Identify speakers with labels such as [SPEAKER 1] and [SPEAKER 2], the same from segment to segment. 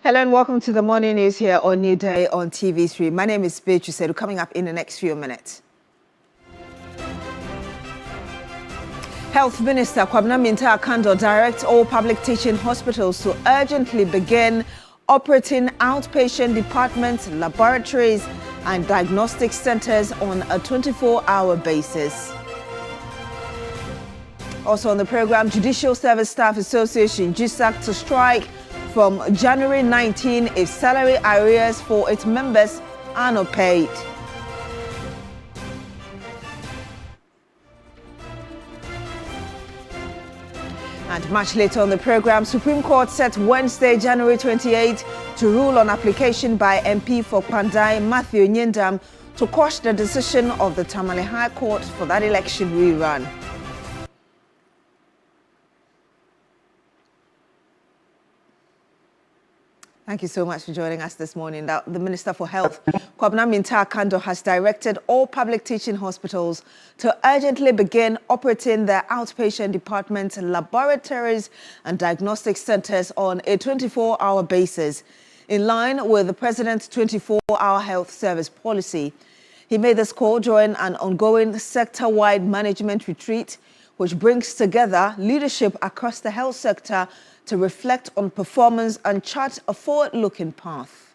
[SPEAKER 1] Hello and welcome to the morning news here on Newday on TV3. My name is Beatrice, coming up in the next few minutes. Health Minister Kwabena Minta Kando directs all public teaching hospitals to urgently begin operating outpatient departments, laboratories and diagnostic centers on a 24-hour basis. Also on the program, Judicial Service Staff Association JUSAC to strike from January 19 if salary arrears for its members are not paid. And much later on the program, Supreme Court set Wednesday, January 28 to rule on application by MP for Pandai Matthew Nyendam to quash the decision of the Tamale High Court for that election rerun. Thank you so much for joining us this morning. The Minister for Health, Kwabena Minta Kando, has directed all public teaching hospitals to urgently begin operating their outpatient departments, laboratories and diagnostic centers on a 24-hour basis, in line with the President's 24-hour health service policy. He made this call during an ongoing sector-wide management retreat, which brings together leadership across the health sector to reflect on performance and chart a forward-looking path.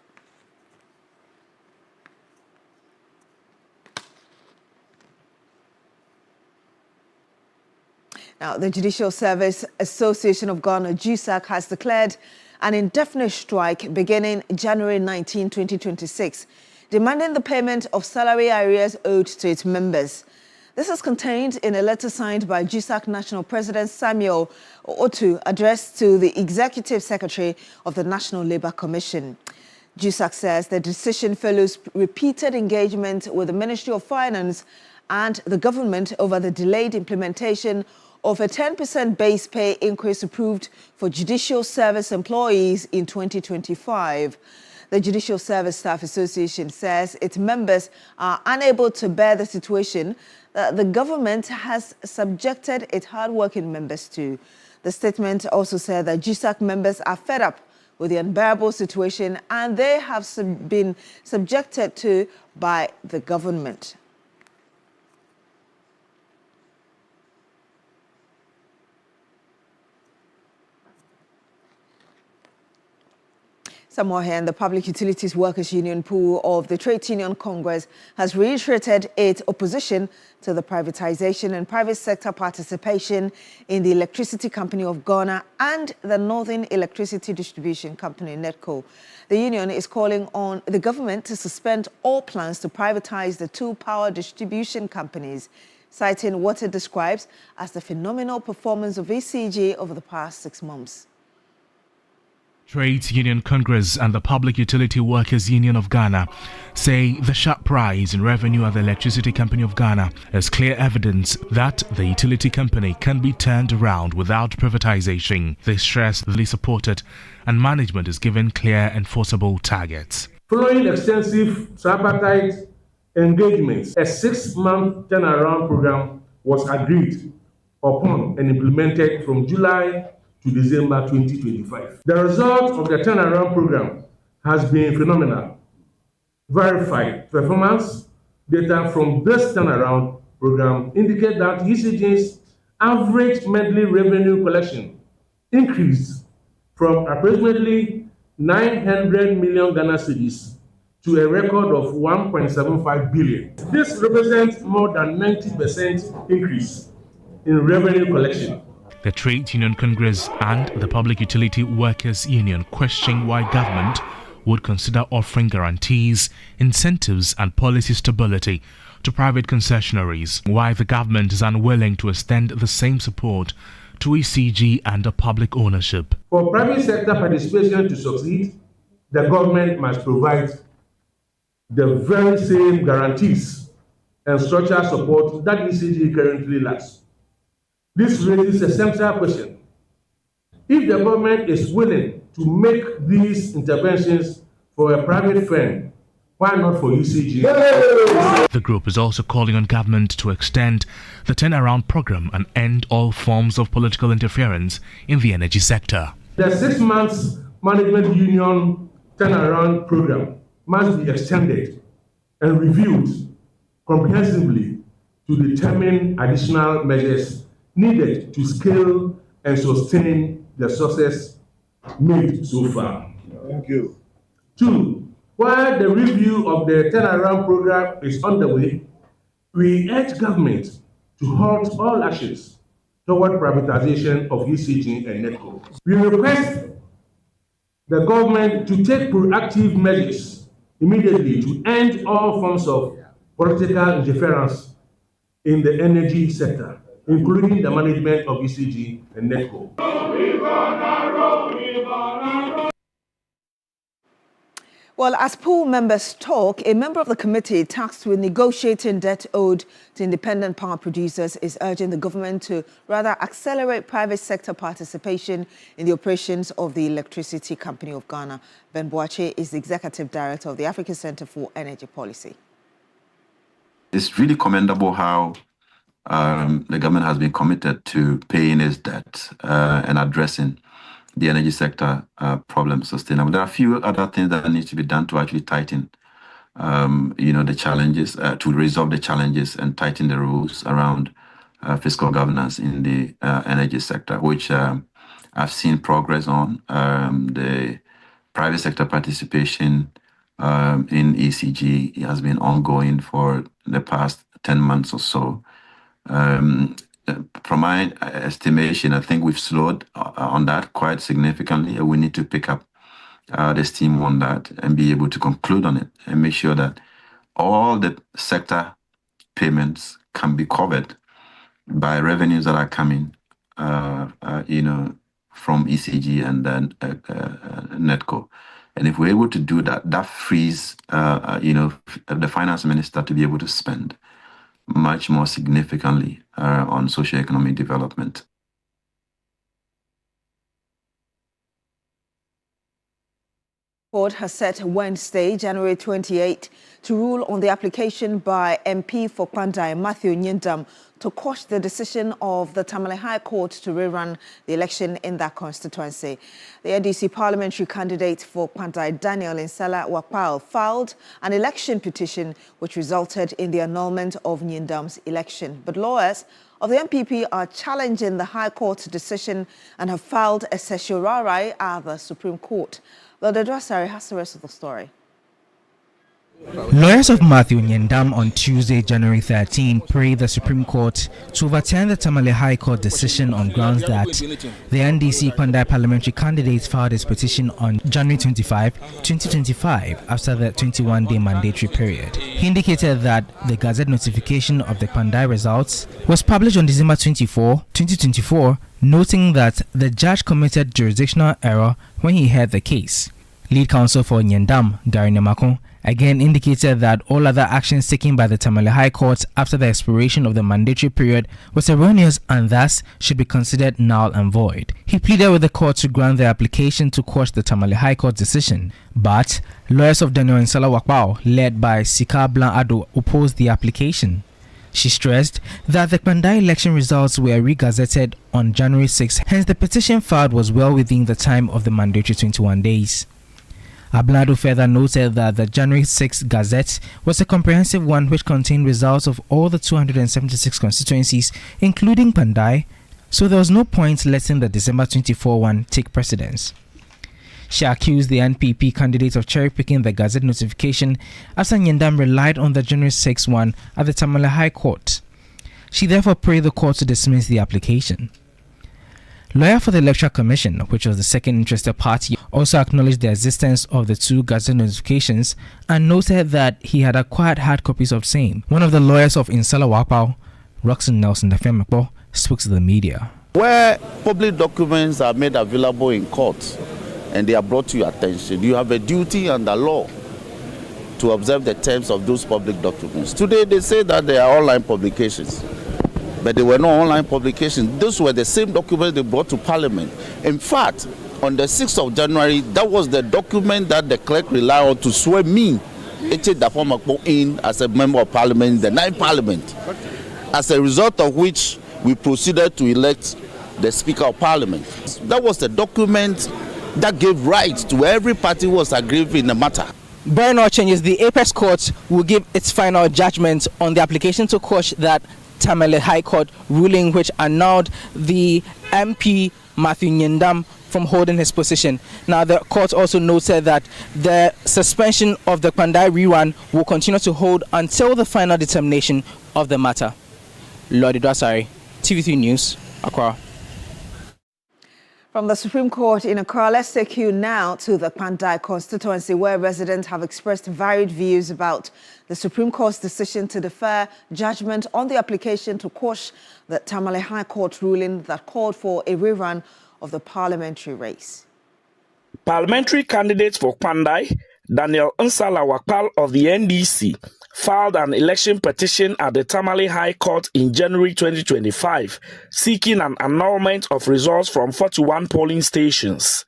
[SPEAKER 1] Now, the Judicial Service Association of Ghana, JUSAC, has declared an indefinite strike beginning January 19, 2026, demanding the payment of salary arrears owed to its members. This is contained in a letter signed by JUSAC National President Samuel Otu, addressed to the Executive Secretary of the National Labour Commission. JUSAC says the decision follows repeated engagement with the Ministry of Finance and the government over the delayed implementation of a 10% base pay increase approved for judicial service employees in 2025. The Judicial Service Staff Association says its members are unable to bear the situation that the government has subjected its hard-working members to. The statement also said that JUSAC members are fed up with the unbearable situation and they have been subjected to by the government. Some more here, and the Public Utilities Workers Union pool of the Trade Union Congress has reiterated its opposition to the privatization and private sector participation in the Electricity Company of Ghana and the Northern Electricity Distribution Company, NEDCO. The union is calling on the government to suspend all plans to privatize the two power distribution companies, citing what it describes as the phenomenal performance of ECG over the past 6 months.
[SPEAKER 2] Trades Union Congress and the Public Utility Workers Union of Ghana say the sharp rise in revenue at the Electricity Company of Ghana is clear evidence that the utility company can be turned around without privatization. They stress they support it and management is given clear enforceable targets.
[SPEAKER 3] Following extensive tripartite engagements, a 6-month turnaround program was agreed upon and implemented from July to December 2025. The result of the turnaround program has been phenomenal. Verified performance data from this turnaround program indicate that ECG's average monthly revenue collection increased from approximately 900 million Ghana cedis to a record of 1.75 billion. This represents more than 90% increase in revenue collection.
[SPEAKER 2] The Trade Union Congress and the Public Utility Workers Union question why government would consider offering guarantees, incentives and policy stability to private concessionaries, why the government is unwilling to extend the same support to ECG under public ownership.
[SPEAKER 3] For private sector participation to succeed, the government must provide the very same guarantees and structural support that ECG currently lacks. This raises a central question. If the government is willing to make these interventions for a private firm, why not for ECG?
[SPEAKER 2] The group is also calling on government to extend the turnaround program and end all forms of political interference in the energy sector.
[SPEAKER 3] The 6 months management union turnaround program must be extended and reviewed comprehensively to determine additional measures needed to scale and sustain the success made so far.
[SPEAKER 4] Thank you.
[SPEAKER 3] 2, while the review of the turnaround program is underway, we urge government to halt all actions toward privatization of ECG and NETCO. We request the government to take proactive measures immediately to end all forms of political interference in the energy sector, including the management of ECG and NETCO.
[SPEAKER 1] Well, as pool members talk, a member of the committee tasked with negotiating debt owed to independent power producers is urging the government to rather accelerate private sector participation in the operations of the Electricity Company of Ghana. Ben Boache is the Executive Director of the African Center for Energy Policy.
[SPEAKER 5] It's really commendable how the government has been committed to paying its debt and addressing the energy sector problem sustainable. There are a few other things that need to be done to actually tighten, the challenges, to resolve the challenges and tighten the rules around fiscal governance in the energy sector, which I've seen progress on. The private sector participation in ECG has been ongoing for the past 10 months or so. From my estimation, I think we've slowed on that quite significantly. We need to pick up the steam on that and be able to conclude on it and make sure that all the sector payments can be covered by revenues that are coming, from ECG and then NETCO. And if we're able to do that, that frees, the finance minister to be able to spend much more significantly on socio-economic development.
[SPEAKER 1] Court has set Wednesday, January 28, to rule on the application by MP for Kwandai Matthew Nyindam to quash the decision of the Tamale High Court to rerun the election in that constituency. The NDC parliamentary candidate for Kwandai, Daniel Insala Wapal, filed an election petition which resulted in the annulment of Nyindam's election. But lawyers of the MPP are challenging the High Court's decision and have filed a certiorari at the Supreme Court. Well, the Drasari has the rest of the story.
[SPEAKER 4] Lawyers of Matthew Nyendam on Tuesday, January 13, prayed the Supreme Court to overturn the Tamale High Court decision on grounds that the NDC Pandai parliamentary candidate filed his petition on January 25, 2025 after the 21-day mandatory period. He indicated that the Gazette notification of the Pandai results was published on December 24, 2024, noting that the judge committed jurisdictional error when he heard the case. Lead counsel for Nyendam, Gary Nemakon, again indicated that all other actions taken by the Tamale High Court after the expiration of the mandatory period was erroneous and thus should be considered null and void. He pleaded with the court to grant the application to quash the Tamale High Court decision, but lawyers of Daniel Nsala Wakpao, led by Sika Blanc Ado, opposed the application. She stressed that the Pandai election results were re-gazetted on January 6, hence the petition filed was well within the time of the mandatory 21 days. Ablado further noted that the January 6 Gazette was a comprehensive one which contained results of all the 276 constituencies, including Pandai, so there was no point letting the December 24 one take precedence. She accused the NPP candidate of cherry-picking the Gazette notification after Nyendam relied on the January 6 one at the Tamale High Court. She therefore prayed the court to dismiss the application. Lawyer for the Electoral Commission, which was the second interested party, also acknowledged the existence of the two Gazette notifications and noted that he had acquired hard copies of same. One of the lawyers of Nsala Wakpao, Roxanne Nelson Dafemekpo, spoke to the media.
[SPEAKER 6] Where public documents are made available in court and they are brought to your attention, you have a duty under law to observe the terms of those public documents. Today they say that they are online publications, but they were not online publications. Those were the same documents they brought to Parliament. In fact, on the 6th of January, that was the document that the clerk relied on to swear me, Eche Dafomakpo, in as a member of Parliament in the 9th Parliament. As a result of which, we proceeded to elect the Speaker of Parliament. That was the document that gave rights to every party who was aggrieved in the matter.
[SPEAKER 4] Barring all changes, the Apex Court will give its final judgment on the application to quash that Tamale High Court ruling which annulled the MP Matthew Nyendam from holding his position. Now, the court also noted that the suspension of the Pandai rerun will continue to hold until the final determination of the matter. Lord Idwasari, TV3 News, Accra.
[SPEAKER 1] From the Supreme Court in Accra, let's take you now to the Pandai constituency, where residents have expressed varied views about the Supreme Court's decision to defer judgment on the application to quash the Tamale High Court ruling that called for a rerun of the parliamentary race.
[SPEAKER 7] Parliamentary candidates for Pandai, Daniel Nsala Wakpal of the NDC, filed an election petition at the Tamale High Court in January 2025, seeking an annulment of results from 41 polling stations.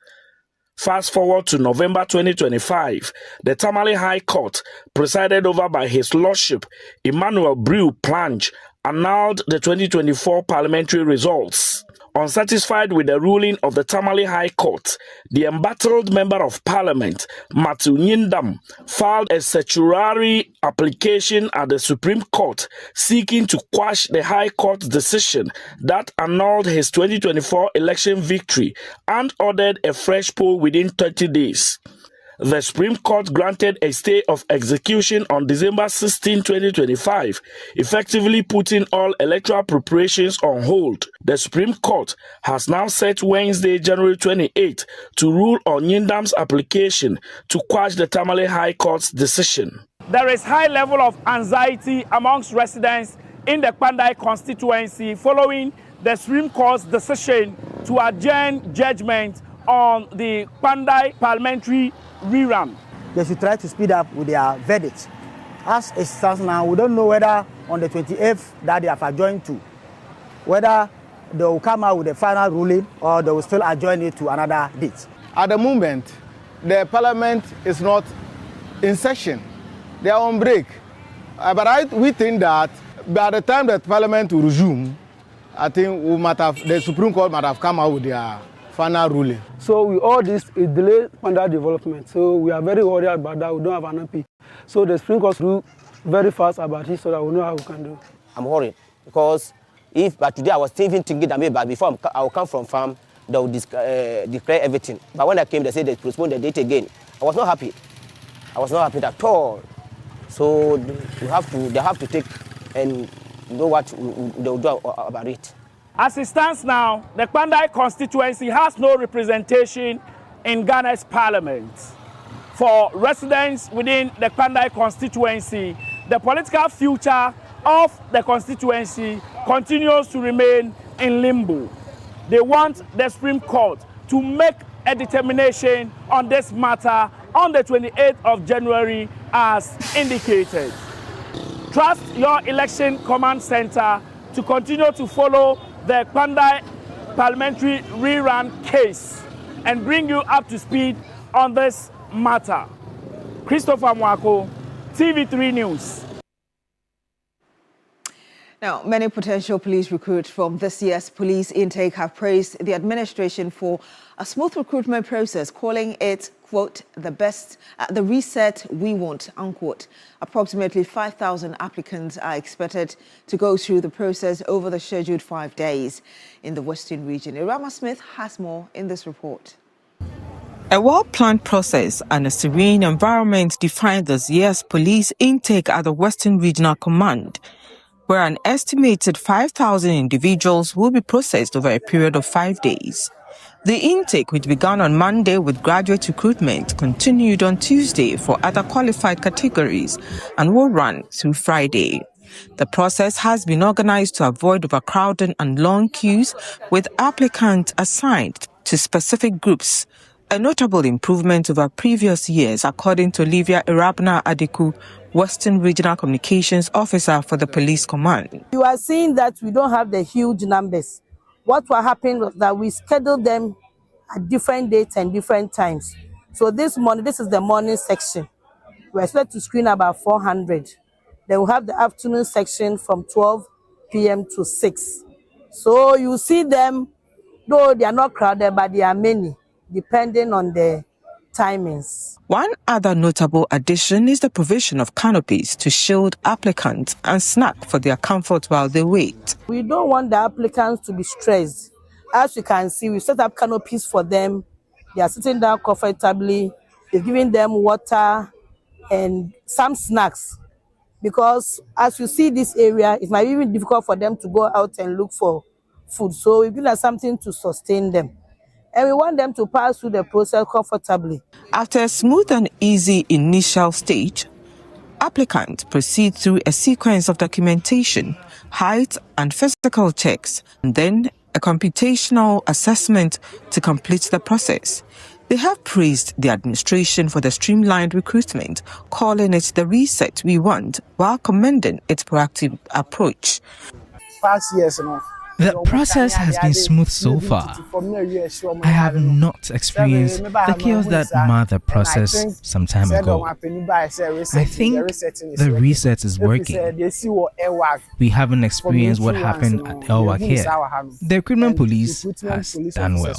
[SPEAKER 7] Fast forward to November 2025, the Tamale High Court, presided over by His Lordship Emmanuel Brew Plange, annulled the 2024 parliamentary results. Unsatisfied with the ruling of the Tamale High Court, the embattled Member of Parliament, Matthew Nyendam, filed a certiorari application at the Supreme Court seeking to quash the High Court's decision that annulled his 2024 election victory and ordered a fresh poll within 30 days. The Supreme Court granted a stay of execution on December 16, 2025, effectively putting all electoral preparations on hold. The Supreme Court has now set Wednesday, January 28, to rule on Nyendam's application to quash the Tamale High Court's decision.
[SPEAKER 8] There is high level of anxiety amongst residents in the Pandai constituency following the Supreme Court's decision to adjourn judgment on the Pandai parliamentary rerun.
[SPEAKER 9] They should try to speed up with their verdict. As it stands now, we don't know whether on the 28th that they have adjourned to, whether they will come out with a final ruling or they will still adjourn it to another date.
[SPEAKER 10] At the moment, the parliament is not in session. They are on break. But we think that by the time that parliament will resume, I think the Supreme Court might have come out with their final ruling.
[SPEAKER 11] So with all this, it delays Pandai development. So we are very worried about that. We don't have an MP. So the Supreme Court will do very fast about it so that we know how we can do.
[SPEAKER 12] I'm worried because but today I was even thinking that maybe before I will come from farm, they will declare everything. But when I came, they said they postponed the date again. I was not happy. I was not happy at all. So they have to take and know what they'll do about it.
[SPEAKER 8] As it stands now, the Kwandai constituency has no representation in Ghana's parliament. For residents within the Kwandai constituency, the political future of the constituency continues to remain in limbo. They want the Supreme Court to make a determination on this matter on the 28th of January as indicated. Trust your election command center to continue to follow the Kwandai parliamentary rerun case and bring you up to speed on this matter. Christopher Mwako, TV3 News.
[SPEAKER 1] Now, many potential police recruits from this year's police intake have praised the administration for a smooth recruitment process, calling it, quote, the reset we want, unquote. Approximately 5,000 applicants are expected to go through the process over the scheduled 5 days in the Western region. Irama Smith has more in this report.
[SPEAKER 13] A well-planned process and a serene environment define this year's police intake at the Western Regional Command, where an estimated 5,000 individuals will be processed over a period of 5 days. The intake, which began on Monday with graduate recruitment, continued on Tuesday for other qualified categories and will run through Friday. The process has been organized to avoid overcrowding and long queues, with applicants assigned to specific groups, a notable improvement over previous years, according to Olivia Irabna Adiku, Western Regional Communications Officer for the Police Command.
[SPEAKER 14] You are seeing that we don't have the huge numbers. What will happen was that we schedule them at different dates and different times. So this morning, this is the morning section. We're expected to screen about 400. Then we'll have the afternoon section from 12 p.m. to 6. So you see them, though they are not crowded, but they are many, depending on the timings.
[SPEAKER 13] One other notable addition is the provision of canopies to shield applicants and snack for their comfort while they wait.
[SPEAKER 14] We don't want the applicants to be stressed. As you can see, we set up canopies for them. They are sitting down comfortably. We're giving them water and some snacks. Because as you see this area, it might be even difficult for them to go out and look for food. So we give them something to sustain them. And we want them to pass through the process comfortably.
[SPEAKER 13] After a smooth and easy initial stage, applicants proceed through a sequence of documentation, height and physical checks, and then a computational assessment to complete the process. They have praised the administration for the streamlined recruitment, calling it the reset we want, while commending its proactive approach.
[SPEAKER 9] Past years,
[SPEAKER 4] The process has been smooth so far. I have not experienced the chaos that marred the process some time ago. I think the reset is working. We haven't experienced what happened at Elwak here. The recruitment police has done well.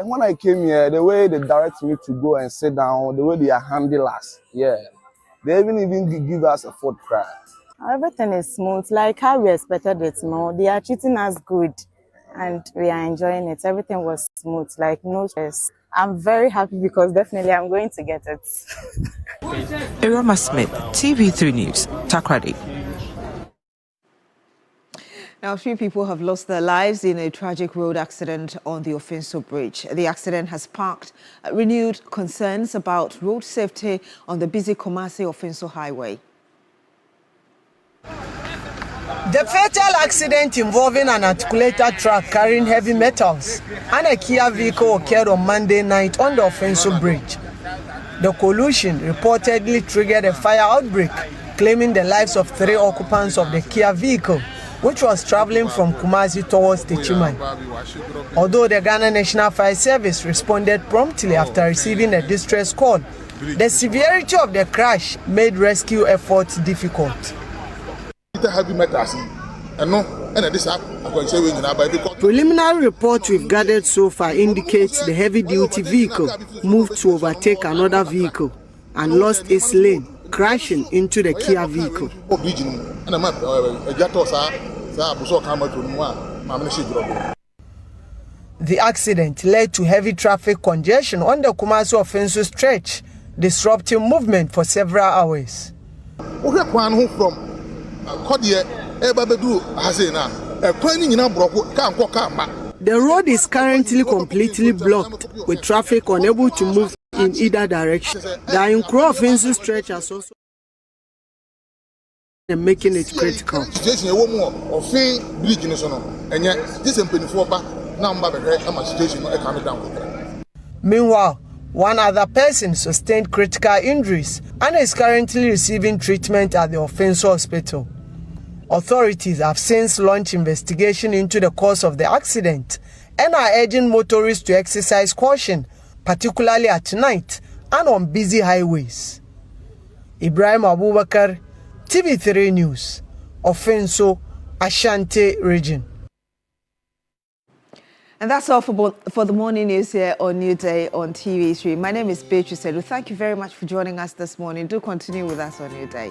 [SPEAKER 10] When I came here, the way they direct me to go and sit down, the way they handle us, they even give us a food cry.
[SPEAKER 15] Everything is smooth, like how we expected it. They are treating us good and we are enjoying it. Everything was smooth, like no stress. I'm very happy because definitely I'm going to get it.
[SPEAKER 13] Irama Smith, TV3 News, Takrady.
[SPEAKER 1] Now, 3 people have lost their lives in a tragic road accident on the Ofinso Bridge. The accident has sparked renewed concerns about road safety on the busy Kumasi-Ofinso highway.
[SPEAKER 16] The fatal accident involving an articulated truck carrying heavy metals and a Kia vehicle occurred on Monday night on the Ofinso Bridge. The collision reportedly triggered a fire outbreak, claiming the lives of 3 occupants of the Kia vehicle, which was traveling from Kumasi towards Techiman. Although the Ghana National Fire Service responded promptly after receiving a distress call, the severity of the crash made rescue efforts difficult. Preliminary report we've gathered so far indicates the heavy-duty vehicle moved to overtake another vehicle and lost its lane, crashing into the Kia vehicle. The accident led to heavy traffic congestion on the Kumasi-Ofinso stretch, disrupting movement for several hours. The road is currently completely blocked, with traffic unable to move in either direction. The Nkro stretch has also making it critical. Meanwhile, one other person sustained critical injuries and is currently receiving treatment at the Offenso Hospital. Authorities have since launched investigation into the cause of the accident and are urging motorists to exercise caution, particularly at night and on busy highways. Ibrahim Abubakar, TV3 News, Offenso, Ashanti Region.
[SPEAKER 1] And that's all for the morning news here on New Day on TV3. My name is Beatrice Edu. Thank you very much for joining us this morning. Do continue with us on New Day.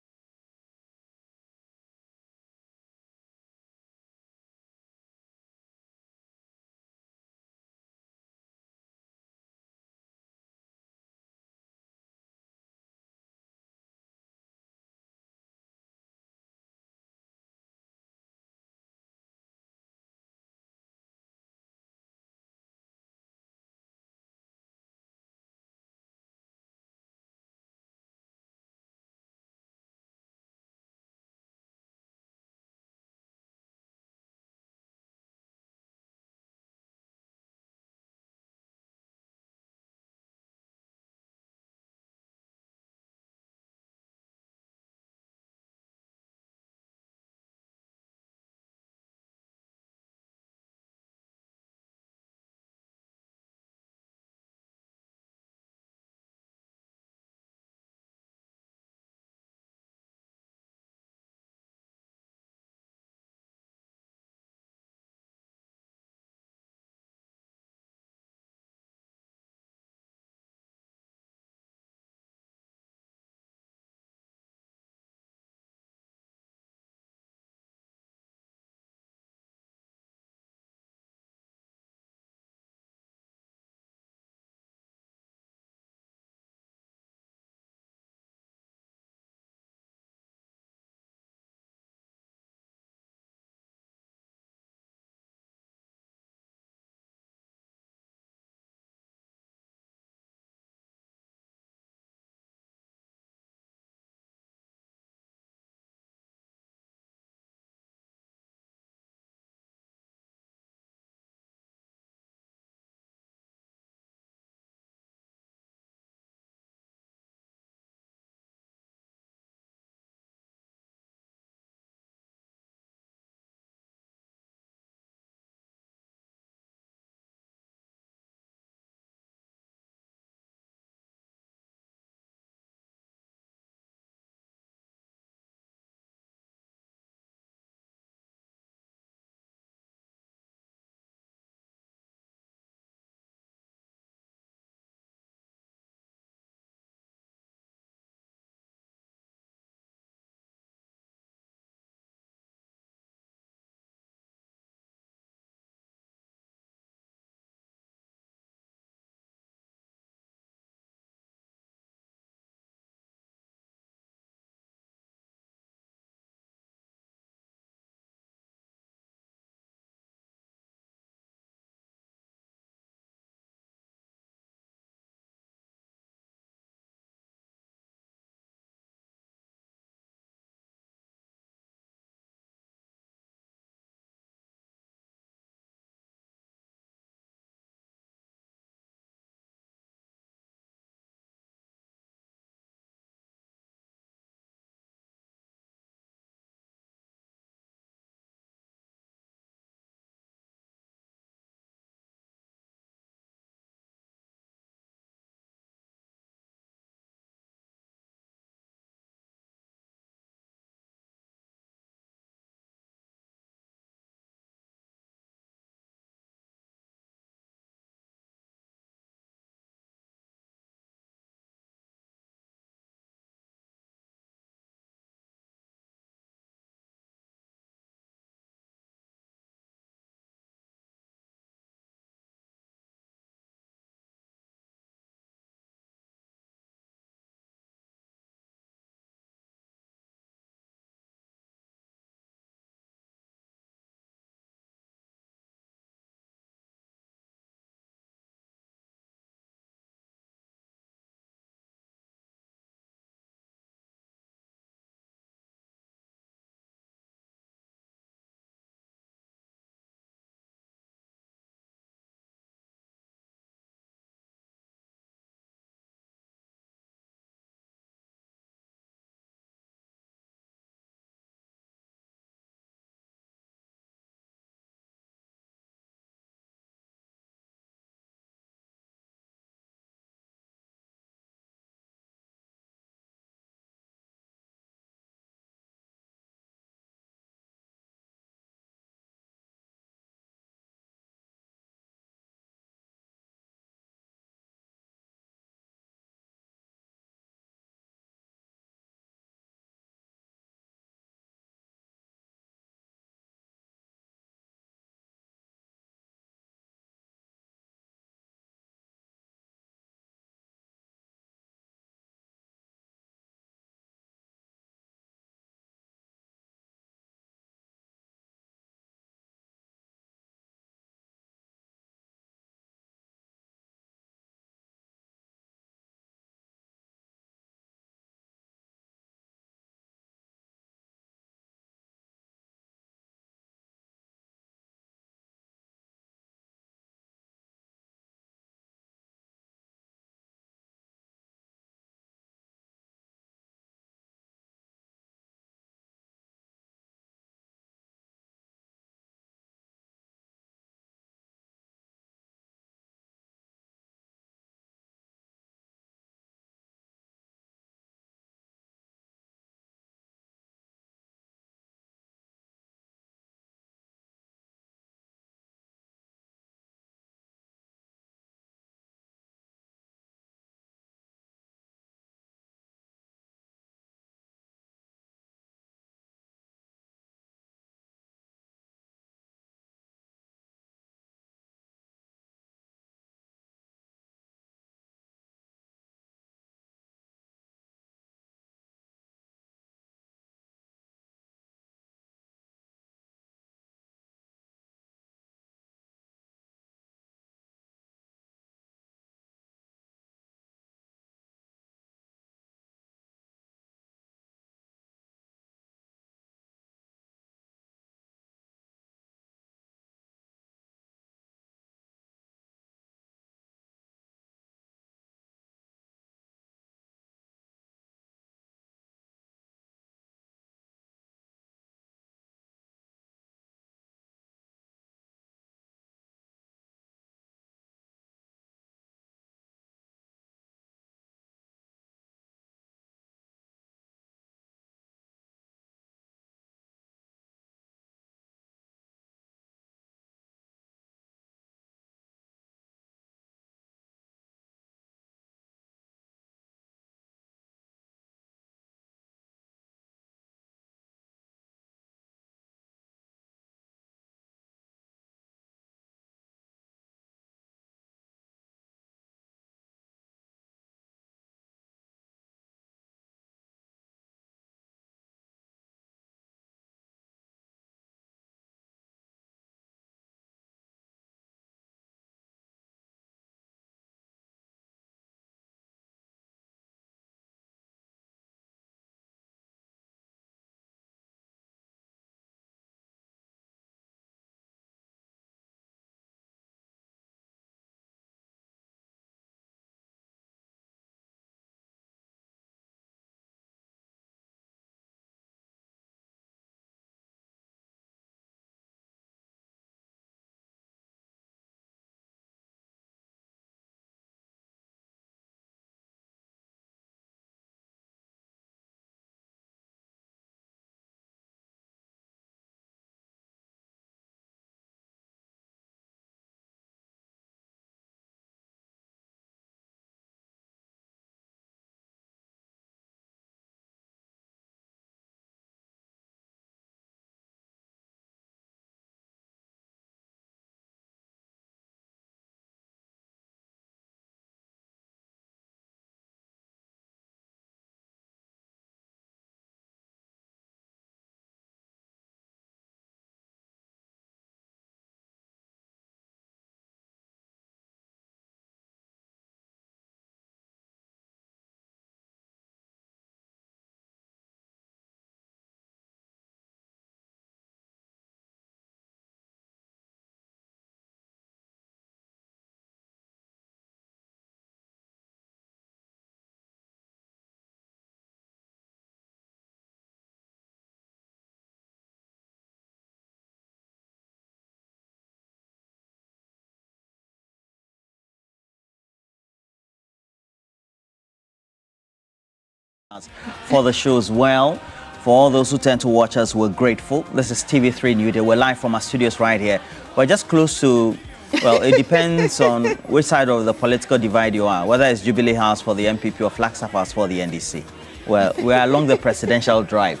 [SPEAKER 17] For the show as well. For all those who tend to watch us, we're grateful. This is TV3 Newday. We're live from our studios right here. We're just close to, well, it depends on which side of the political divide you are, whether it's Jubilee House for the MPP or Flagstaff House for the NDC. Well, we're along the presidential drive.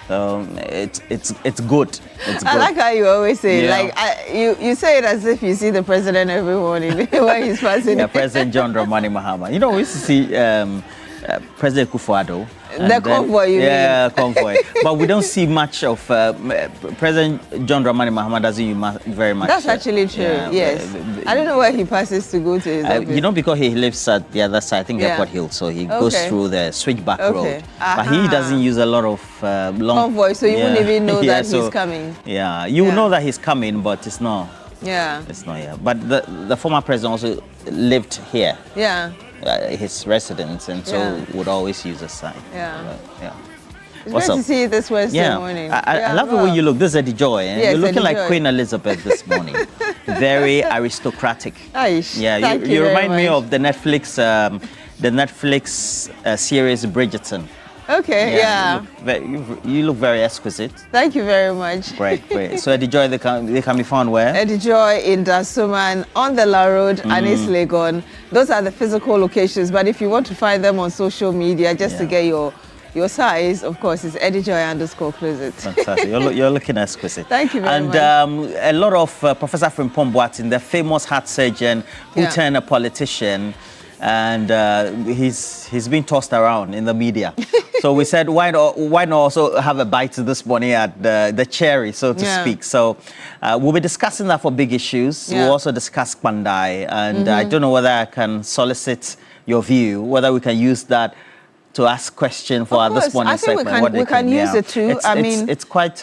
[SPEAKER 17] It's good. It's good.
[SPEAKER 1] I like how you always say,
[SPEAKER 17] Yeah.
[SPEAKER 1] like, you say it as if you see the president every morning when he's passing.
[SPEAKER 17] Yeah, President John Dramani Mahama. You know, we used to see President Kufuor.
[SPEAKER 1] The convoy, you
[SPEAKER 17] yeah,
[SPEAKER 1] mean?
[SPEAKER 17] convoy. But we don't see much of President John Dramani Mahama doesn't use very much.
[SPEAKER 1] That's actually true, yes. I don't know where he passes to go to his office.
[SPEAKER 17] You know, because he lives at the other side, I think
[SPEAKER 1] Yeah.
[SPEAKER 17] Airport Hill, so he goes through the switchback road. But he
[SPEAKER 1] Aha.
[SPEAKER 17] doesn't use a lot of long
[SPEAKER 1] Convoy, so you wouldn't even know that
[SPEAKER 17] so-
[SPEAKER 1] he's coming.
[SPEAKER 17] Yeah, you know that he's coming, but it's not.
[SPEAKER 1] Yeah.
[SPEAKER 17] It's not here. But the former president also lived here.
[SPEAKER 1] Yeah.
[SPEAKER 17] His residence, and so
[SPEAKER 1] Yeah.
[SPEAKER 17] would always use a sign.
[SPEAKER 1] Yeah.
[SPEAKER 17] Yeah.
[SPEAKER 1] It's
[SPEAKER 17] What's
[SPEAKER 1] great to
[SPEAKER 17] up?
[SPEAKER 1] see you this Wednesday morning.
[SPEAKER 17] I love the way you look. This is Eddie Joy. Eh?
[SPEAKER 1] Yes,
[SPEAKER 17] You're looking
[SPEAKER 1] Eddie
[SPEAKER 17] like
[SPEAKER 1] Joy.
[SPEAKER 17] Queen Elizabeth this morning. Very aristocratic.
[SPEAKER 1] Aish,
[SPEAKER 17] Yeah,
[SPEAKER 1] thank
[SPEAKER 17] you
[SPEAKER 1] very
[SPEAKER 17] remind me
[SPEAKER 1] much.
[SPEAKER 17] of the Netflix series Bridgerton.
[SPEAKER 1] Okay, yeah.
[SPEAKER 17] You look very exquisite.
[SPEAKER 1] Thank you very much.
[SPEAKER 17] Great, great. So Eddie Joy, they can be found where?
[SPEAKER 1] Eddie Joy in Dasuman, on the La Road, and East Legon. Those are the physical locations. But if you want to find them on social media, just to get your size, of course, it's Eddie Joy _closet.
[SPEAKER 17] Fantastic. You're looking exquisite.
[SPEAKER 1] Thank you very much.
[SPEAKER 17] And a lot of Professor Frimpong Boateng, the famous heart surgeon who turned a politician, and he's been tossed around in the media. So we said, why not also have a bite this morning at the cherry, so to speak. So we'll be discussing that for big issues. We'll also discuss Pandai, and I don't know whether I can solicit your view, whether we can use that to ask questions for this morning segment.
[SPEAKER 1] We can use it too.
[SPEAKER 17] It's quite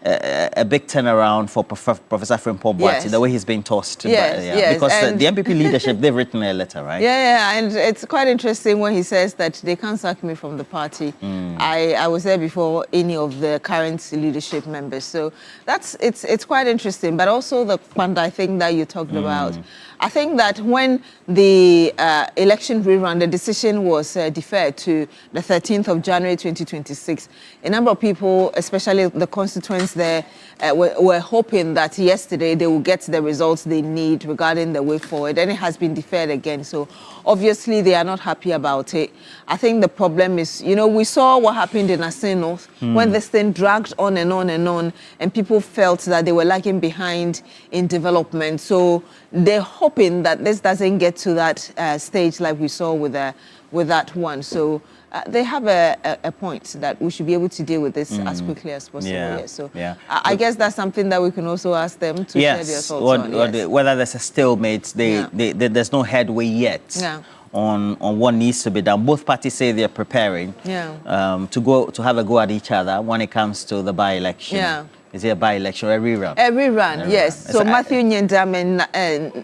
[SPEAKER 17] a big turnaround for Professor Frimpong Boateng, the way he's being tossed.
[SPEAKER 1] Yes.
[SPEAKER 17] Because the MPP leadership, they've written a letter, right?
[SPEAKER 1] Yeah, and it's quite interesting when he says that they can't sack me from the party. I was there before any of the current leadership members, so it's quite interesting. But also the Pandai thing that you talked about. I think that when the election rerun, the decision was deferred to the 13th of January 2026, a number of people, especially the constituents there, were hoping that yesterday they will get the results they need regarding the way forward, and it has been deferred again. So obviously they are not happy about it. I think the problem is, we saw what happened in Asin North when this thing dragged on and on and on, and people felt that they were lagging behind in development. So they're hoping that this doesn't get to that stage like we saw with that one. So they have a point that we should be able to deal with this as quickly as possible. So I guess that's something that we can also ask them to share their thoughts on.
[SPEAKER 17] Whether there's a stalemate, there's no headway yet on what needs to be done. Both parties say they're preparing to have a go at each other when it comes to the by-election. Is it a by-election or a rerun?
[SPEAKER 1] A rerun, yes. So Matthew Nyendam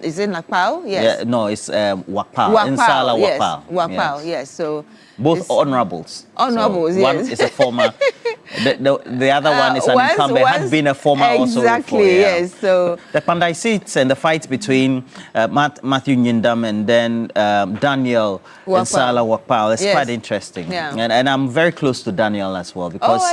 [SPEAKER 1] is in Wakpao? Yes.
[SPEAKER 17] Yeah, no, it's Wakpao. Insala
[SPEAKER 1] yes.
[SPEAKER 17] Wakpao.
[SPEAKER 1] Wakpao, yes. So
[SPEAKER 17] both honorables.
[SPEAKER 1] Honorables,
[SPEAKER 17] so
[SPEAKER 1] yes.
[SPEAKER 17] One is a former, the other one is an incumbent, had been a former also.
[SPEAKER 1] Exactly, yes. So
[SPEAKER 17] the Pandai seats and the fight between Matthew Nyendam and then Daniel Insala Wakpao is quite interesting. And I'm very close to Daniel as well, because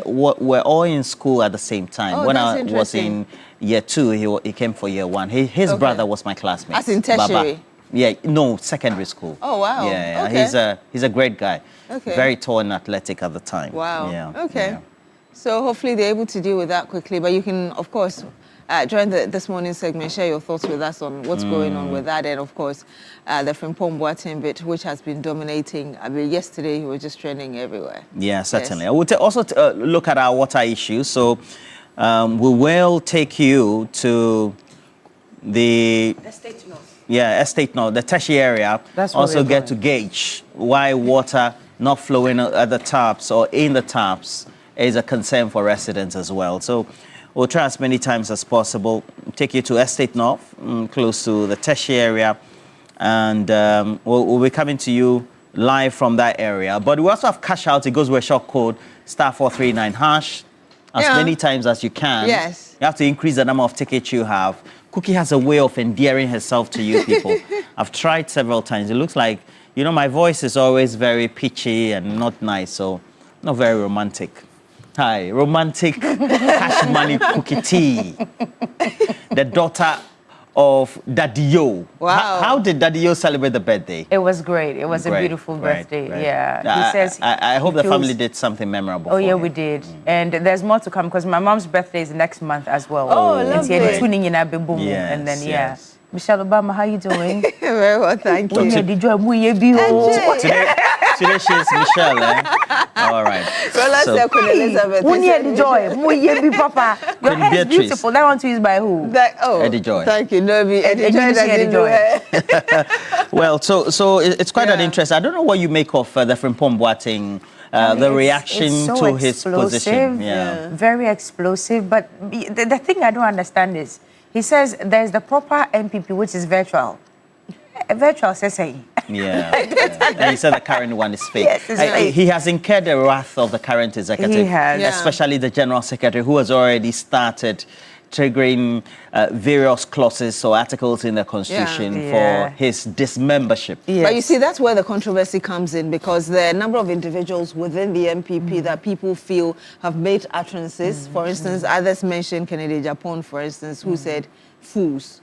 [SPEAKER 17] we're all in school at the same time. When I was in year 2, he came for year 1. His brother was my classmate.
[SPEAKER 1] As in tertiary?
[SPEAKER 17] Baba. Yeah, no, secondary school.
[SPEAKER 1] Oh, wow.
[SPEAKER 17] Yeah,
[SPEAKER 1] okay.
[SPEAKER 17] He's a great guy.
[SPEAKER 1] Okay.
[SPEAKER 17] Very tall and athletic at the time.
[SPEAKER 1] Wow.
[SPEAKER 17] Yeah.
[SPEAKER 1] Okay.
[SPEAKER 17] Yeah.
[SPEAKER 1] So hopefully they're able to deal with that quickly. But you can, of course, during this morning's segment, share your thoughts with us on what's going on with that. And, of course, the Frimpong Boateng bit, which has been dominating. I mean, yesterday he was just trending everywhere.
[SPEAKER 17] Yeah, certainly. Yes. We'll also look at our water issues. So we will take you to the
[SPEAKER 1] Estate North.
[SPEAKER 17] Yeah, Estate North, the tertiary area.
[SPEAKER 1] That's
[SPEAKER 17] also get to gauge why water not flowing at the taps or in the taps is a concern for residents as well. So we'll try as many times as possible, take you to Estate North, close to the tertiary area, and we'll be coming to you live from that area. But we also have cash out. It goes with a short code, *439# as many times as you can.
[SPEAKER 1] Yes.
[SPEAKER 17] You have to increase the number of tickets you have. Cookie has a way of endearing herself to you people. I've tried several times. It looks like You know, my voice is always very pitchy and not nice, so not very romantic. Hi, romantic cash money cookie tea. The daughter of Daddy Yo.
[SPEAKER 1] Wow.
[SPEAKER 17] How did Daddy Yo celebrate the birthday?
[SPEAKER 18] It was great. It was a beautiful birthday. Yeah. He says
[SPEAKER 17] I hope the family did something memorable.
[SPEAKER 18] Oh, yeah, we did. And there's more to come because my mom's birthday is next month as well.
[SPEAKER 1] Oh, lovely.
[SPEAKER 18] And then,
[SPEAKER 17] yes.
[SPEAKER 18] Michelle Obama, how you doing?
[SPEAKER 1] Very well, thank you.
[SPEAKER 17] Today she's Michelle, eh? All right.
[SPEAKER 1] So, Queen Elizabeth.
[SPEAKER 18] Your hair is beautiful. That one to use by who?
[SPEAKER 17] Eddie Joy.
[SPEAKER 1] Thank you. No, Eddie Joy.
[SPEAKER 17] Well, so it's quite an interest. I don't know what you make of the Frimpong Boateng, the reaction
[SPEAKER 18] it's so
[SPEAKER 17] to his position. Yeah.
[SPEAKER 18] Very explosive. But the thing I don't understand is, he says there's the proper MPP, which is virtual. Virtual says hey.
[SPEAKER 17] Yeah. And he said the current one is fake.
[SPEAKER 18] Yes, it's fake.
[SPEAKER 17] He has incurred the wrath of the current executive,
[SPEAKER 18] He has.
[SPEAKER 17] especially the general secretary, who has already started triggering various clauses or articles in the constitution for his dismembership.
[SPEAKER 1] Yes. But you see, that's where the controversy comes in, because there are a number of individuals within the MPP that people feel have made utterances. For instance, others mentioned Kennedy Japan, for instance, who said fools.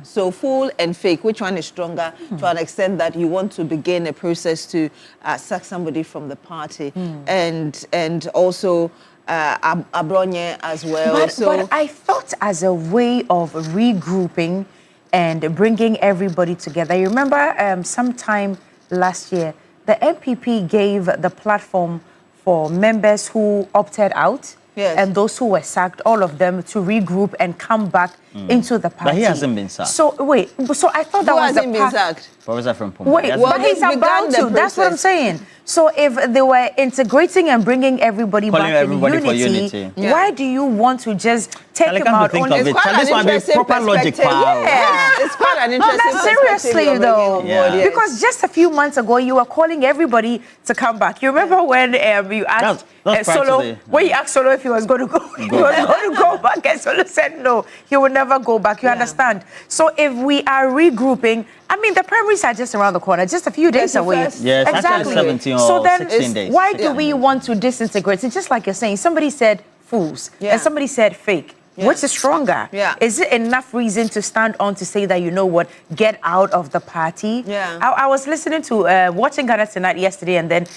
[SPEAKER 1] So fool and fake, which one is stronger to an extent that you want to begin a process to sack somebody from the party? And also Abronye as well.
[SPEAKER 18] But I thought as a way of regrouping and bringing everybody together. You remember sometime last year, the MPP gave the platform for members who opted out and those who were sacked, all of them to regroup and come back into the party.
[SPEAKER 17] But he hasn't been sacked.
[SPEAKER 18] So wait, so I thought that was the
[SPEAKER 1] been sacked?
[SPEAKER 17] Professor Frimpong.
[SPEAKER 18] Wait, but he's about to. That's what I'm saying. So if they were integrating and bringing everybody back in unity, why do you want to just take him out?
[SPEAKER 17] This might be proper logic.
[SPEAKER 1] It's quite an interesting perspective.
[SPEAKER 18] Seriously though, because just a few months ago you were calling everybody to come back. You remember when you asked Solo, when you asked Solo if he was going to go, he was going to go back, and Solo said no, he would never go back. You understand? So if we are regrouping, I mean, the primaries are just around the corner, just a few days away.
[SPEAKER 17] Yes, exactly. 17 or 16 days.
[SPEAKER 18] Why do we want to disintegrate? It's just like you're saying, somebody said fools, and somebody said fake. Which is stronger? Is it enough reason to stand on to say that, you know what, get out of the party? I was listening to Watching Ghana Tonight yesterday, and then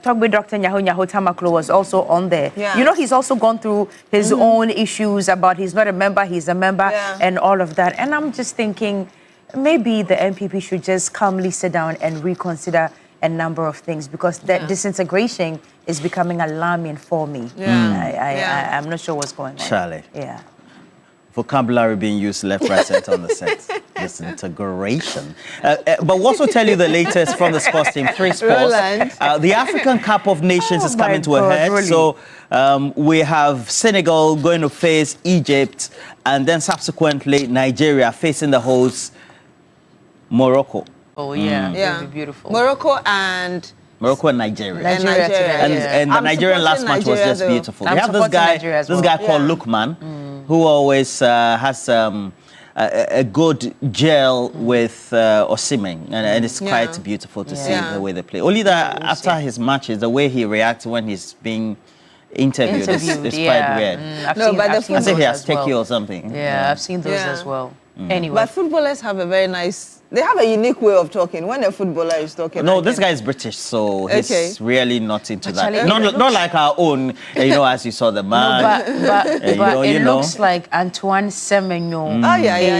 [SPEAKER 18] talk with Dr. Nyaho Tamaklo was also on there. You know, he's also gone through his own issues about he's not a member, he's a member, and all of that. And I'm just thinking, maybe the MPP should just calmly sit down and reconsider a number of things, because that disintegration is becoming alarming for me. I'm not sure what's going on.
[SPEAKER 17] Charlie. Vocabulary being used left, right, center on the set. Disintegration. But we'll also tell you the latest from the sports team, 3 sports. The African Cup of Nations is coming to a head. Really? So we have Senegal going to face Egypt, and then subsequently Nigeria facing the host Morocco.
[SPEAKER 18] Oh, yeah. It'll be beautiful.
[SPEAKER 1] Morocco and
[SPEAKER 17] Nigeria. And the
[SPEAKER 1] I'm
[SPEAKER 17] Nigerian last match was just beautiful. We have this guy called Lukman, who always has a good gel with Osimhen, and it's quite beautiful to see the way they play. Only that after his matches, the way he reacts when he's being interviewed is quite weird.
[SPEAKER 18] I've seen
[SPEAKER 17] as if he has taken or something.
[SPEAKER 18] I've seen those as well. Anyway.
[SPEAKER 1] But footballers have a very nice, they have a unique way of talking when a footballer is talking.
[SPEAKER 17] No, this guy is British, so he's really not into that. Not like our own, as you saw the man.
[SPEAKER 18] But it looks like Antoine Semenyo.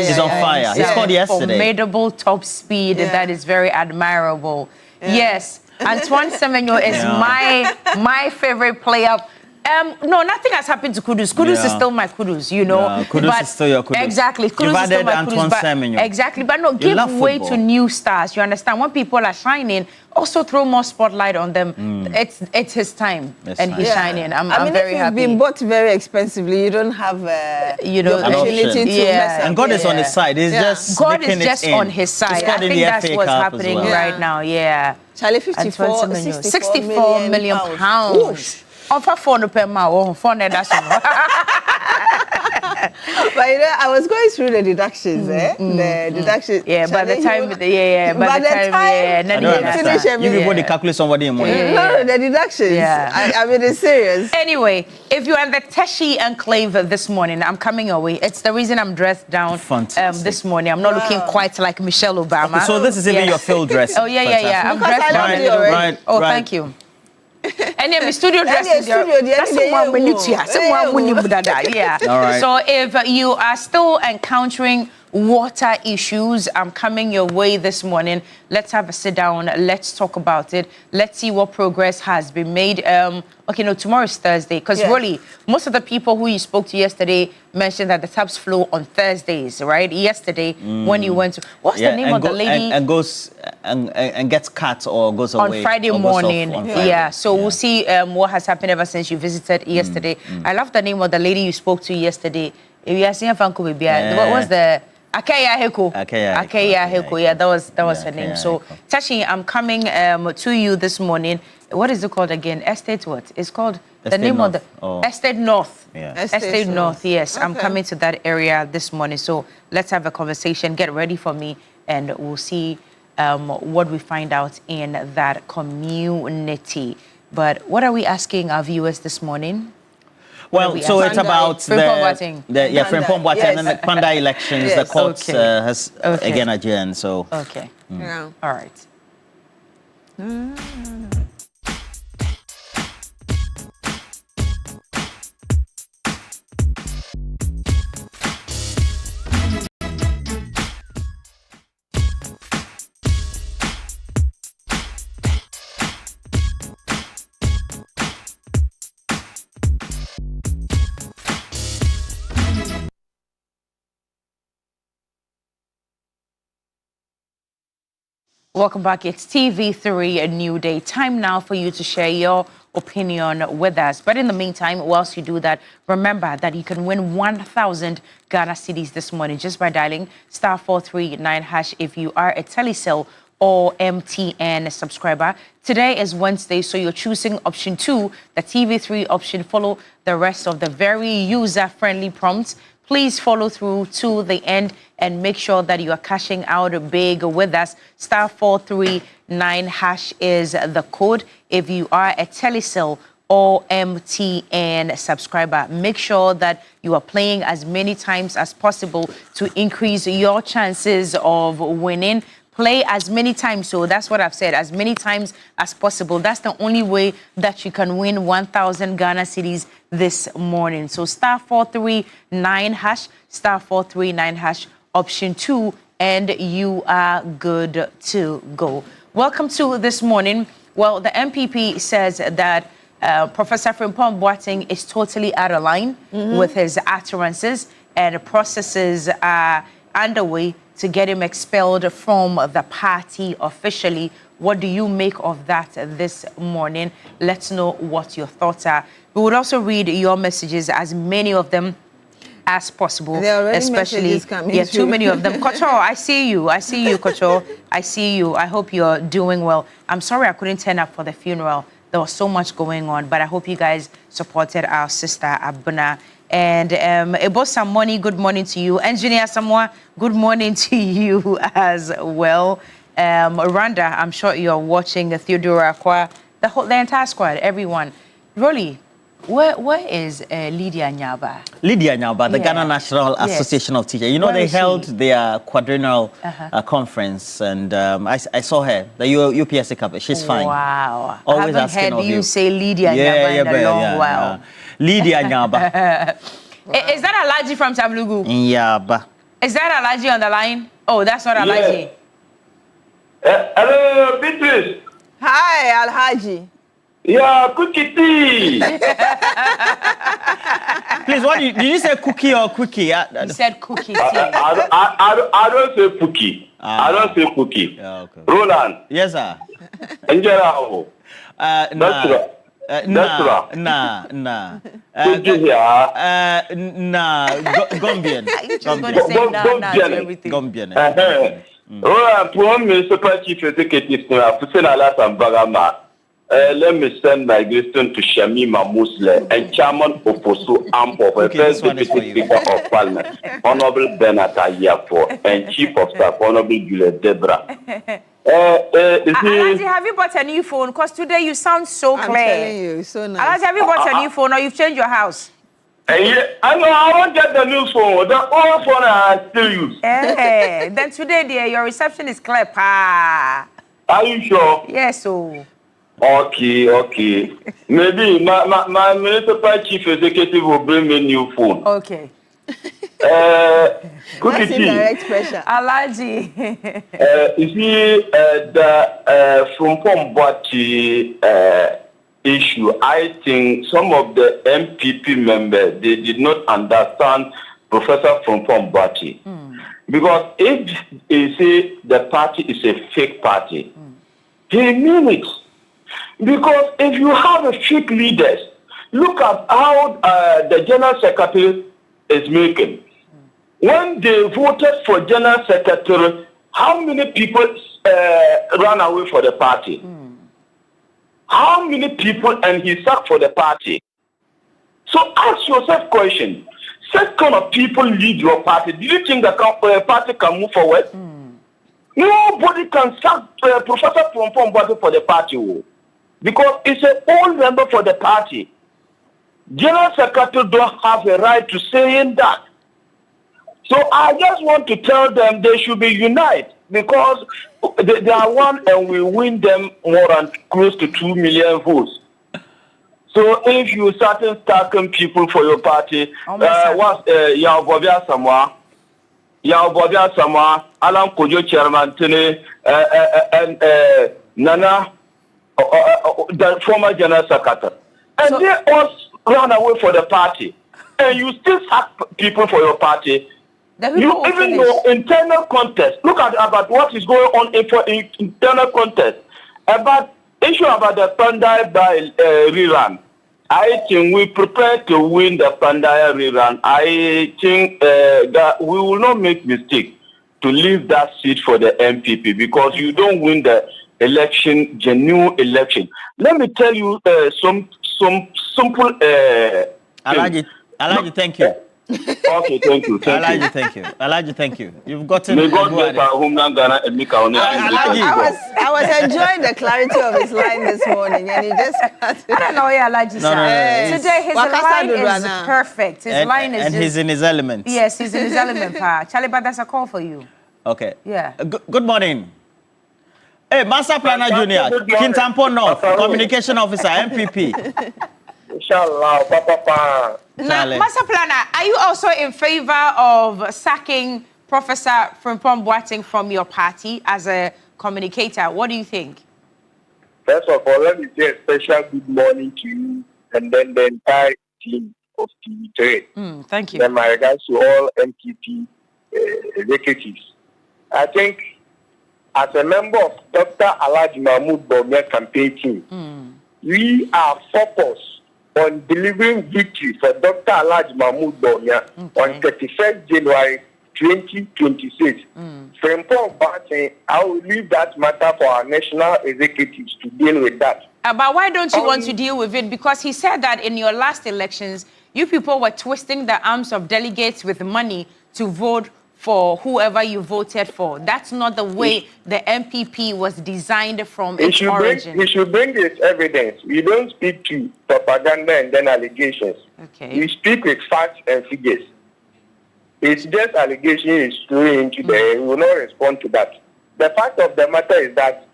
[SPEAKER 17] He's on fire. He scored yesterday.
[SPEAKER 18] Formidable top speed that is very admirable. Yes, Antoine Semenyo is my favorite player. No, nothing has happened to Kudus. Kudus is still my Kudus, you know.
[SPEAKER 17] Kudus is still your Kudus.
[SPEAKER 18] Exactly. Kudus is still my Kudus. Exactly. But no, give way to new stars. You understand? When people are shining, also throw more spotlight on them. It's his time, and he's shining. I'm very happy.
[SPEAKER 1] If you've been bought very expensively, you don't have the opportunity to mess up.
[SPEAKER 17] And God is on his side. He's just
[SPEAKER 18] God is just on his side. I think that's what's happening right now.
[SPEAKER 1] Charlie, 64 million
[SPEAKER 18] pounds. Offer 4 per mile, 400.
[SPEAKER 1] But you know, I was going through the deductions, the deductions.
[SPEAKER 18] Yeah, by the time, by the time,
[SPEAKER 17] I don't understand. You people, they calculate somebody in money.
[SPEAKER 1] No, the deductions.
[SPEAKER 18] Yeah.
[SPEAKER 1] I mean, it's serious.
[SPEAKER 18] Anyway, if you're in the Teshi enclave this morning, I'm coming your way. It's the reason I'm dressed down this morning. I'm not looking quite like Michelle Obama.
[SPEAKER 17] Okay, so this is even your field dress.
[SPEAKER 18] Oh, yeah. I'm dressed down a little bit.
[SPEAKER 17] Right.
[SPEAKER 18] Oh, thank you. And then my studio dress is yeah.
[SPEAKER 17] All right.
[SPEAKER 18] So if you are still encountering water issues, I'm coming your way this morning. Let's have a sit down. Let's talk about it. Let's see what progress has been made. Okay, no, tomorrow is Thursday. Because really, most of the people who you spoke to yesterday mentioned that the taps flow on Thursdays, right? Yesterday, when you went to... What's the name of the lady?
[SPEAKER 17] And goes and gets cut or goes away.
[SPEAKER 18] On Friday morning. So we'll see what has happened ever since you visited yesterday. I love the name of the lady you spoke to yesterday. What was the... Akeya Heko. Yeah, that was her name. So, Tashi, I'm coming to you this morning. What is it called again? Estate what? It's called the name
[SPEAKER 17] North.
[SPEAKER 18] of the Estate North.
[SPEAKER 17] Yeah.
[SPEAKER 18] Estate North. Yes, I'm coming to that area this morning. So let's have a conversation. Get ready for me, and we'll see what we find out in that community. But what are we asking our viewers this morning?
[SPEAKER 17] Well, so it's about Frimpong Boateng and the Kwanda elections. The court has again adjourned. So
[SPEAKER 18] all right. Welcome back. It's TV3, a new day. Time now for you to share your opinion with us. But in the meantime, whilst you do that, remember that you can win 1,000 Ghana cedis this morning just by dialing *439# if you are a Telecel or MTN subscriber. Today is Wednesday, so you're choosing option 2, the TV3 option. Follow the rest of the very user-friendly prompts. Please follow through to the end and make sure that you are cashing out big with us. *439# is the code. If you are a Telecel or MTN subscriber, make sure that you are playing as many times as possible to increase your chances of winning. Play as many times, so that's what I've said, as many times as possible. That's the only way that you can win 1,000 Ghana cedis this morning. So *439#, *439#, option 2, and you are good to go. Welcome to this morning. Well, the MPP says that Professor Frimpong Boateng is totally out of line with his utterances, and processes are underway to get him expelled from the party officially. What do you make of that this morning? Let's know what your thoughts are. We would also read your messages, as many of them as possible.
[SPEAKER 1] There are already
[SPEAKER 18] especially
[SPEAKER 1] messages coming
[SPEAKER 18] too many of them. Kocho, I see you, Kocho. I see you. I hope you're doing well. I'm sorry I couldn't turn up for the funeral. There was so much going on, but I hope you guys supported our sister Abuna. And Ebo Samoni, good morning to you. Engineer Samoa, good morning to you as well. Rwanda, I'm sure you're watching. Theodore Akwa, the entire squad, everyone. Really, where is Lydia Nyaba?
[SPEAKER 17] Lydia Nyaba, the Ghana National Association of Teachers. You know, they held their quadrennial conference, and I saw her, the UPSC couple. She's fine.
[SPEAKER 18] Wow.
[SPEAKER 17] Always
[SPEAKER 18] I haven't heard you say Lydia Nyaba in a long while.
[SPEAKER 17] Lydia Nyaba.
[SPEAKER 18] Is that Alaji from Tablugu?
[SPEAKER 17] Nyaba.
[SPEAKER 18] Is that Alaji on the line? Oh, that's not Alaji.
[SPEAKER 19] Hello, Beatrice.
[SPEAKER 1] Hi, Alhaji.
[SPEAKER 19] Yeah, cookie tea.
[SPEAKER 17] Please, did you say cookie or cookie?
[SPEAKER 18] He said cookie tea.
[SPEAKER 19] I don't say cookie. I don't say cookie.
[SPEAKER 17] Yeah, okay.
[SPEAKER 19] Roland.
[SPEAKER 17] Yes, sir.
[SPEAKER 19] Enjera.
[SPEAKER 17] Nah. Gombian.
[SPEAKER 18] Just going to say nah to everything.
[SPEAKER 17] Gombian.
[SPEAKER 19] Roland, pour me super chief executive pour la la sambagama. let me send my greeting to Shamima Musle and Chairman of Poso Ampo, First Deputy Speaker of Parliament, Honorable Bernard Ayapo, and Chief of Staff, Honorable Juliet Debra.
[SPEAKER 18] Alaji, have you bought a new phone? Because today you sound so clear.
[SPEAKER 1] I'm telling you, it's so nice.
[SPEAKER 18] Alaji, have you bought a new phone or you've changed your house?
[SPEAKER 19] Yeah, I know, I won't get the new phone. The old phone I still use.
[SPEAKER 18] Then today, dear, your reception is clear. Pa.
[SPEAKER 19] Are you sure?
[SPEAKER 18] Yes, so.
[SPEAKER 19] Okay. Maybe my municipal chief executive will bring me a new phone.
[SPEAKER 18] Okay.
[SPEAKER 1] That's indirect pressure.
[SPEAKER 18] Alaji.
[SPEAKER 19] You see, the Frumpong Boati issue, I think some of the MPP members, they did not understand Professor Frumpong Boati. Because if you say the party is a fake party, he means it. Because if you have a fake leaders, look at how the General Secretary is making. When they voted for General Secretary, how many people ran away for the party? How many people and he sacked for the party? So ask yourself question. Such kind of people lead your party. Do you think the party can move forward? Nobody can sack Professor Frumpong for the party. Because it's an old member for the party. General Secretary don't have a right to say in that. So I just want to tell them they should be united because they are one and we win them more than close to 2 million votes. So if you start stacking people for your party, Yaobobia Samoa, Alan Kojo Chairman Tene, and Nana, the former General Secretary. And they all run away for the party. And you still sack people for your party. You even know internal contest. Look at about what is going on in internal contest. About issue about the Pandai by rerun. I think we prepare to win the Pandai rerun. I think that we will not make mistake to leave that seat for the MPP because you don't win the election, genuine election. Let me tell you some simple.
[SPEAKER 17] Alaji, thank you.
[SPEAKER 19] Okay, thank you.
[SPEAKER 17] Alaji, thank you. Alaji, thank you. You've gotten.
[SPEAKER 19] May God bless our homeland Ghana and make our own.
[SPEAKER 1] I was enjoying the clarity of his line this morning, and he just.
[SPEAKER 18] I don't know where Alaji is.
[SPEAKER 17] No.
[SPEAKER 18] Today his line is perfect. His line is
[SPEAKER 17] and he's in his element.
[SPEAKER 18] Yes, he's in his element, pa. Charlie, but that's a call for you.
[SPEAKER 17] Okay.
[SPEAKER 18] Yeah.
[SPEAKER 17] Good morning. Hey, Master Planner Junior, Kintampo North, Communication Officer, MPP.
[SPEAKER 19] Inshallah, Papa.
[SPEAKER 18] Now, Master Planner, are you also in favor of sacking Professor Frimpong Boateng from your party as a communicator? What do you think?
[SPEAKER 19] First of all, let me say a special good morning to you and then the entire team of TV3.
[SPEAKER 18] Thank you.
[SPEAKER 19] And my regards to all MPP executives. I think as a member of Dr. Alhaji Mahmoud Bawumia campaign team, we are focused on delivering victory for Dr. Alhaji Mahmoud Bawumia on 31st January 2026. Frimpong Boateng, I will leave that matter for our national executives to deal with that.
[SPEAKER 18] But why don't you want to deal with it? Because he said that in your last elections, you people were twisting the arms of delegates with money to vote for whoever you voted for. That's not the way the MPP was designed from its origin.
[SPEAKER 19] We should bring this evidence. We don't speak to propaganda and then allegations.
[SPEAKER 18] Okay.
[SPEAKER 19] We speak with facts and figures. It's just allegation is thrown into there. We will not respond to that. The fact of the matter is that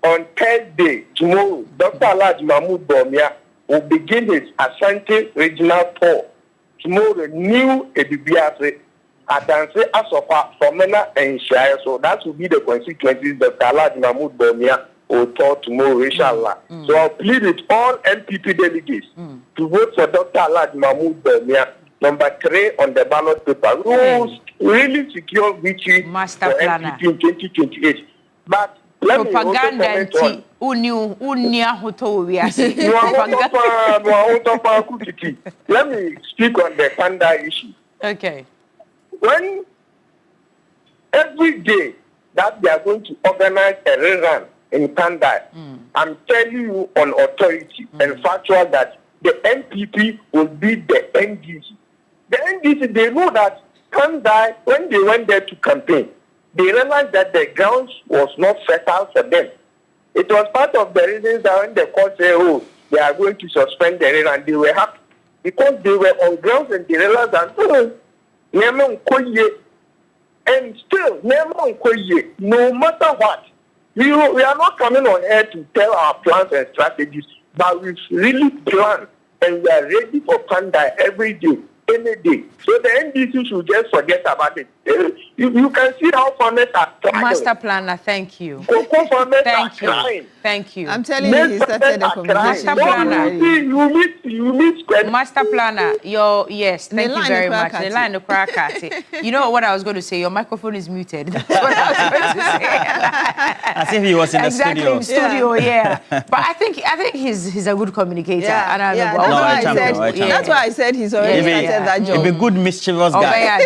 [SPEAKER 19] on Thursday, tomorrow, Dr. Alhaji Mahmoud Bawumia will begin his Ashanti regional tour. Tomorrow, new Edibiase, Adanse, Asofa, Somena, and Shire. So that will be the consequences that Dr. Alhaji Mahmoud Bawumia will tour tomorrow, inshallah. So I'll plead with all MPP delegates to vote for Dr. Alhaji Mahmoud Bawumia. Number 3 on the ballot paper. We will really secure victory for MPP in 2028. But let me also comment on... Let me speak on the Panda issue.
[SPEAKER 18] Okay.
[SPEAKER 19] When every day that they are going to organize a rerun in Kandai. I'm telling you on authority and factual that the NPP will beat the NDC. The NDC, they know that Kandai, when they went there to campaign, they realized that the grounds was not fertile for them. It was part of the reasons that when the court said, oh, they are going to suspend the rain, and they were happy because they were on grounds and they realized that, and still, no matter what, we are not coming on air to tell our plans and strategies, but we really plan and we are ready for Kandai every day, any day. So the NDC should just forget about it. You can see how farmers are trying.
[SPEAKER 18] Master planner, thank you. Thank you.
[SPEAKER 1] I'm telling you, he started a conversation.
[SPEAKER 18] Master planner.
[SPEAKER 19] You meet
[SPEAKER 18] Master planner, yes, thank you very much. The line of crack at it. You know what I was going to say? Your microphone is muted. That's what I was going to say.
[SPEAKER 17] As if he was in the studio.
[SPEAKER 18] Exactly, in studio, yeah. But I think he's a good communicator.
[SPEAKER 1] Yeah,
[SPEAKER 18] and
[SPEAKER 1] that's why I said he's already started that job.
[SPEAKER 17] He'll be a good mischievous guy.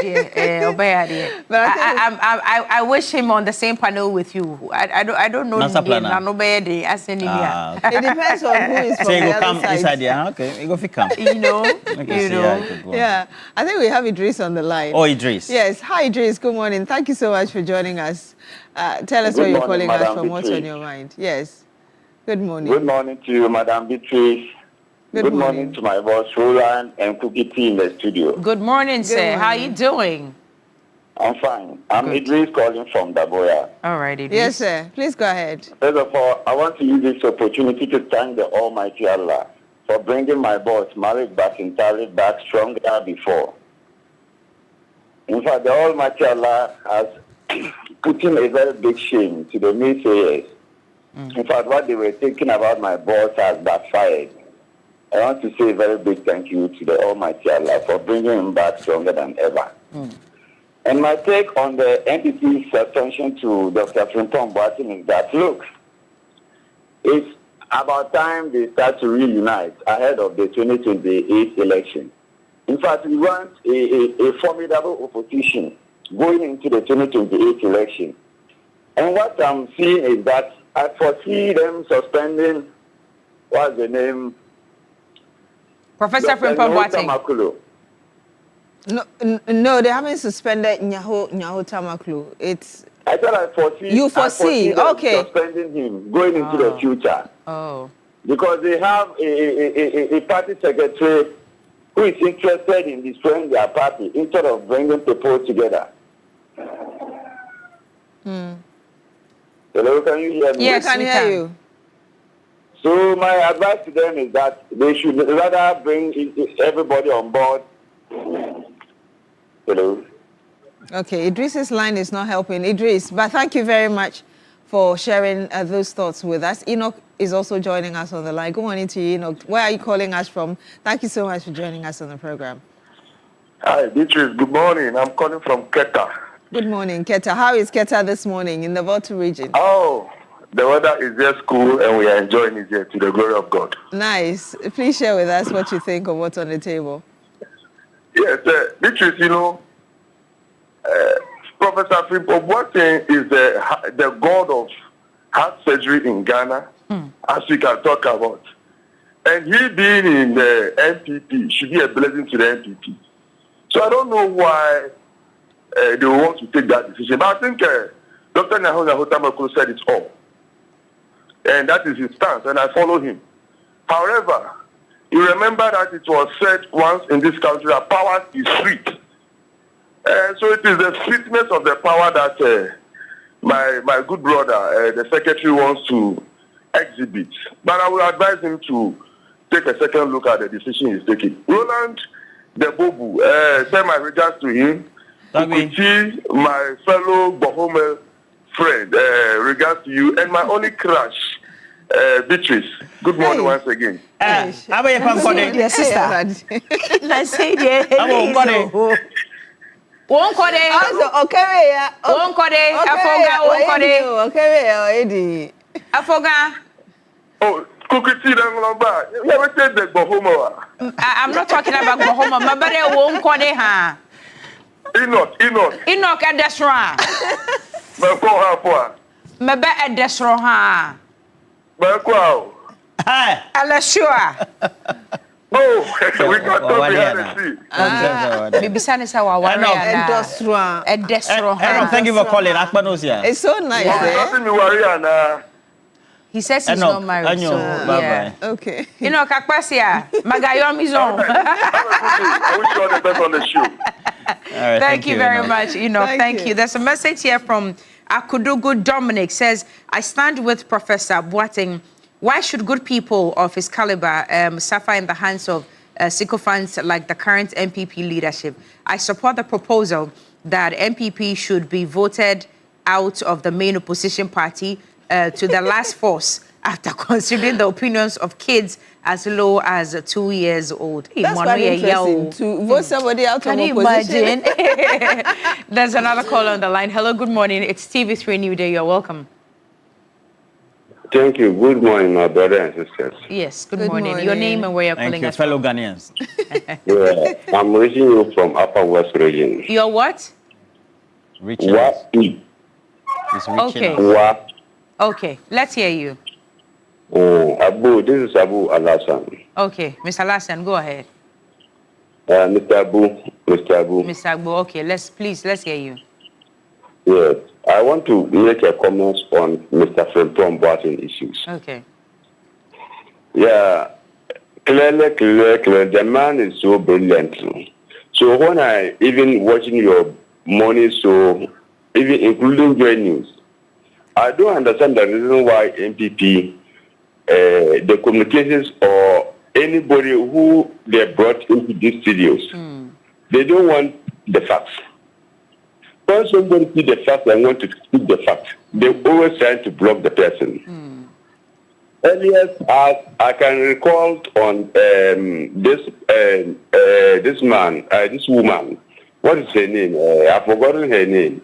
[SPEAKER 18] But I wish him on the same panel with you. I don't know.
[SPEAKER 17] Master planner.
[SPEAKER 1] It depends on who is from the other side.
[SPEAKER 17] Okay, he go come.
[SPEAKER 1] Yeah, I think we have Idris on the line.
[SPEAKER 17] Oh, Idris.
[SPEAKER 1] Yes. Hi, Idris. Good morning. Thank you so much for joining us. Tell us where you're calling us from. What's on your mind? Yes. Good morning.
[SPEAKER 20] Good morning to you, Madam Beatrice. Good morning to my boss, Roland, and Cookie T in the studio.
[SPEAKER 18] Good morning, sir. How are you doing?
[SPEAKER 20] I'm fine. I'm Idris calling from Daboya.
[SPEAKER 18] All right, Idris.
[SPEAKER 1] Yes, sir. Please go ahead.
[SPEAKER 20] First of all, I want to use this opportunity to thank the Almighty Allah for bringing my boss, Malik Basintali, back stronger than before. In fact, the Almighty Allah has put in a very big shame to the naysayers. In fact, what they were thinking about my boss has backfired. I want to say a very big thank you to the Almighty Allah for bringing him back stronger than ever. And my take on the NPP's attention to Dr. Frimpong Boateng is that, look, it's about time they start to reunite ahead of the 2028 election. In fact, we want a formidable opposition going into the 2028 election. And what I'm seeing is that I foresee them suspending, what's the name?
[SPEAKER 18] Professor Frimpong Boateng.
[SPEAKER 1] No, they haven't suspended Nyaho Tamaklu.
[SPEAKER 20] I thought I foresee.
[SPEAKER 1] You foresee? Okay.
[SPEAKER 20] Suspending him going into the future.
[SPEAKER 18] Oh.
[SPEAKER 20] Because they have a party secretary who is interested in destroying their party instead of bringing people together. Hello, can you hear me?
[SPEAKER 1] Yes, I can hear you.
[SPEAKER 20] So my advice to them is that they should rather bring everybody on board. Hello.
[SPEAKER 1] Okay, Idris's line is not helping. Idris, but thank you very much for sharing those thoughts with us. Enoch is also joining us on the line. Good morning to you, Enoch. Where are you calling us from? Thank you so much for joining us on the program.
[SPEAKER 21] Hi, Beatrice. Good morning. I'm calling from Keta.
[SPEAKER 1] Good morning, Keta. How is Keta this morning in the Volta region?
[SPEAKER 21] Oh, the weather is just cool and we are enjoying it here to the glory of God.
[SPEAKER 1] Nice. Please share with us what you think of what's on the table.
[SPEAKER 21] Yes, Beatrice, Professor Frimpong Boateng is the god of heart surgery in Ghana, as we can talk about. And he being in the NPP should be a blessing to the NPP. So I don't know why they want to take that decision. But I think Dr. Nyaho Tamaklu said it all. And that is his stance, and I follow him. However, you remember that it was said once in this country that power is sweet. So it is the sweetness of the power that my good brother, the secretary, wants to exhibit. But I will advise him to take a second look at the decision he's taking. Roland the Bobu, send my regards to him. Kuti, my fellow Bohome friend, regards to you. And my only crush, Beatrice. Good morning once again.
[SPEAKER 17] How about your family?
[SPEAKER 18] Sister. Let's say
[SPEAKER 1] Won't call it. Okay,
[SPEAKER 18] won't call it. Afoga.
[SPEAKER 21] Oh, Cookie, never said the Bohoma.
[SPEAKER 18] I'm not talking about Bohoma. My brother won't call it.
[SPEAKER 21] Enoch
[SPEAKER 18] at the shrine. Maybe a desroha.
[SPEAKER 21] Wow.
[SPEAKER 18] Hi. Alashua.
[SPEAKER 21] Oh, we got to behind the sea.
[SPEAKER 18] Maybe San is our warrior. A desroha.
[SPEAKER 17] Thank you for calling. Akpanosia.
[SPEAKER 1] It's so nice.
[SPEAKER 18] He says he's not married. So, yeah.
[SPEAKER 1] Okay.
[SPEAKER 18] You know, Kakpasia, Magayomi's on.
[SPEAKER 21] I wish you all the best on the show.
[SPEAKER 17] Right,
[SPEAKER 18] thank you very much. Thank you. There's a message here from Akudugu Dominic. Says, I stand with Professor Boateng. Why should good people of his caliber suffer in the hands of sycophants like the current MPP leadership? I support the proposal that MPP should be voted out of the main opposition party to the last force after considering the opinions of kids as low as 2 years old.
[SPEAKER 1] That's quite interesting to vote somebody out of opposition.
[SPEAKER 18] Can you imagine? There's another call on the line. Hello, good morning. It's TV3 Newday. You're welcome.
[SPEAKER 2] Thank you. Good morning, my brother and sisters.
[SPEAKER 18] Yes, good morning. Your name and where you're calling us
[SPEAKER 17] fellow Ghanaians.
[SPEAKER 2] Yeah, I'm reaching you from Upper West Region.
[SPEAKER 18] You're what?
[SPEAKER 17] Reaching.
[SPEAKER 18] Okay. Okay, let's hear you.
[SPEAKER 2] Abu, this is Abu Alasan.
[SPEAKER 18] Okay, Mr. Alasan, go ahead.
[SPEAKER 2] Mr. Abu.
[SPEAKER 18] Mr. Abu, okay, let's hear you.
[SPEAKER 2] Yes, I want to make a comment on Mr. Frimpong Boateng issues.
[SPEAKER 18] Okay.
[SPEAKER 2] Yeah, clearly, the man is so brilliant. So when I even watching your morning show, even including Joy News, I don't understand the reason why MPP, the communications or anybody who they brought into these studios, they don't want the facts. When somebody see the fact and want to speak the fact, they always try to block the person. Earlier, as I can recall on this woman, what is her name? I've forgotten her name.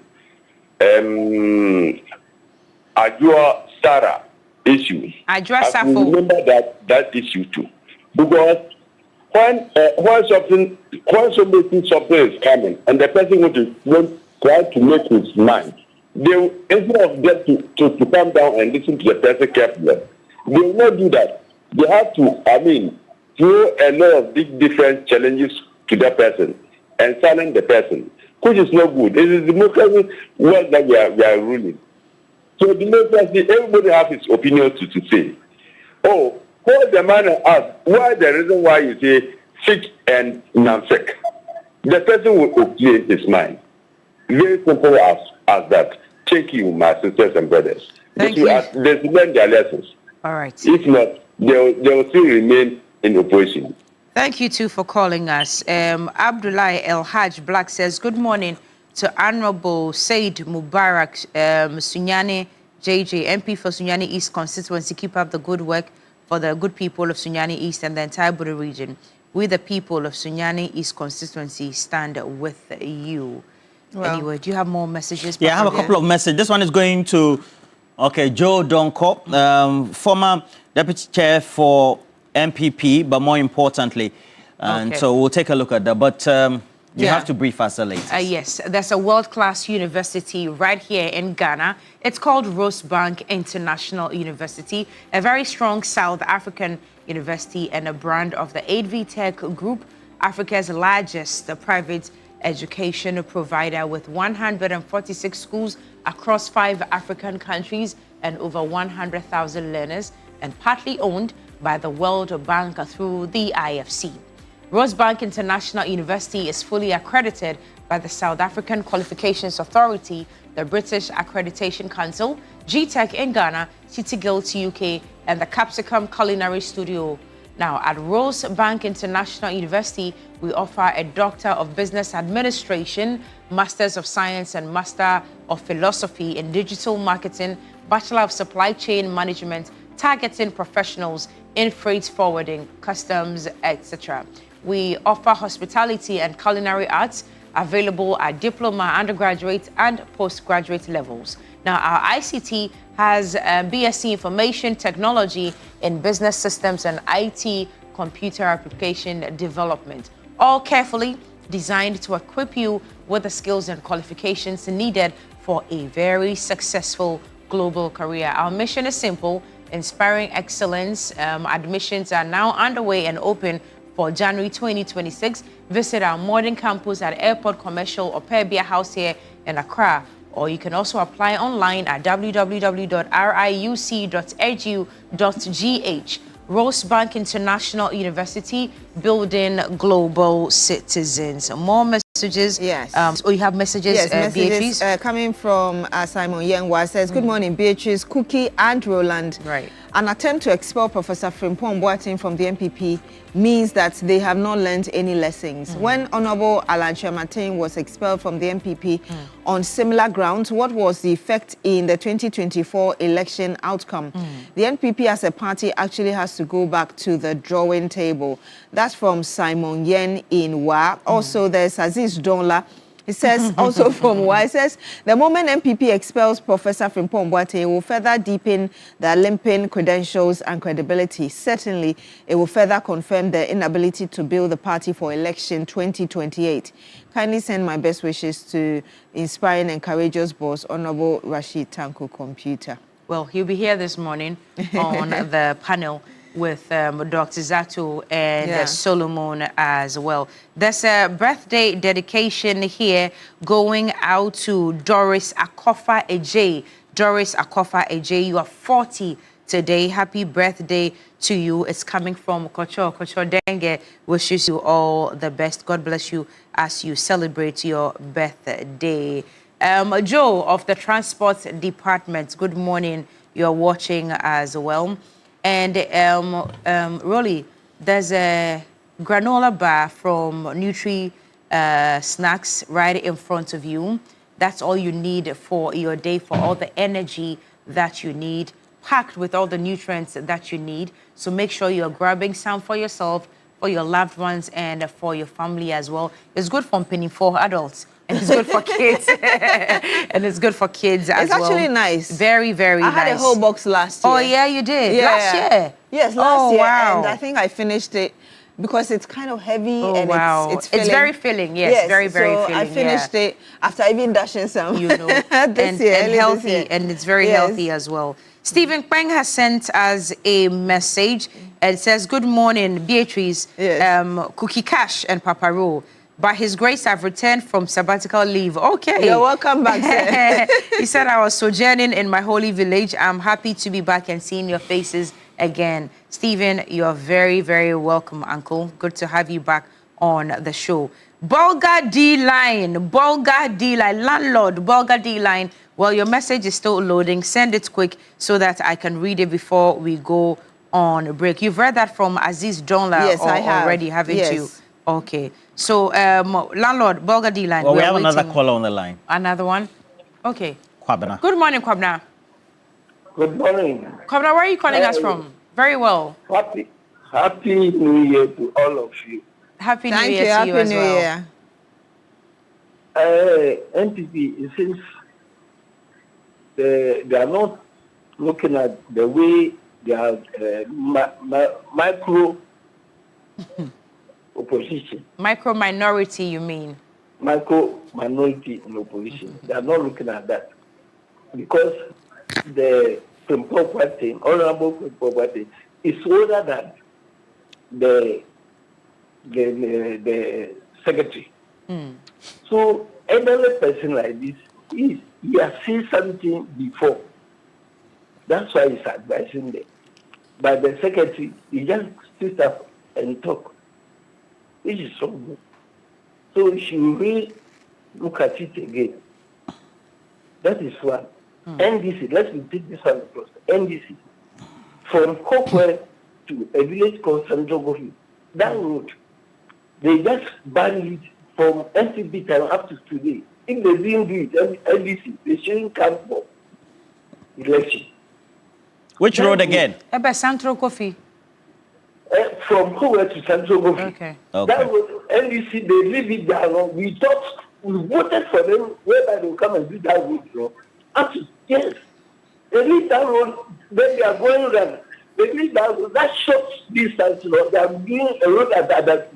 [SPEAKER 2] Ajua Sarah issue.
[SPEAKER 18] Ajua
[SPEAKER 2] I
[SPEAKER 18] Safo.
[SPEAKER 2] remember that issue too, because when somebody thinks something is coming and the person want try to make his mind, they instead of them to come down and listen to the person carefully, they will not do that. They have to, throw a lot of big different challenges to that person and silence the person, which is not good. It is democracy world that we are ruling. So democracy, everybody has his opinion to say. Oh, call the man and ask why the reason why you say sick and non-sick. The person will explain his mind. Very simple as that. Thank you, my sisters and brothers.
[SPEAKER 18] Thank you.
[SPEAKER 2] They learn their lessons.
[SPEAKER 18] All right.
[SPEAKER 2] If not, they will still remain in opposition.
[SPEAKER 18] Thank you too for calling us. Abdullah El Hajj Black says, good morning to Honorable Said Mubarak Sunyani JJ, MP for Sunyani East constituency. Keep up the good work for the good people of Sunyani East and the entire Buri region. We, the people of Sunyani East constituency, stand with you. Well, anyway, do you have more messages?
[SPEAKER 17] Yeah, I have a couple of messages. This one is going to, Joe Donko, former deputy chair for MPP, but more importantly, and so we'll take a look at that. But you have to brief us later.
[SPEAKER 18] Yes, there's a world-class university right here in Ghana. It's called Rosebank International University, a very strong South African university and a brand of the 8V Tech Group, Africa's largest private education provider with 146 schools across 5 African countries and over 100,000 learners, and partly owned by the World Bank through the IFC. Rosebank International University is fully accredited by the South African Qualifications Authority, the British Accreditation Council, GTEC in Ghana, City Guilds UK, and the Capsicum Culinary Studio. Now, at Rosebank International University, we offer a Doctor of Business Administration, Masters of Science and Master of Philosophy in Digital Marketing, Bachelor of Supply Chain Management, targeting professionals in freight forwarding, customs, etc. We offer hospitality and culinary arts available at diploma, undergraduate, and postgraduate levels. Now, our ICT has BSc Information Technology in Business Systems and IT Computer Application Development, all carefully designed to equip you with the skills and qualifications needed for a very successful global career. Our mission is simple: inspiring excellence. Admissions are now underway and open for January 2026. Visit our modern campus at Airport Commercial or Perbia House here in Accra, or you can also apply online at www.riuc.edu.gh. Rosebank International University, building global citizens. More messages.
[SPEAKER 1] Yes.
[SPEAKER 18] You have messages,
[SPEAKER 1] yes, messages
[SPEAKER 18] Beatrice?
[SPEAKER 1] Coming from Simon Yenwa says, good morning, Beatrice, Cookie and Roland.
[SPEAKER 18] Right.
[SPEAKER 1] An attempt to expel Professor Frimpong Boateng from the MPP means that they have not learned any lessons. When Honorable Alan Martin was expelled from the MPP on similar grounds, what was the effect in the 2024 election outcome? The NPP as a party actually has to go back to the drawing table. That's from Simon Yen in Wa. Also, there's Aziz Donla. He says, also from Wa, he says, the moment MPP expels Professor Frimpong Boateng, it will further deepen the Olympian credentials and credibility. Certainly, it will further confirm the inability to build the party for election 2028. Kindly send my best wishes to inspiring and courageous boss, Honorable Rashid Tanko Computer.
[SPEAKER 18] Well, he'll be here this morning on the panel with Dr. Zato and Solomon as well. There's a birthday dedication here going out to Doris Akofa Ejay. Doris Akofa Ejay, you are 40 today. Happy birthday to you. It's coming from Kocho. Kocho Denge wishes you all the best. God bless you as you celebrate your birthday. Joe of the Transport Department, good morning. You're watching as well. And Rolly, there's a granola bar from Nutri Snacks right in front of you. That's all you need for your day, for all the energy that you need, packed with all the nutrients that you need. So make sure you're grabbing some for yourself, for your loved ones, and for your family as well. It's good for adults. And it's good for kids. And it's good for kids as well.
[SPEAKER 1] It's actually nice.
[SPEAKER 18] Very, very nice.
[SPEAKER 1] I had a whole box last year.
[SPEAKER 18] Oh, yeah, you did?
[SPEAKER 1] Yeah.
[SPEAKER 18] Last year?
[SPEAKER 1] Yes, last year.
[SPEAKER 18] Wow.
[SPEAKER 1] And I think I finished it because it's kind of heavy and it's
[SPEAKER 18] filling. It's very filling, yes. Very, very filling.
[SPEAKER 1] I finished it after even dashing some.
[SPEAKER 18] You know, and healthy, and it's very healthy as well. Stephen Peng has sent us a message. It says, good morning, Beatrice, Cookie Cash and Papa Ro. By His grace, I've returned from sabbatical leave. Okay.
[SPEAKER 1] You're welcome back, sir.
[SPEAKER 18] He said, I was sojourning in my holy village. I'm happy to be back and seeing your faces again. Stephen, you're very, very welcome, Uncle. Good to have you back on the show. Bulgar D-Line, landlord, Bulgar D-Line. Well, your message is still loading. Send it quick so that I can read it before we go on a break. You've read that from Aziz Donla
[SPEAKER 1] I have.
[SPEAKER 18] already, haven't you? Okay. So, landlord, Bulgar D-Line.
[SPEAKER 17] Well, we have another caller on the line.
[SPEAKER 18] Another one? Okay.
[SPEAKER 17] Kwabena.
[SPEAKER 18] Good morning, Kwabena.
[SPEAKER 3] Good morning.
[SPEAKER 18] Kwabena, where are you calling us from? Very well.
[SPEAKER 3] Happy New Year to all of you.
[SPEAKER 18] Happy New Year to you as well.
[SPEAKER 3] NPP, it seems they are not looking at the way they are micro opposition.
[SPEAKER 18] Micro minority, you mean?
[SPEAKER 3] Micro minority in opposition. They are not looking at that. Because the Honorable Frimpong Boateng is older than the secretary. So another person like this, he has seen something before. That's why he's advising them. But the secretary, he just sits up and talk. This is so good. So she will really look at it again. That is one. NDC, let's take this one across. NDC, from Kokwe to a village called Sanjogofi, that road, they just banned it from NCB time up to today. If they didn't do it, NDC, they shouldn't come for election.
[SPEAKER 17] Which road again?
[SPEAKER 18] Santro Kofi.
[SPEAKER 3] From Kokwe to Sanjogofi.
[SPEAKER 18] Okay.
[SPEAKER 3] That road, NDC, they leave it down. We voted for them, whereby they will come and do that road. Yes. They leave that road, then they are going around. They leave that road, that short distance, they are doing a road at that.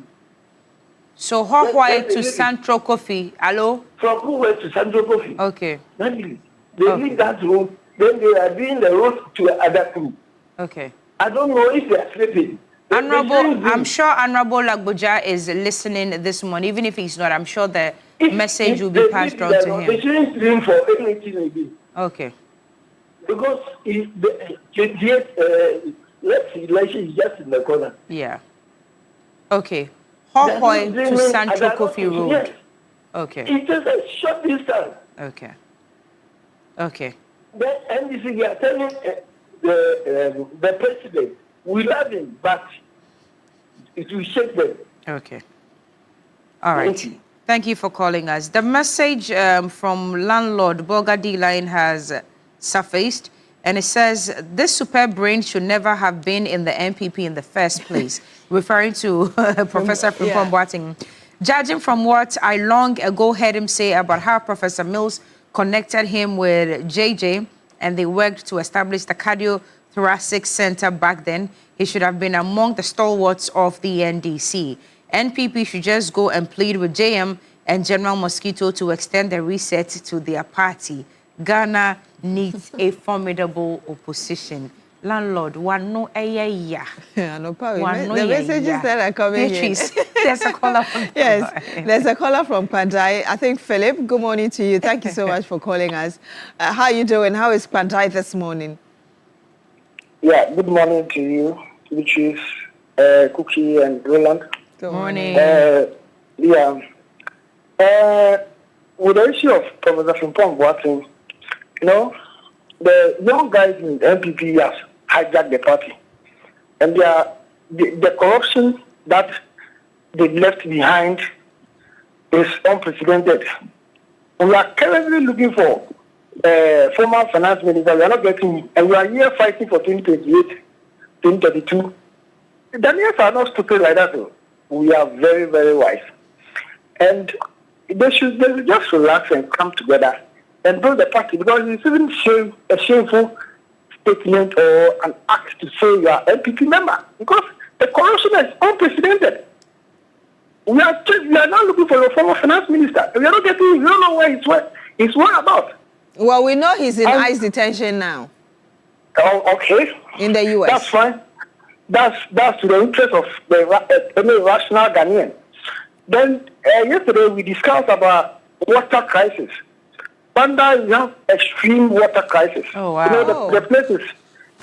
[SPEAKER 18] So, Hawaii to Santro Kofi, hello?
[SPEAKER 3] From Hawaii to Santro Kofi.
[SPEAKER 18] Okay.
[SPEAKER 3] They leave that road Then they are doing the road to other crew.
[SPEAKER 18] Okay.
[SPEAKER 3] I don't know if they are sleeping.
[SPEAKER 18] I'm sure Honorable Lagboja is listening this morning. Even if he's not, I'm sure the message will be passed on to him.
[SPEAKER 3] They shouldn't dream for anything again.
[SPEAKER 18] Okay.
[SPEAKER 3] Because the 28th election is just in the corner.
[SPEAKER 18] Yeah. Okay. Hohoy to Sancho Kofi Road.
[SPEAKER 3] Yes.
[SPEAKER 18] Okay.
[SPEAKER 3] It's just a short distance.
[SPEAKER 18] Okay. Okay.
[SPEAKER 3] The NDC, they are telling the president, we love him, but it will shake them.
[SPEAKER 18] Okay. All right. Thank you for calling us. The message from landlord Bogadi Line has surfaced, and it says this superb brain should never have been in the MPP in the first place, referring to Professor Frimpong Boateng. Judging from what I long ago heard him say about how Professor Mills connected him with JJ and they worked to establish the cardiothoracic center back then, he should have been among the stalwarts of the NDC. NPP should just go and plead with JM and General Mosquito to extend the reset to their party. Ghana needs a formidable opposition. Landlord, one no The
[SPEAKER 1] messages that are coming in.
[SPEAKER 18] There's a caller from
[SPEAKER 1] Yes, there's a caller from Pandai. I think, Philip, good morning to you. Thank you so much for calling us. How are you doing? How is Pandai this morning?
[SPEAKER 5] Yeah, good morning to you, which is Cookie and Roland.
[SPEAKER 18] Good morning.
[SPEAKER 5] With the issue of Professor Frimpong Boateng, you know, the young guys in the MPP have hijacked the party. And the corruption that they left behind is unprecedented. We are currently looking for former finance minister. We are not getting him. And we are here fighting for 2028, 2032. The Daniels are not stupid like that, though. We are very, very wise. And they should just relax and come together and build the party, because it's even a shameful statement or an act to say you are MPP member, because the corruption is unprecedented. We are now looking for a former finance minister. We are not getting. We don't know where he's about.
[SPEAKER 1] Well, we know he's in ICE detention now.
[SPEAKER 5] Oh, okay.
[SPEAKER 1] In the US.
[SPEAKER 5] That's fine. That's to the interest of any rational Ghanaian. Then yesterday we discussed about water crisis. Panda, we have extreme water crisis.
[SPEAKER 18] Oh, wow.
[SPEAKER 5] You know, the place is,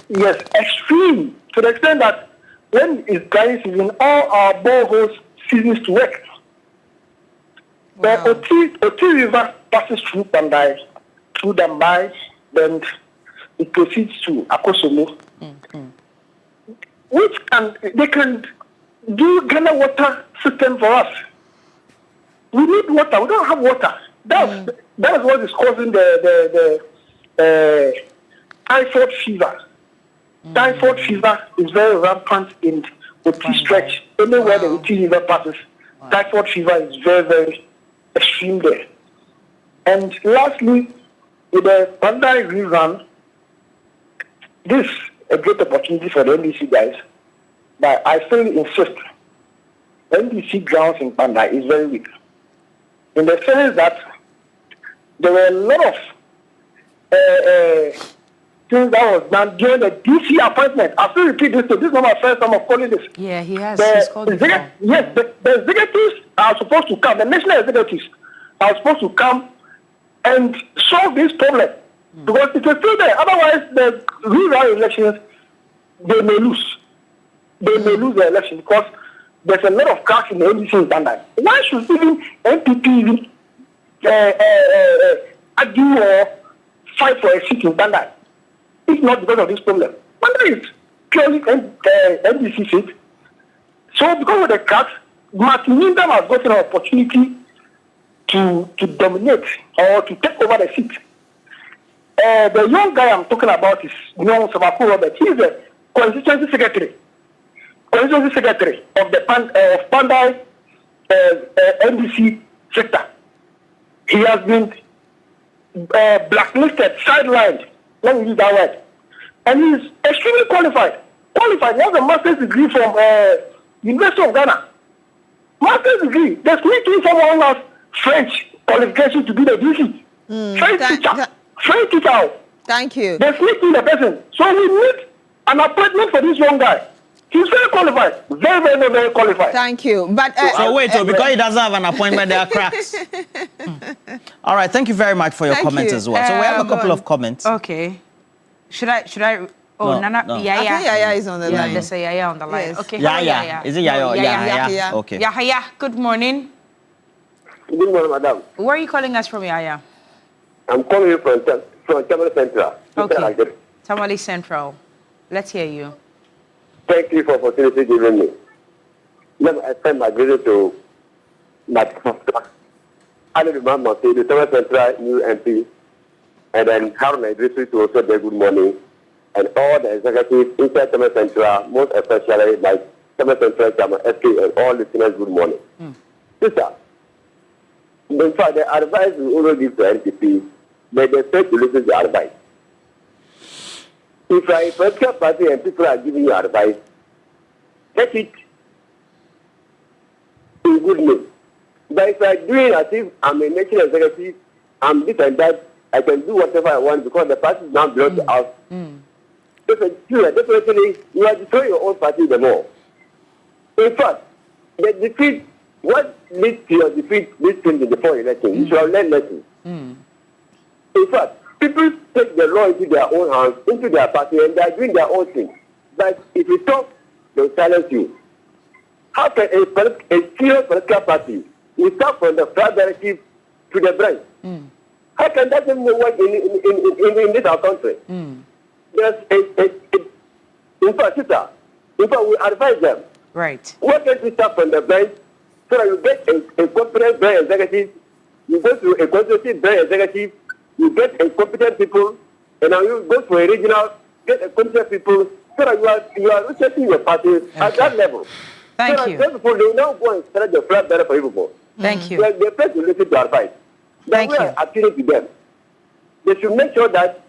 [SPEAKER 5] yes, extreme, to the extent that when it's dry season, all our boreholes ceases to work. Wow. The Oti River passes through Pandai, through Dambai, then it proceeds to Akosomo. They can do Ghana water system for us. We need water. We don't have water. That's what is causing the typhoid fever. Typhoid fever is very rampant in Oti stretch. Anywhere the Oti River passes, typhoid fever is very, very extreme there. And lastly, with the Pandai rerun, this is a great opportunity for the NDC guys, but I still insist NDC grounds in Pandai is very weak. In the sense that there were a lot of things that was done during the DC appointment. I still repeat this, so this is not my first time of calling this.
[SPEAKER 18] Yeah, he has. He's called it.
[SPEAKER 5] Yes, the executives are supposed to come, the national executives are supposed to come and solve this problem. Because it's still there. Otherwise, the rural elections, they may lose. They may lose the election because there's a lot of cracks in the NDC in Bandai. Why should even NPP even argue or fight for a seat in Bandai? If not because of this problem. Bandai is purely NDC seat. So because of the cracks, Martin Windham has gotten an opportunity to dominate or to take over the seat. The young guy I'm talking about is Samaku Robert. He is the constituency secretary of the Pandai NDC sector. He has been blacklisted, sidelined, let me use that word. And he is extremely qualified. He has a master's degree from University of Ghana. Master's degree. There's need someone who has French qualification to be the DC. French teacher.
[SPEAKER 1] Thank you.
[SPEAKER 5] They sleep in the person. So we need an appointment for this young guy. He's very qualified. Very qualified.
[SPEAKER 1] Thank you. But
[SPEAKER 17] so wait, because he doesn't have an appointment, there are cracks. All right, thank you very much for your comments as well. So we have a couple of comments.
[SPEAKER 18] Okay. Should I? Oh,
[SPEAKER 17] No,
[SPEAKER 18] Nana,
[SPEAKER 17] no.
[SPEAKER 18] Yaya.
[SPEAKER 1] I think Yaya is on the line.
[SPEAKER 18] There's a Yaya on the line.
[SPEAKER 1] Yes.
[SPEAKER 18] Okay.
[SPEAKER 17] Yaya.
[SPEAKER 18] Hello, Yaya.
[SPEAKER 17] Is it Yaya or Yaya? Okay.
[SPEAKER 18] Yaya, good morning.
[SPEAKER 6] Good morning, madam.
[SPEAKER 18] Where are you calling us from, Yaya?
[SPEAKER 6] I'm calling you from Tamale Central.
[SPEAKER 18] Okay. Tamale Central. Let's hear you.
[SPEAKER 6] Thank you for the opportunity given me. Let me extend my greeting to my pastor. I live in Mama, the Tamale Central new MP, and then Haruna Idrisu to also say good morning. And all the executives inside Tamale Central, most especially my Tamale Central Chairman SK and all listeners, good morning. Sister, in fact, the advice we always give to NPP, they fail to listen to the advice. If you are a political party and people are giving you advice, take it in good name. But if you are doing as if I'm a national executive, I'm this and that, I can do whatever I want because the party now belongs to us. Definitely, you are destroying your own party the more. In fact, the defeat, what leads to your defeat this thing in the foreign election? You should have learned lessons. In fact, people take the law into their own hands, into their party, and they are doing their own thing. But if you talk, they will silence you. How can a serious political party will start from the flag directive to the branch? How can that even work in this our country? There's in fact, we advise them.
[SPEAKER 18] Right.
[SPEAKER 6] Why can't we start from the branch so that you get a competent branch executive, you go to a consultative branch executive, you get a competent people, and now you go to a regional, get a competent people, so that you are researching your party at that level.
[SPEAKER 18] Thank
[SPEAKER 6] so
[SPEAKER 18] you.
[SPEAKER 6] Those people, they will now go and start the flag better for people.
[SPEAKER 18] Thank you.
[SPEAKER 6] They first to listen to advice. Then we are appealing to them. They should make sure that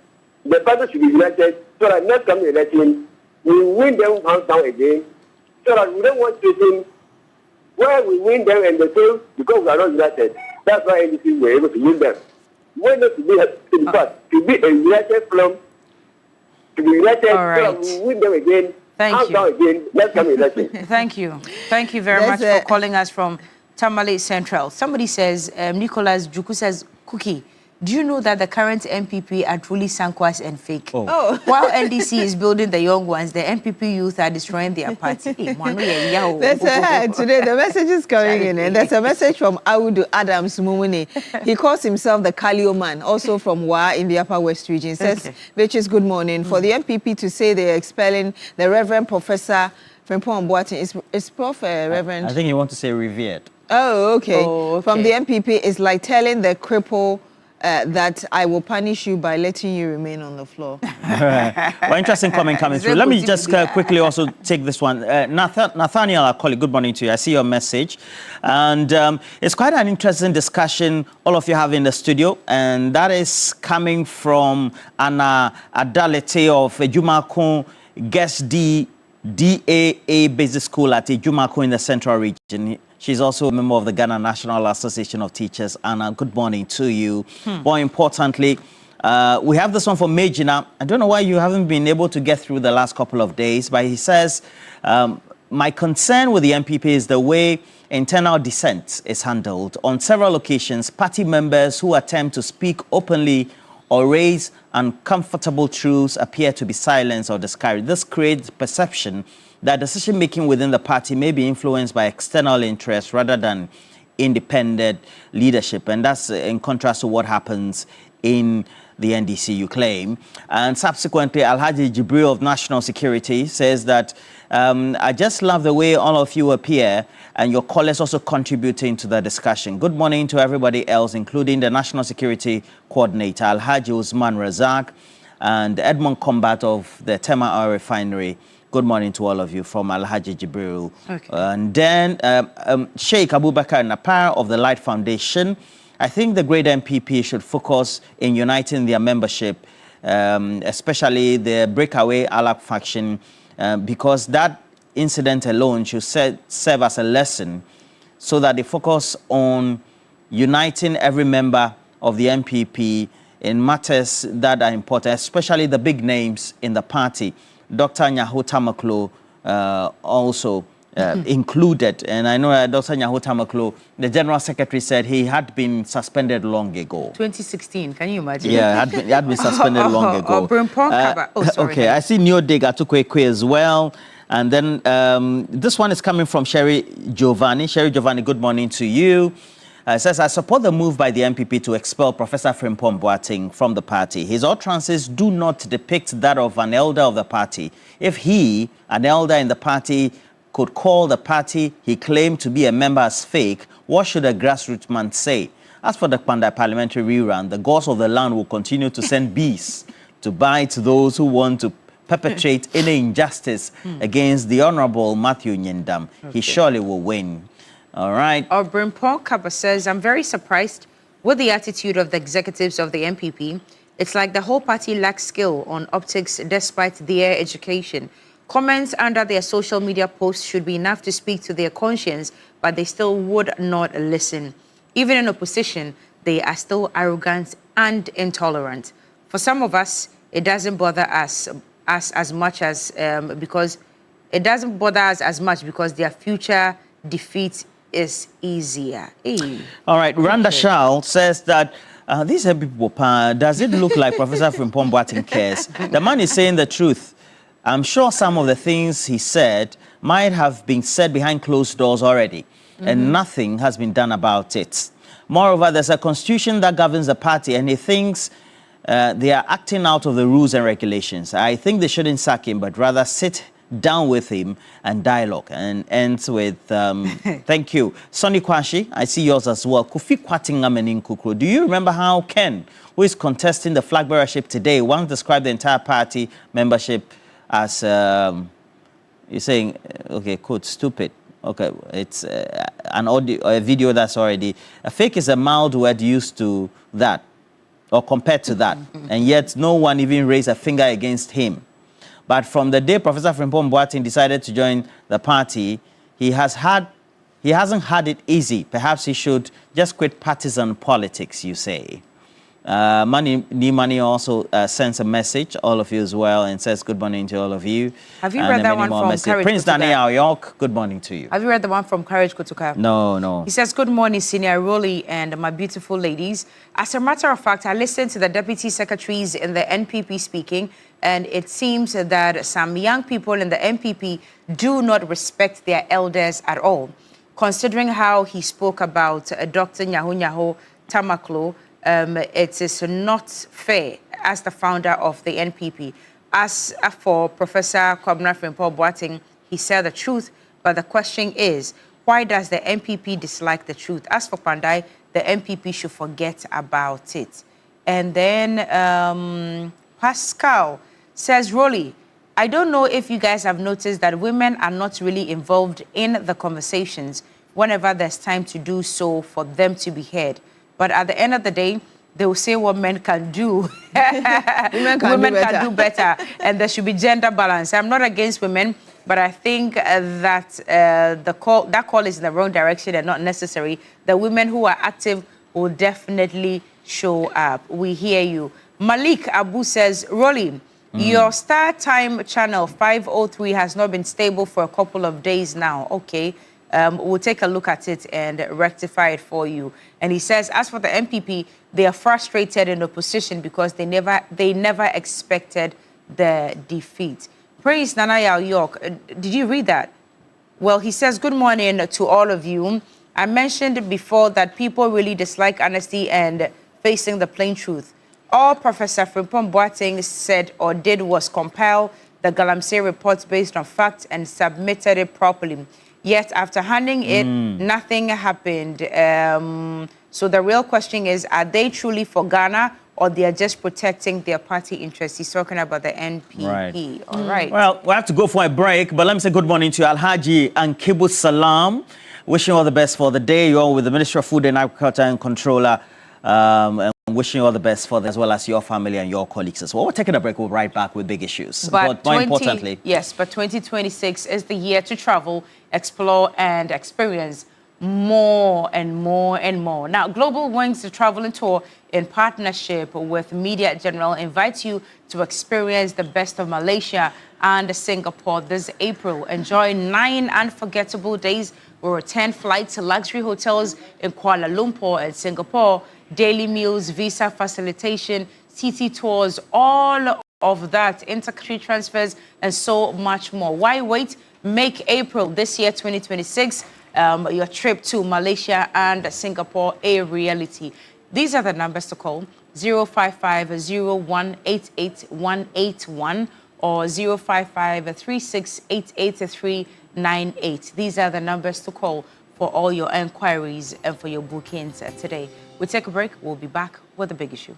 [SPEAKER 6] the party should be united so that next coming election, we win them hands down again, so that we don't want to where we win them and they fail because we are not united. That's why NDC were able to win them. Why not to be, in fact, to be a united film, to be united so that we win them again, hands down again, next coming election.
[SPEAKER 18] Thank you. Thank you very much for calling us from Tamale Central. Somebody says, Nicholas Juku says, Cookie, do you know that the current MPP are truly sankwas and fake? While NDC is building the young ones, the MPP youth are destroying their party. Today,
[SPEAKER 1] the message is coming in, and there's a message from Audu Adams Mumuni. He calls himself the Kalio man, also from Wa in the Upper West region. Says, which is good morning. For the MPP to say they're expelling the Reverend Professor Frimpong Boateng, is Prof. Reverend?
[SPEAKER 17] I think you want to say revered.
[SPEAKER 1] Oh, okay. From the MPP, it's like telling the cripple that I will punish you by letting you remain on the floor.
[SPEAKER 17] Well, interesting comment coming through. Let me just quickly also take this one. Nathaniel, our colleague, good morning to you. I see your message. And it's quite an interesting discussion all of you have in the studio. And that is coming from Anna Adalete of Jumakun Guest DAA Basic School at Jumakun in the Central Region. She's also a member of the Ghana National Association of Teachers. Anna, good morning to you. More importantly, we have this one from Majina. I don't know why you haven't been able to get through the last couple of days, but he says, my concern with the MPP is the way internal dissent is handled. On several occasions, party members who attempt to speak openly or raise uncomfortable truths appear to be silenced or discouraged. This creates perception that decision-making within the party may be influenced by external interests rather than independent leadership. And that's in contrast to what happens in the NDC, you claim. And subsequently, Alhaji Jibril of National Security says that, I just love the way all of you appear and your callers also contributing to the discussion. Good morning to everybody else, including the National Security Coordinator, Alhaji Usman Razak, and Edmond Combat of the Tema Oil Refinery. Good morning to all of you from Alhaji Jibril. And then Sheikh Abubakar Napar of the Light Foundation. I think the great MPP should focus in uniting their membership, especially the breakaway Alak faction, because that incident alone should serve as a lesson so that they focus on uniting every member of the MPP in matters that are important, especially the big names in the party. Dr. Nyaho Tamaklo also included. And I know Dr. Nyaho Tamaklo, the General Secretary, said he had been suspended long ago.
[SPEAKER 18] 2016, can you imagine?
[SPEAKER 17] Yeah, he had been suspended long ago. Okay, I see Newday Atukwekwe as well. And then this one is coming from Sherry Giovanni. Sherry Giovanni, good morning to you. Says, I support the move by the MPP to expel Professor Frimpong Boateng from the party. His utterances do not depict that of an elder of the party. If he, an elder in the party, could call the party he claimed to be a member as fake, what should a grassroots man say? As for the Pandai parliamentary rerun, the gods of the land will continue to send beasts to bite those who want to perpetrate any injustice against the Honorable Matthew Nyendam. He surely will win. All right.
[SPEAKER 18] Brimpong Kaba says, I'm very surprised with the attitude of the executives of the MPP. It's like the whole party lacks skill on optics despite their education. Comments under their social media posts should be enough to speak to their conscience, but they still would not listen. Even in opposition, they are still arrogant and intolerant. For some of us, it doesn't bother us as much as because their future defeat is easier. Hey.
[SPEAKER 17] All right, Randa Shao says that these people, does it look like Professor Frimpong Boateng cares? The man is saying the truth. I'm sure some of the things he said might have been said behind closed doors already, and nothing has been done about it. Moreover, there's a constitution that governs the party, and he thinks they are acting out of the rules and regulations. I think they shouldn't sack him, but rather sit down with him and dialogue. And ends with, thank you. Sonny Kwashi, I see yours as well. Kofi Kwatingam and Nkukru. Do you remember how Ken, who is contesting the flag bearership today, once described the entire party membership as, you're saying, okay, quote, stupid. Okay, it's an audio, a video that's already, a fake is a mild word used to that, or compared to that, and yet no one even raised a finger against him. But from the day Professor Frimpong Boateng decided to join the party, he hasn't had it easy. Perhaps he should just quit partisan politics, you say. Money also sends a message, all of you as well, and says good morning to all of you.
[SPEAKER 18] Have you read that one from Courage
[SPEAKER 17] Prince Daniel York, good morning to you.
[SPEAKER 18] Have you read the one from Courage Kotuka?
[SPEAKER 17] No.
[SPEAKER 18] He says, good morning, Senior Roli and my beautiful ladies. As a matter of fact, I listened to the deputy secretaries in the NPP speaking, and it seems that some young people in the NPP do not respect their elders at all. Considering how he spoke about Dr. Nyaho Tamaklo, it is not fair as the founder of the NPP. As for Professor Kwabena Frimpong Boateng, he said the truth, but the question is, why does the NPP dislike the truth? As for Pandai, the NPP should forget about it. And then Pascal says, Rolly, I don't know if you guys have noticed that women are not really involved in the conversations whenever there's time to do so for them to be heard. But at the end of the day, they will say what men can do. Women can do better, and there should be gender balance. I'm not against women, but I think that that call is in the wrong direction and not necessary. The women who are active will definitely show up. We hear you. Malik Abu says, Rolly, your Star Time channel 503 has not been stable for a couple of days now. Okay. We'll take a look at it and rectify it for you. And he says, as for the MPP, they are frustrated in opposition because they never expected the defeat. Praise Nanaya York. Did you read that? Well, he says, good morning to all of you. I mentioned before that people really dislike honesty and facing the plain truth. All Professor Frimpong Boateng said or did was compile the Galamsey reports based on facts and submitted it properly. Yet after handing it, nothing happened. So the real question is, are they truly for Ghana or they are just protecting their party interests? He's talking about the NPP.
[SPEAKER 17] Right.
[SPEAKER 18] All right.
[SPEAKER 17] Well, we have to go for a break, but let me say good morning to Alhaji and Kibu Salam. Wishing you all the best for the day. You're with the Ministry of Food and Agriculture and Controller. And wishing you all the best for that, as well as your family and your colleagues as well. We're taking a break. We'll be right back with big issues. But more importantly...
[SPEAKER 18] Yes, but 2026 is the year to travel, explore, and experience more and more and more. Now, Global Wings, the traveling tour in partnership with Media General, invites you to experience the best of Malaysia and Singapore this April. Enjoy 9 unforgettable days with 10 flights to luxury hotels in Kuala Lumpur and Singapore, daily meals, visa facilitation, city tours, all of that, intercountry transfers, and so much more. Why wait? Make April this year, 2026, your trip to Malaysia and Singapore a reality. These are the numbers to call: 055-0188-181 or 055-3688-398. These are the numbers to call for all your enquiries and for your bookings today. We take a break. We'll be back with the big issue.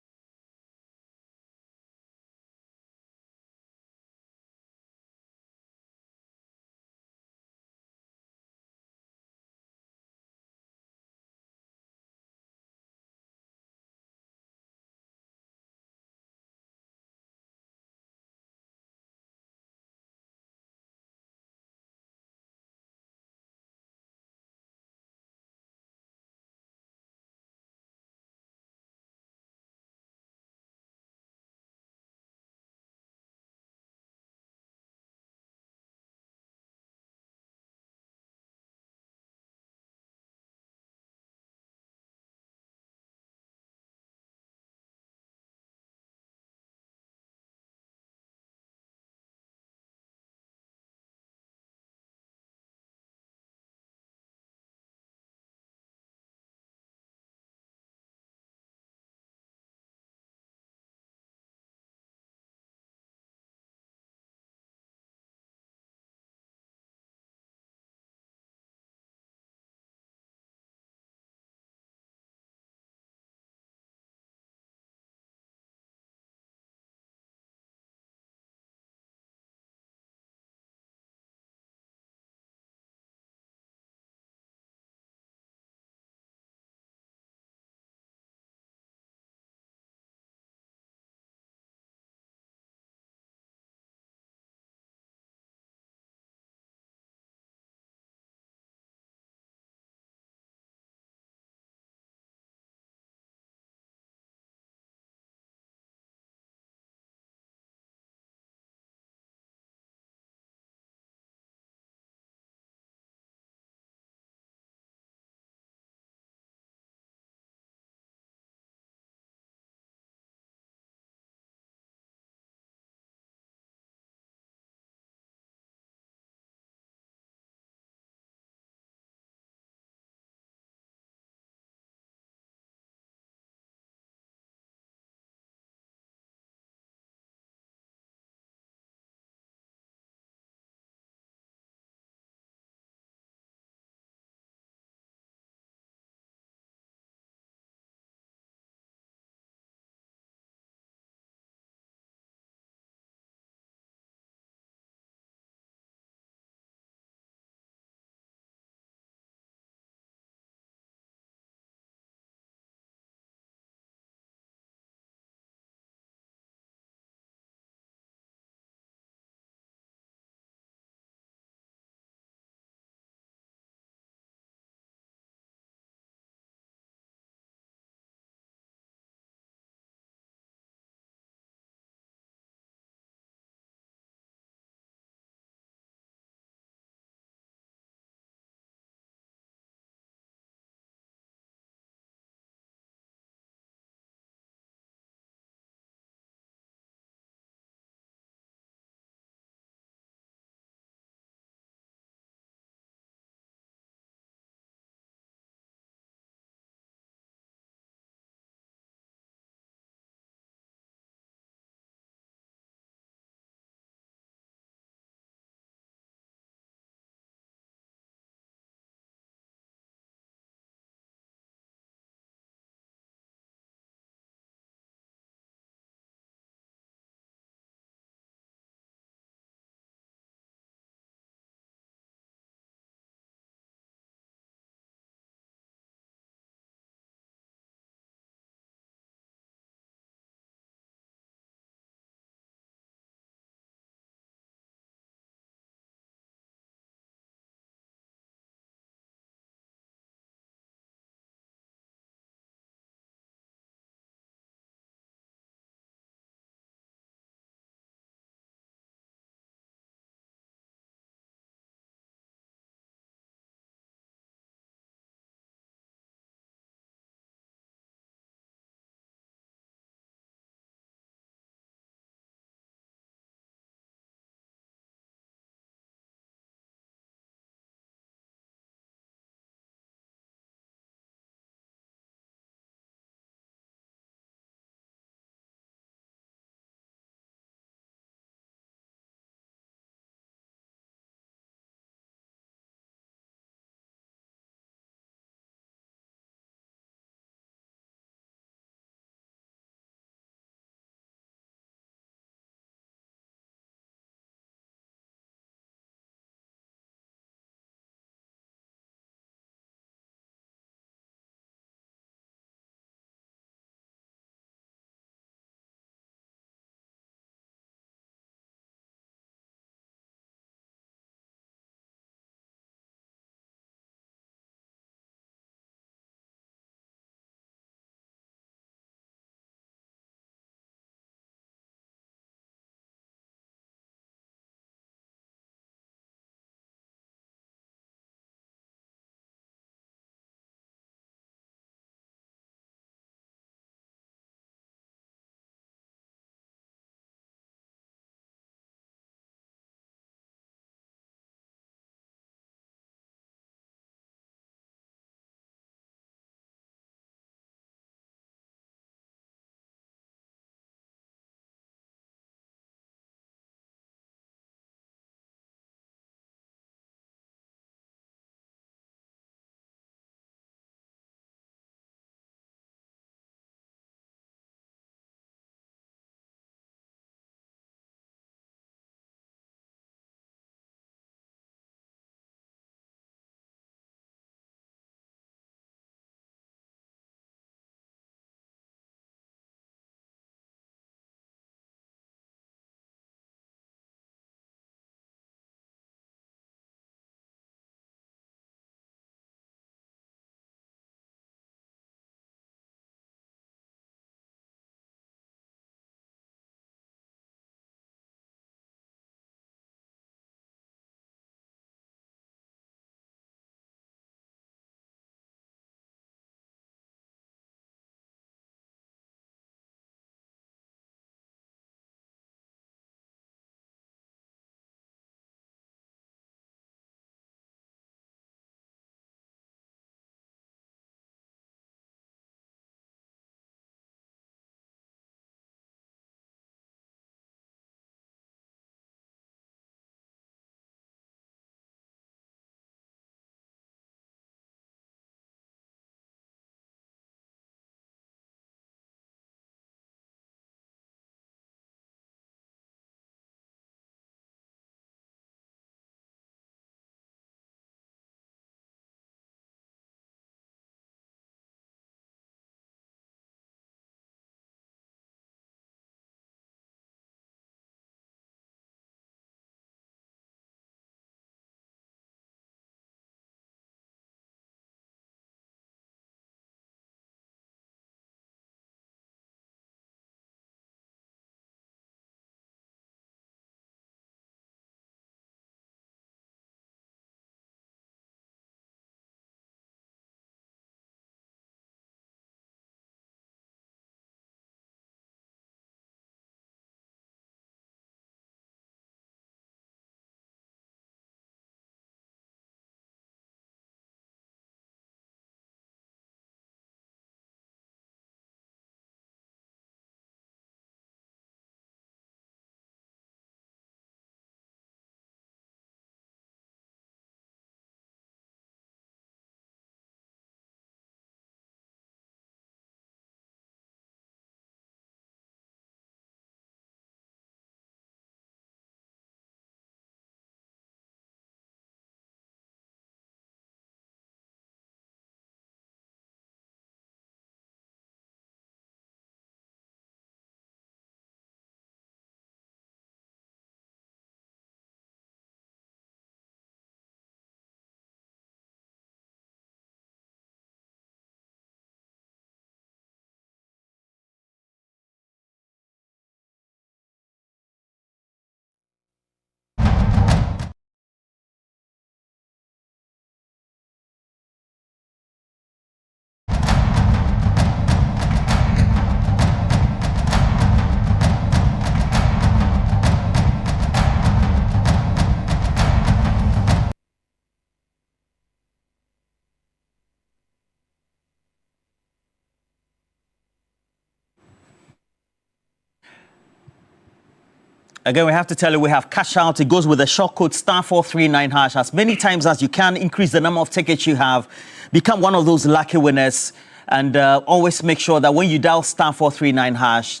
[SPEAKER 17] Again, we have to tell you we have cash out. It goes with the short code *439#. As many times as you can, increase the number of tickets you have. Become one of those lucky winners. And always make sure that when you dial *439#,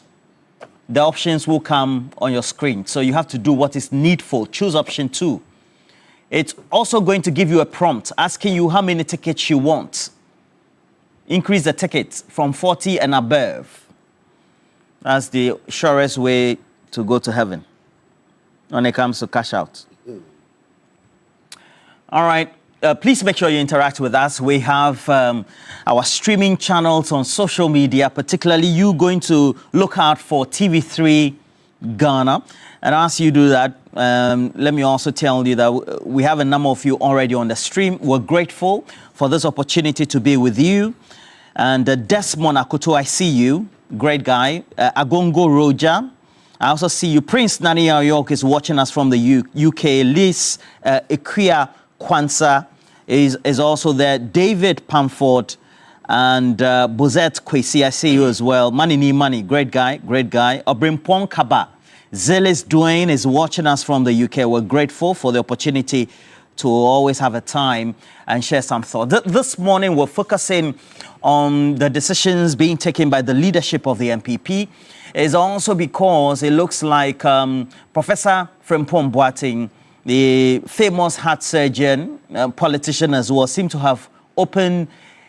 [SPEAKER 17] the options will come on your screen. So you have to do what is needful. Choose option 2. It's also going to give you a prompt asking you how many tickets you want. Increase the tickets from 40 and above. That's the surest way to go to heaven when it comes to cash out. All right. Please make sure you interact with us. We have our streaming channels on social media, particularly you going to look out for TV3 Ghana. And as you do that, let me also tell you that we have a number of you already on the stream. We're grateful for this opportunity to be with you. And Desmond Akoto, I see you. Great guy. Agongo Roja. I also see you. Prince Nani York is watching us from the UK. Liz Ikuya Kwanzaa is also there. David Pamford and Bozette Kwesi, I see you as well. Money, great guy. Obrimpong Kaba. Zelis Dwayne is watching us from the UK. We're grateful for the opportunity to always have a time and share some thoughts. This morning, we're focusing on the decisions being taken by the leadership of the MPP. It's also because it looks like Professor Frimpong Boateng, the famous heart surgeon, politician as well, seemed to have opened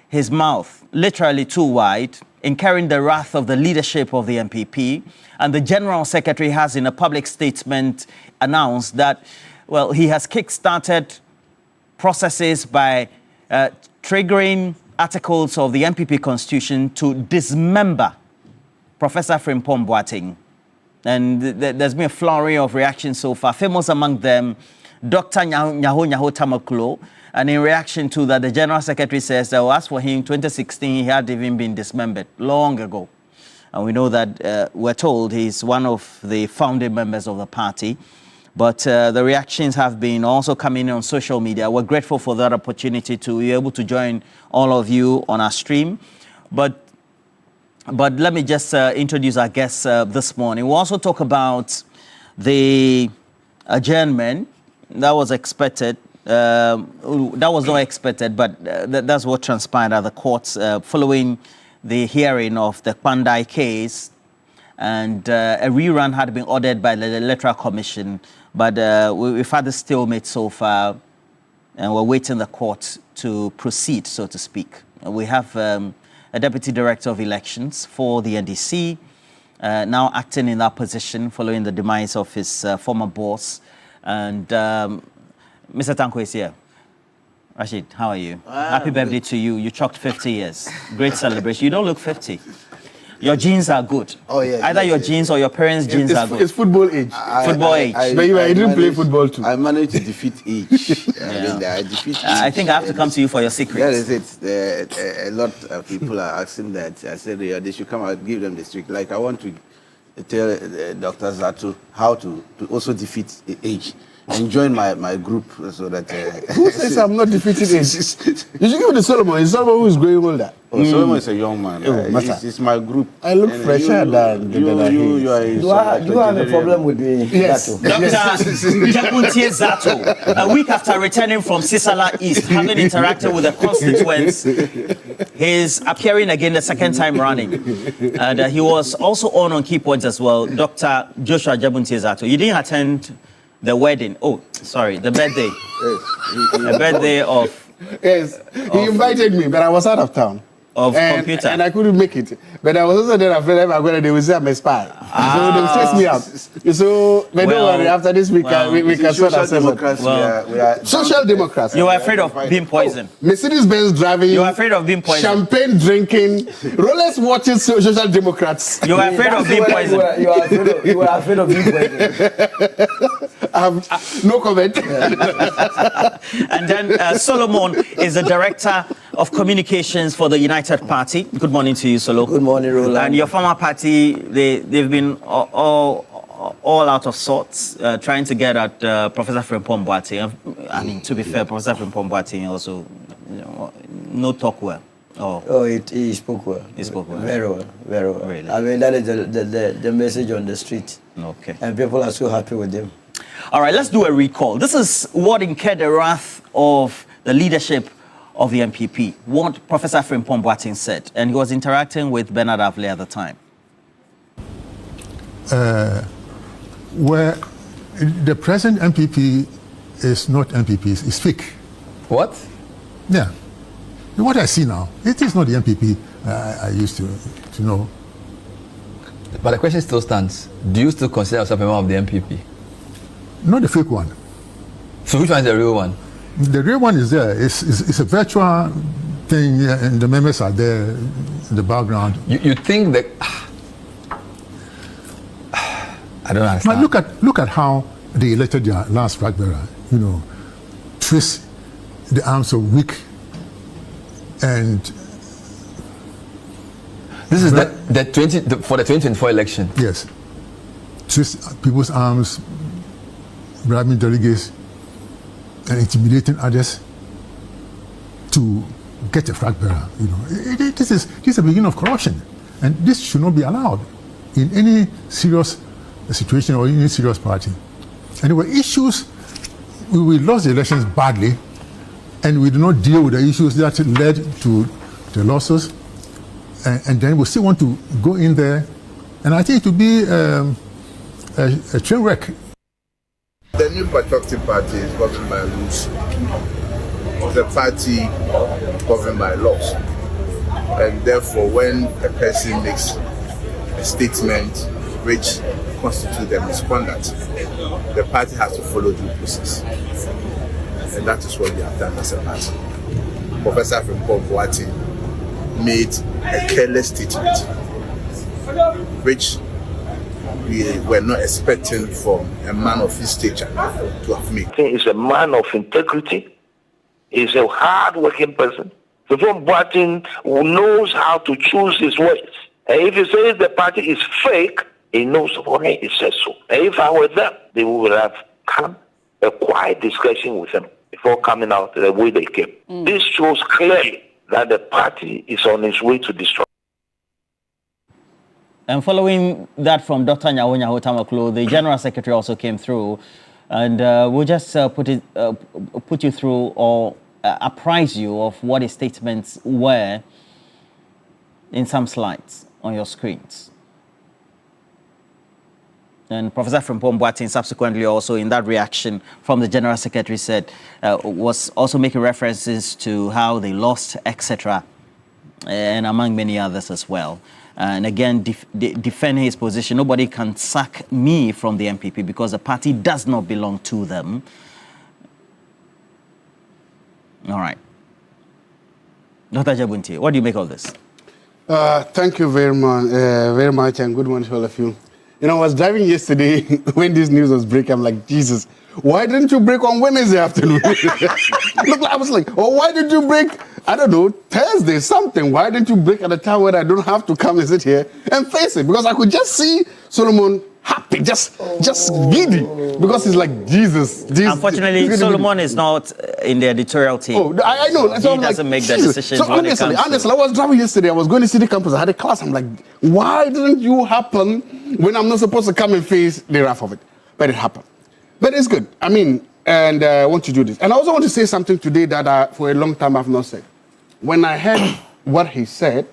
[SPEAKER 17] his mouth literally too wide, incurring the wrath of the leadership of the MPP. And the General Secretary has, in a public statement, announced that, well, he has kick-started processes by triggering articles of the MPP Constitution to dismember Professor Frimpong Boateng. And there's been a flurry of reactions so far. Famous among them, Dr. Nyaho Tamaklo. And in reaction to that, the General Secretary says that, well, as for him, 2016, he had even been dismembered long ago. And we know that we're told he's one of the founding members of the party. But the reactions have been also coming on social media. We're grateful for that opportunity to be able to join all of you on our stream. But let me just introduce our guests this morning. We'll also talk about the adjournment. That was expected. That was not expected, but that's what transpired at the courts following the hearing of the Pandai case. And a rerun had been ordered by the Electoral Commission. But we've had a stalemate so far, and we're waiting the court to proceed, so to speak. We have a Deputy Director of Elections for the NDC, now acting in that position following the demise of his former boss. And Mr. Tanko is here. Rashid, how are you? Happy birthday to you. You clocked 50 years. Great celebration. You don't look 50. Your genes are good. Oh, yeah. Either your genes or your parents' genes are good.
[SPEAKER 7] It's football age.
[SPEAKER 17] Football age.
[SPEAKER 7] But you didn't play football too.
[SPEAKER 22] I managed to defeat age.
[SPEAKER 17] I think I have to come to you for your secrets.
[SPEAKER 22] That is it. A lot of people are asking that. I said they should come out, give them the secret. Like I want to tell Dr. Zato how to also defeat age. And join my group so that...
[SPEAKER 7] Who says I'm not defeating age? You should give it to Solomon. It's Solomon who is growing older.
[SPEAKER 22] Oh, Solomon is a young man. It's my group.
[SPEAKER 7] I look fresher than
[SPEAKER 22] you are
[SPEAKER 9] do you have a problem with me?
[SPEAKER 7] Yes.
[SPEAKER 17] Dr. Jaguntie Zato, a week after returning from Sisala East, having interacted with the constituents, he's appearing again the second time running. And he was also on key points as well. Dr. Joshua Jaguntie Zato, you didn't attend the wedding. Oh, sorry, the birthday. The birthday of...
[SPEAKER 7] Yes, he invited me, but I was out of town.
[SPEAKER 17] Computer.
[SPEAKER 7] And I couldn't make it. But I was also there afraid if I'm going to, they will say I'm a spy. So they will chase me out. So, but don't worry, after this we can sort ourselves.
[SPEAKER 22] We are
[SPEAKER 7] social democrats.
[SPEAKER 17] You were afraid of being poisoned.
[SPEAKER 7] Mercedes-Benz driving.
[SPEAKER 17] You were afraid of being poisoned.
[SPEAKER 7] Champagne drinking. Rolex watching social democrats.
[SPEAKER 17] You were afraid of being poisoned.
[SPEAKER 9] You were afraid of being poisoned.
[SPEAKER 7] No comment.
[SPEAKER 17] And then Solomon is the Director of Communications for the United Party. Good morning to you, Solo.
[SPEAKER 9] Good morning, Roland.
[SPEAKER 17] And your former party, they've been all out of sorts, trying to get at Professor Frimpong Boateng. I mean, to be fair, Professor Frimpong Boateng also, no talk well.
[SPEAKER 11] He spoke well.
[SPEAKER 17] He spoke well.
[SPEAKER 11] Very well, very well.
[SPEAKER 17] Really?
[SPEAKER 11] I mean, that is the message on the street.
[SPEAKER 17] Okay.
[SPEAKER 11] And people are so happy with him.
[SPEAKER 17] All right, let's do a recall. This is what incurred the wrath of the leadership of the MPP, what Professor Frimpong Boateng said, and he was interacting with Bernard Avle at the time.
[SPEAKER 12] Where the present MPP is not MPP, it's fake.
[SPEAKER 23] What?
[SPEAKER 12] Yeah. What I see now, it is not the MPP I used to know.
[SPEAKER 23] But the question still stands. Do you still consider yourself a member of the MPP?
[SPEAKER 12] Not the fake one.
[SPEAKER 23] So which one is the real one?
[SPEAKER 12] The real one is there. It's a virtual thing, and the members are there in the background.
[SPEAKER 23] You think that... I don't understand.
[SPEAKER 12] Now look at how they elected their last flag bearer. Twist the arms of weak and...
[SPEAKER 23] This is for the 2024 election?
[SPEAKER 12] Yes. Twist people's arms, bribing delegates, and intimidating others to get a flag bearer. This is the beginning of corruption, and this should not be allowed in any serious situation or any serious party. And there were issues. We lost the elections badly, and we did not deal with the issues that led to the losses. And then we still want to go in there, and I think it would be a train wreck.
[SPEAKER 24] The New Patriotic Party is governed by rules. It's a party governed by laws. And therefore, when a person makes a statement which constitutes a misconduct, the party has to follow due process. And that is what we have done as a party. Professor Frimpong Boateng made a careless statement which we were not expecting from a man of his stature to have made.
[SPEAKER 3] He's a man of integrity. He's a hard-working person. Frimpong Boateng knows how to choose his words. And if he says the party is fake, he knows why he says so. And if I were them, they would have come a quiet discussion with him before coming out the way they came. This shows clearly that the party is on its way to destruction.
[SPEAKER 17] And following that from Dr. Nyawonya Hotamaklo, the General Secretary also came through, and we'll just put you through or apprise you of what his statements were in some slides on your screens. And Professor Frimpong Boateng subsequently also in that reaction from the General Secretary said, was also making references to how they lost, etc., and among many others as well. And again, defending his position, nobody can sack me from the MPP because the party does not belong to them. All right. Dr. Jabunti, what do you make of this?
[SPEAKER 7] Thank you very much, and good morning to all of you. I was driving yesterday when this news was breaking. I'm like, Jesus, why didn't you break on Wednesday afternoon? Look, I was like, why did you break, I don't know, Thursday, something? Why didn't you break at a time where I don't have to come and sit here and face it? Because I could just see Solomon happy, just giddy, because he's like, Jesus.
[SPEAKER 17] Unfortunately, Solomon is not in the editorial team.
[SPEAKER 7] Oh, I know. So
[SPEAKER 17] he doesn't make the decisions.
[SPEAKER 7] So honestly, I was driving yesterday. I was going to city campus. I had a class. I'm like, why didn't you happen when I'm not supposed to come and face the wrath of it? But it happened. But it's good. I mean, and I want to do this. And I also want to say something today that for a long time I've not said. When I heard what he said,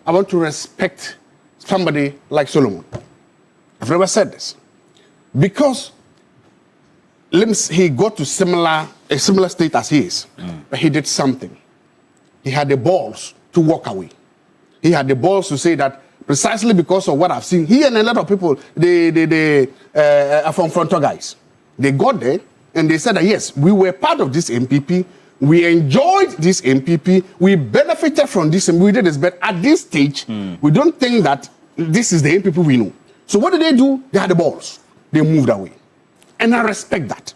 [SPEAKER 7] I want to respect somebody like Solomon. I've never said this. Because he got to a similar state as he is. But he did something. He had the balls to walk away. He had the balls to say that precisely because of what I've seen, he and a lot of people, they from Fronto guys, they got there and they said that, yes, we were part of this MPP. We enjoyed this MPP. We benefited from this and we did this. But at this stage, we don't think that this is the MPP we know. So what did they do? They had the balls. They moved away. And I respect that.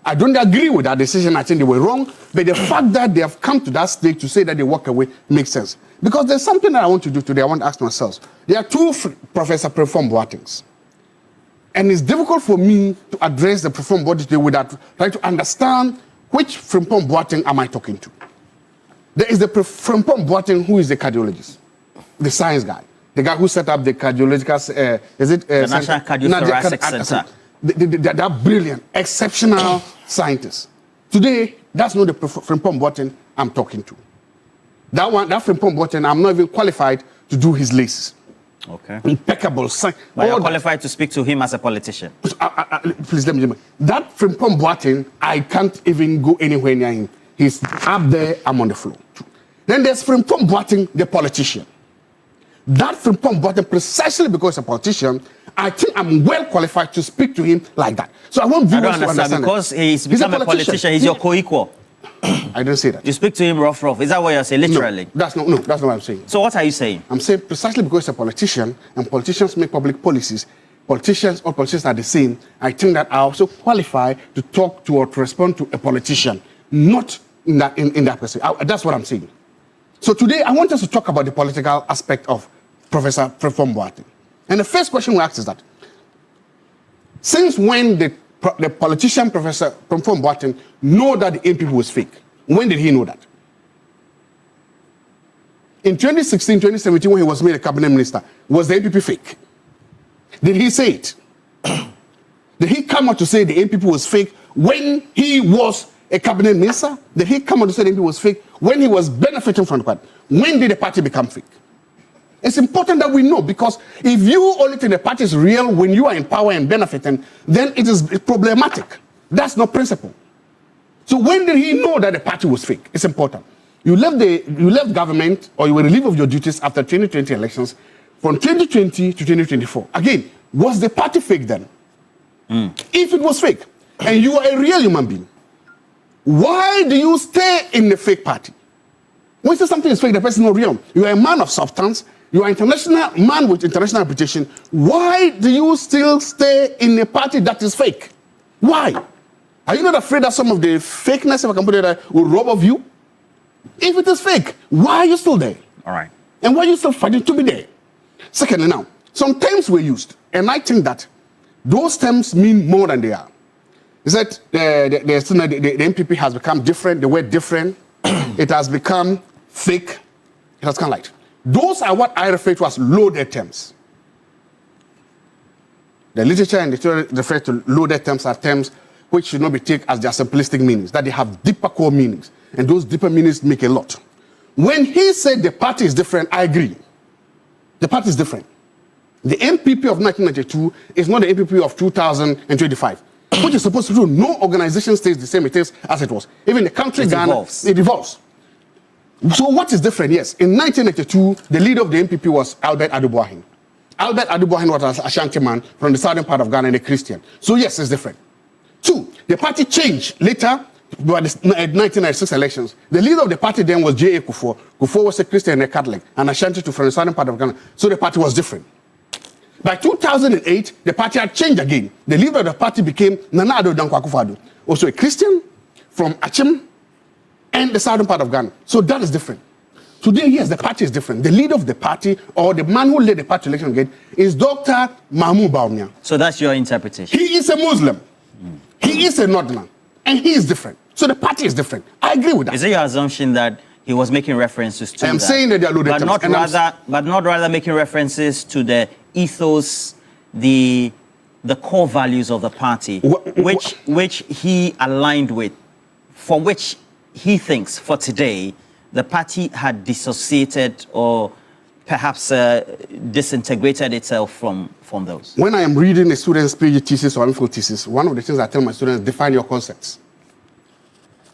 [SPEAKER 7] I don't agree with that decision. I think they were wrong. But the fact that they have come to that stage to say that they walk away makes sense. Because there's something that I want to do today. I want to ask myself. There are two Professor Frimpong Boatengs. And it's difficult for me to address the Frimpong Boateng without trying to understand which Frimpong Boateng am I talking to. There is the Frimpong Boateng, who is the cardiologist, the science guy, the guy who set up the cardiological,
[SPEAKER 17] the National Cardiothoracic Center.
[SPEAKER 7] That brilliant, exceptional scientist. Today, that's not the Frimpong Boateng I'm talking to. That Frimpong Boateng, I'm not even qualified to do his laces.
[SPEAKER 17] Okay.
[SPEAKER 7] Impeccable science.
[SPEAKER 17] But you're qualified to speak to him as a politician.
[SPEAKER 7] Please let me. That Frimpong Boateng, I can't even go anywhere near him. He's up there, I'm on the floor. Then there's Frimpong Boateng, the politician. That Frimpong Boateng, precisely because he's a politician, I think I'm well qualified to speak to him like that. So I want viewers to understand.
[SPEAKER 17] Because he's become a politician, he's your co-equal.
[SPEAKER 7] I don't say that.
[SPEAKER 17] You speak to him rough. Is that what you're saying, literally?
[SPEAKER 7] No, that's not what I'm saying.
[SPEAKER 17] So what are you saying?
[SPEAKER 7] I'm saying precisely because he's a politician and politicians make public policies, all politicians are the same. I think that I also qualify to talk to or to respond to a politician, not in that person. That's what I'm saying. So today I want us to talk about the political aspect of Professor Frimpong Boateng. And the first question we ask is that, since when the politician Professor Frimpong Boateng know that the NPP was fake? When did he know that? In 2016, 2017, when he was made a cabinet minister, was the NPP fake? Did he say it? Did he come out to say the NPP was fake when he was a cabinet minister? Did he come out to say the NPP was fake when he was benefiting from the party? When did the party become fake? It's important that we know, because if you only think the party is real when you are in power and benefiting, then it is problematic. That's not principle. So when did he know that the party was fake? It's important. You left government, or you were relieved of your duties after 2020 elections, from 2020 to 2024. Again, was the party fake then? If it was fake, and you are a real human being, why do you stay in the fake party? When you say something is fake, the person is not real. You are a man of substance. You are an international man with international reputation. Why do you still stay in a party that is fake? Why? Are you not afraid that some of the fakeness, if I can put it that, will rob of you? If it is fake, why are you still there?
[SPEAKER 17] All right.
[SPEAKER 7] And why are you still fighting to be there? Secondly, now, some terms were used, and I think that those terms mean more than they are. Is that the MPP has become different, the word different, it has become fake, it has come light. Those are what I refer to as loaded terms. The literature and the theory refer to loaded terms are terms which should not be taken as their simplistic meanings, that they have deeper core meanings, and those deeper meanings make a lot. When he said the party is different, I agree. The party is different. The MPP of 1992 is not the MPP of 2025, which is supposed to do. No organization stays the same it is as it was. Even the country, Ghana, it evolves. So what is different? Yes, in 1992, the leader of the MPP was Albert Aduboahin. Albert Aduboahin was an Ashanti man from the southern part of Ghana and a Christian. So yes, it's different. Two, the party changed later by the 1996 elections. The leader of the party then was J.A. Kufuor. Kufuor was a Christian and a Catholic, and Ashanti too from the southern part of Ghana. So the party was different. By 2008, the party had changed again. The leader of the party became Nana Addo Dankwa Akufo-Addo, also a Christian from Achim and the southern part of Ghana. So that is different. Today, yes, the party is different. The leader of the party, or the man who led the party election again, is Dr. Mahmoud Bawumia.
[SPEAKER 17] So that's your interpretation?
[SPEAKER 7] He is a Muslim. He is a Northerner. And he is different. So the party is different. I agree with that.
[SPEAKER 17] Is it your assumption that he was making references to
[SPEAKER 7] I'm saying that they are loaded
[SPEAKER 17] but not rather making references to the ethos, the core values of the party, which he aligned with, for which he thinks for today the party had dissociated or perhaps disintegrated itself from those?
[SPEAKER 7] When I am reading a student's PhD thesis or MPhil thesis, one of the things I tell my students, define your concepts.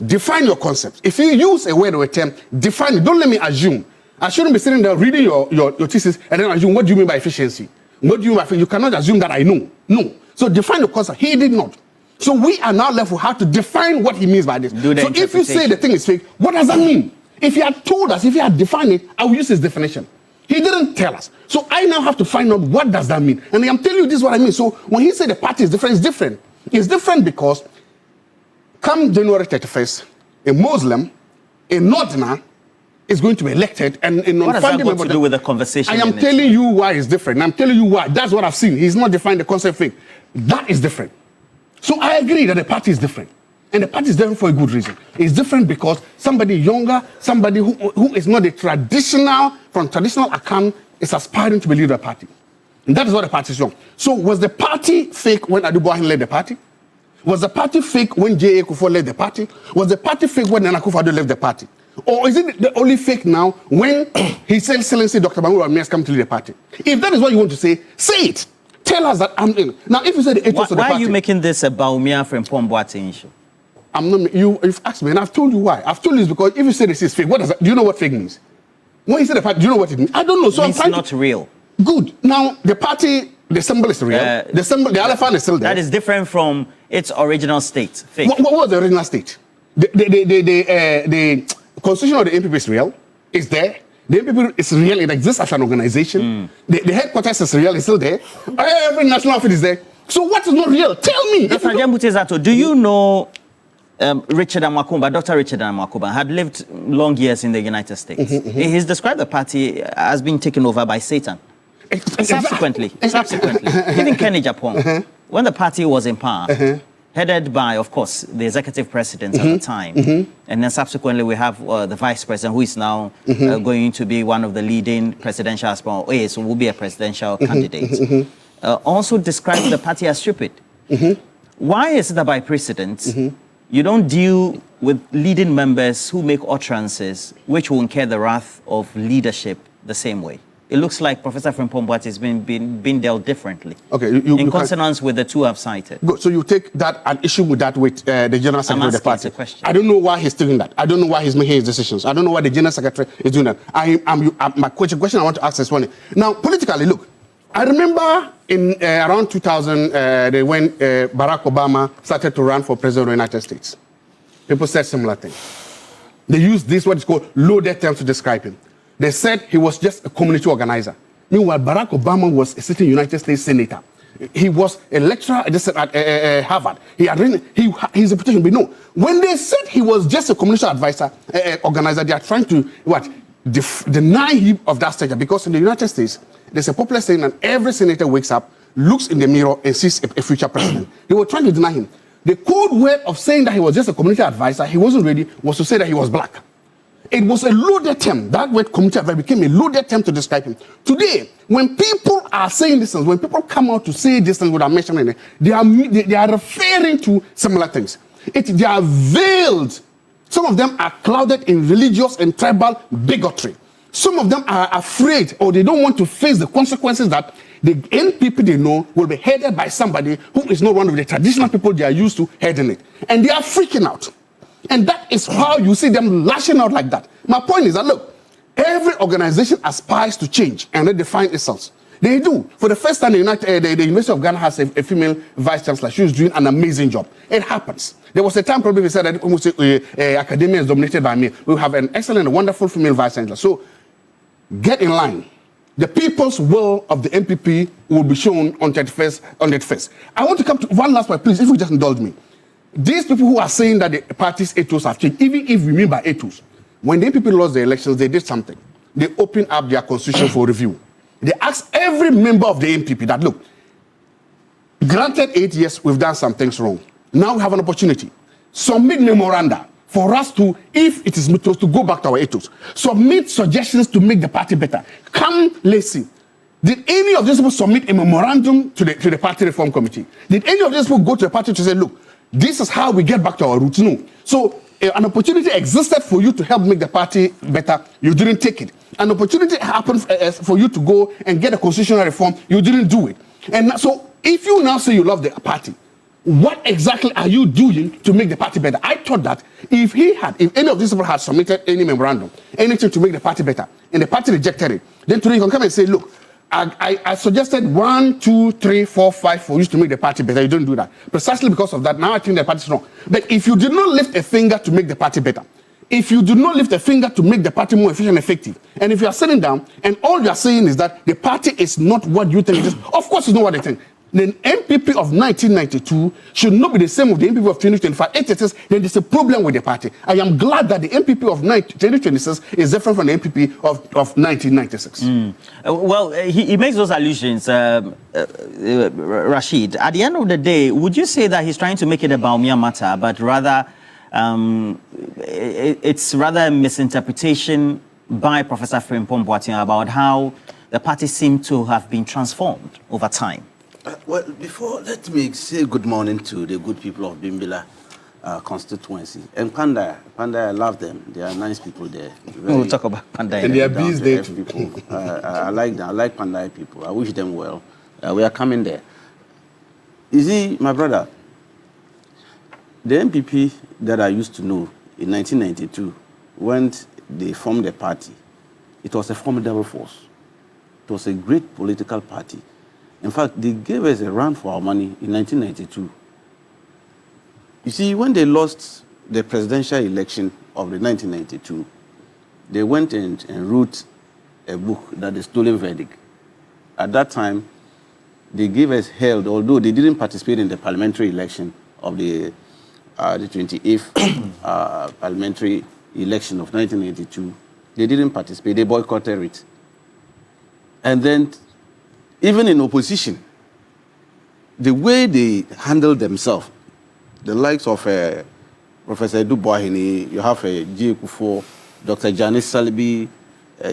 [SPEAKER 7] Define your concepts. If you use a word or a term, define it. Don't let me assume. I shouldn't be sitting there reading your thesis and then assume, what do you mean by efficiency? What do you mean by efficiency? You cannot assume that I know. No. So define the concept. He did not. So we are now left with how to define what he means by this. So if you say the thing is fake, what does that mean? If he had told us, if he had defined it, I would use his definition. He didn't tell us. So I now have to find out what does that mean. And I'm telling you this is what I mean. So when he said the party is different, it's different. It's different because come January 31st, a Muslim, a Northerner, is going to be elected. And
[SPEAKER 17] what does that got to do with the conversation?
[SPEAKER 7] I am telling you why it's different. I'm telling you why. That's what I've seen. He's not defined the concept fake. That is different. So I agree that the party is different. And the party is different for a good reason. It's different because somebody younger, somebody who is not a from traditional account, is aspiring to be leader of the party. And that is what the party is doing. So was the party fake when Adu Boahen led the party? Was the party fake when J.A. Kufuor led the party? Was the party fake when Nana Akufo-Addo left the party? Or is it the only fake now when His Excellency Dr. Mahmoud Ahmed has come to lead the party? If that is what you want to say it. Tell us that I'm in. Now, if you say the ethos of the party...
[SPEAKER 17] Why are you making this a Bawumia Frimpong Boateng issue?
[SPEAKER 7] I'm not... You've asked me, and I've told you why. I've told you it's because if you say this is fake, what does that... Do you know what fake means? When you say the party, do you know what it means? I don't know. So
[SPEAKER 17] it means not real.
[SPEAKER 7] Good. Now, the party... The symbol is real. The elephant is still there.
[SPEAKER 17] That is different from its original state. Fake.
[SPEAKER 7] What was the original state? The constitution of the NPP is real. It's there. The NPP is real. It exists as an organization. The headquarters is real. It's still there. Every national office is there. So what is not real? Tell me.
[SPEAKER 17] Dr. Ajambutezato, do you know Richard Amakumba, Dr. Richard Amakumba, had lived long years in the United States. He's described the party as being taken over by Satan. Subsequently, even Kenny Japong, when the party was in power, headed by, of course, the executive president at the time, and then subsequently we have the vice president, who is now going to be one of the leading presidential aspirants, so will be a presidential candidate, also described the party as stupid. Why is it that by precedent, you don't deal with leading members who make utterances which will incur the wrath of leadership the same way? It looks like Professor Frimpong Boateng has been dealt differently. Okay, in consonance with the two I've cited.
[SPEAKER 7] Good. So you take that an issue with that with the general secretary of the party. I don't know why he's doing that. I don't know why he's making his decisions. I don't know why the general secretary is doing that. My question I want to ask is one. Now, politically, look, I remember in around 2000 when Barack Obama started to run for president of the United States. People said similar things. They used this what is called loaded terms to describe him. They said he was just a community organizer. Meanwhile, Barack Obama was a sitting United States senator. He was a lecturer at Harvard. He had written his reputation. But no, when they said he was just a community advisor, organizer, they are trying to deny him of that stature, because in the United States, there's a popular saying that every senator wakes up, looks in the mirror, and sees a future president. They were trying to deny him. The code word of saying that he was just a community advisor, he wasn't ready, was to say that he was black. It was a loaded term. That word community advisor became a loaded term to describe him. Today, when people are saying this, when people come out to say this thing without mentioning it, they are referring to similar things. They are veiled. Some of them are clouded in religious and tribal bigotry. Some of them are afraid, or they don't want to face the consequences that the NPP they know will be headed by somebody who is not one of the traditional people they are used to heading it. And they are freaking out. And that is how you see them lashing out like that. My point is that, look, every organization aspires to change and redefine itself. They do. For the first time, the University of Ghana has a female vice chancellor. She was doing an amazing job. It happens. There was a time probably we said that academia is dominated by men. We have an excellent, wonderful female vice chancellor. So get in line. The people's will of the MPP will be shown on 31st. I want to come to one last point, please, if you just indulge me. These people who are saying that the party's ethos have changed, even if we mean by ethos, when the NPP lost the elections, they did something. They opened up their constitution for review. They asked every member of the NPP that, look, granted 8 years, we've done some things wrong. Now we have an opportunity. Submit memoranda for us to, if it is to go back to our ethos. Submit suggestions to make the party better. Come, let's see. Did any of these people submit a memorandum to the party reform committee? Did any of these people go to the party to say, look, this is how we get back to our roots? No. So an opportunity existed for you to help make the party better. You didn't take it. An opportunity happened for you to go and get a constitutional reform. You didn't do it. And so if you now say you love the party, what exactly are you doing to make the party better? I thought that if any of these people had submitted any memorandum, anything to make the party better, and the party rejected it, then today you can come and say, look, I suggested 1, 2, 3, 4, 5 for you to make the party better. You don't do that. Precisely because of that, now I think the party is wrong. But if you did not lift a finger to make the party better, if you do not lift a finger to make the party more efficient and effective, and if you are sitting down and all you are saying is that the party is not what you think it is, of course it's not what they think. the MPP of 1992 should not be the same with the MPP of 2025. If it is, then there's a problem with the party. I am glad that the MPP of 2026 is different from the MPP of 1996.
[SPEAKER 17] Well, he makes those allusions, Rashid. At the end of the day, would you say that he's trying to make it about Baumia matter, but rather it's rather a misinterpretation by Professor Frimpong Boateng about how the party seemed to have been transformed over time?
[SPEAKER 22] Well, before, let me say good morning to the good people of Bimbilla constituency. And Pandai, I love them. They are nice people there.
[SPEAKER 17] We'll talk about Pandai.
[SPEAKER 22] And they are busy there people. I like them. I like Pandai people. I wish them well. We are coming there. You see, my brother, the MPP that I used to know in 1992, when they formed the party, it was a formidable force. It was a great political party. In fact, they gave us a run for our money in 1992. You see, when they lost the presidential election of the 1992, they went and wrote a book that the Stolen Verdict. At that time, they gave us hell, although they didn't participate in the parliamentary election of the 28th parliamentary election of 1982. They didn't participate. They boycotted it. And then, even in opposition, the way they handled themselves, the likes of Professor Dubois, you have J. Kufo, Dr. Janice Salibi,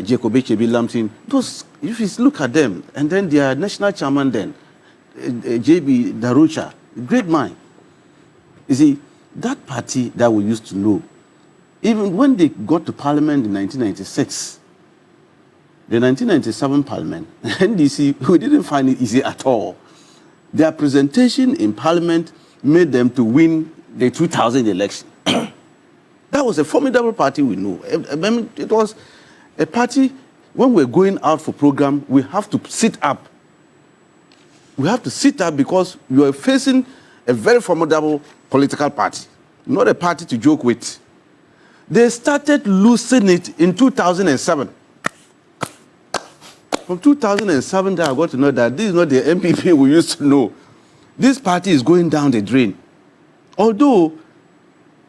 [SPEAKER 22] Jacob H.B. Lampton, those, if you look at them, and then their national chairman then, J.B. Darucha, great mind. You see, that party that we used to know, even when they got to parliament in 1996, the 1997 parliament, NDC, we didn't find it easy at all. Their presentation in parliament made them to win the 2000 election. That was a formidable party we know. I mean, it was a party, when we're going out for program, we have to sit up. We have to sit up because we are facing a very formidable political party, not a party to joke with. They started losing it in 2007. From 2007, I got to know that this is not the MPP we used to know. This party is going down the drain. Although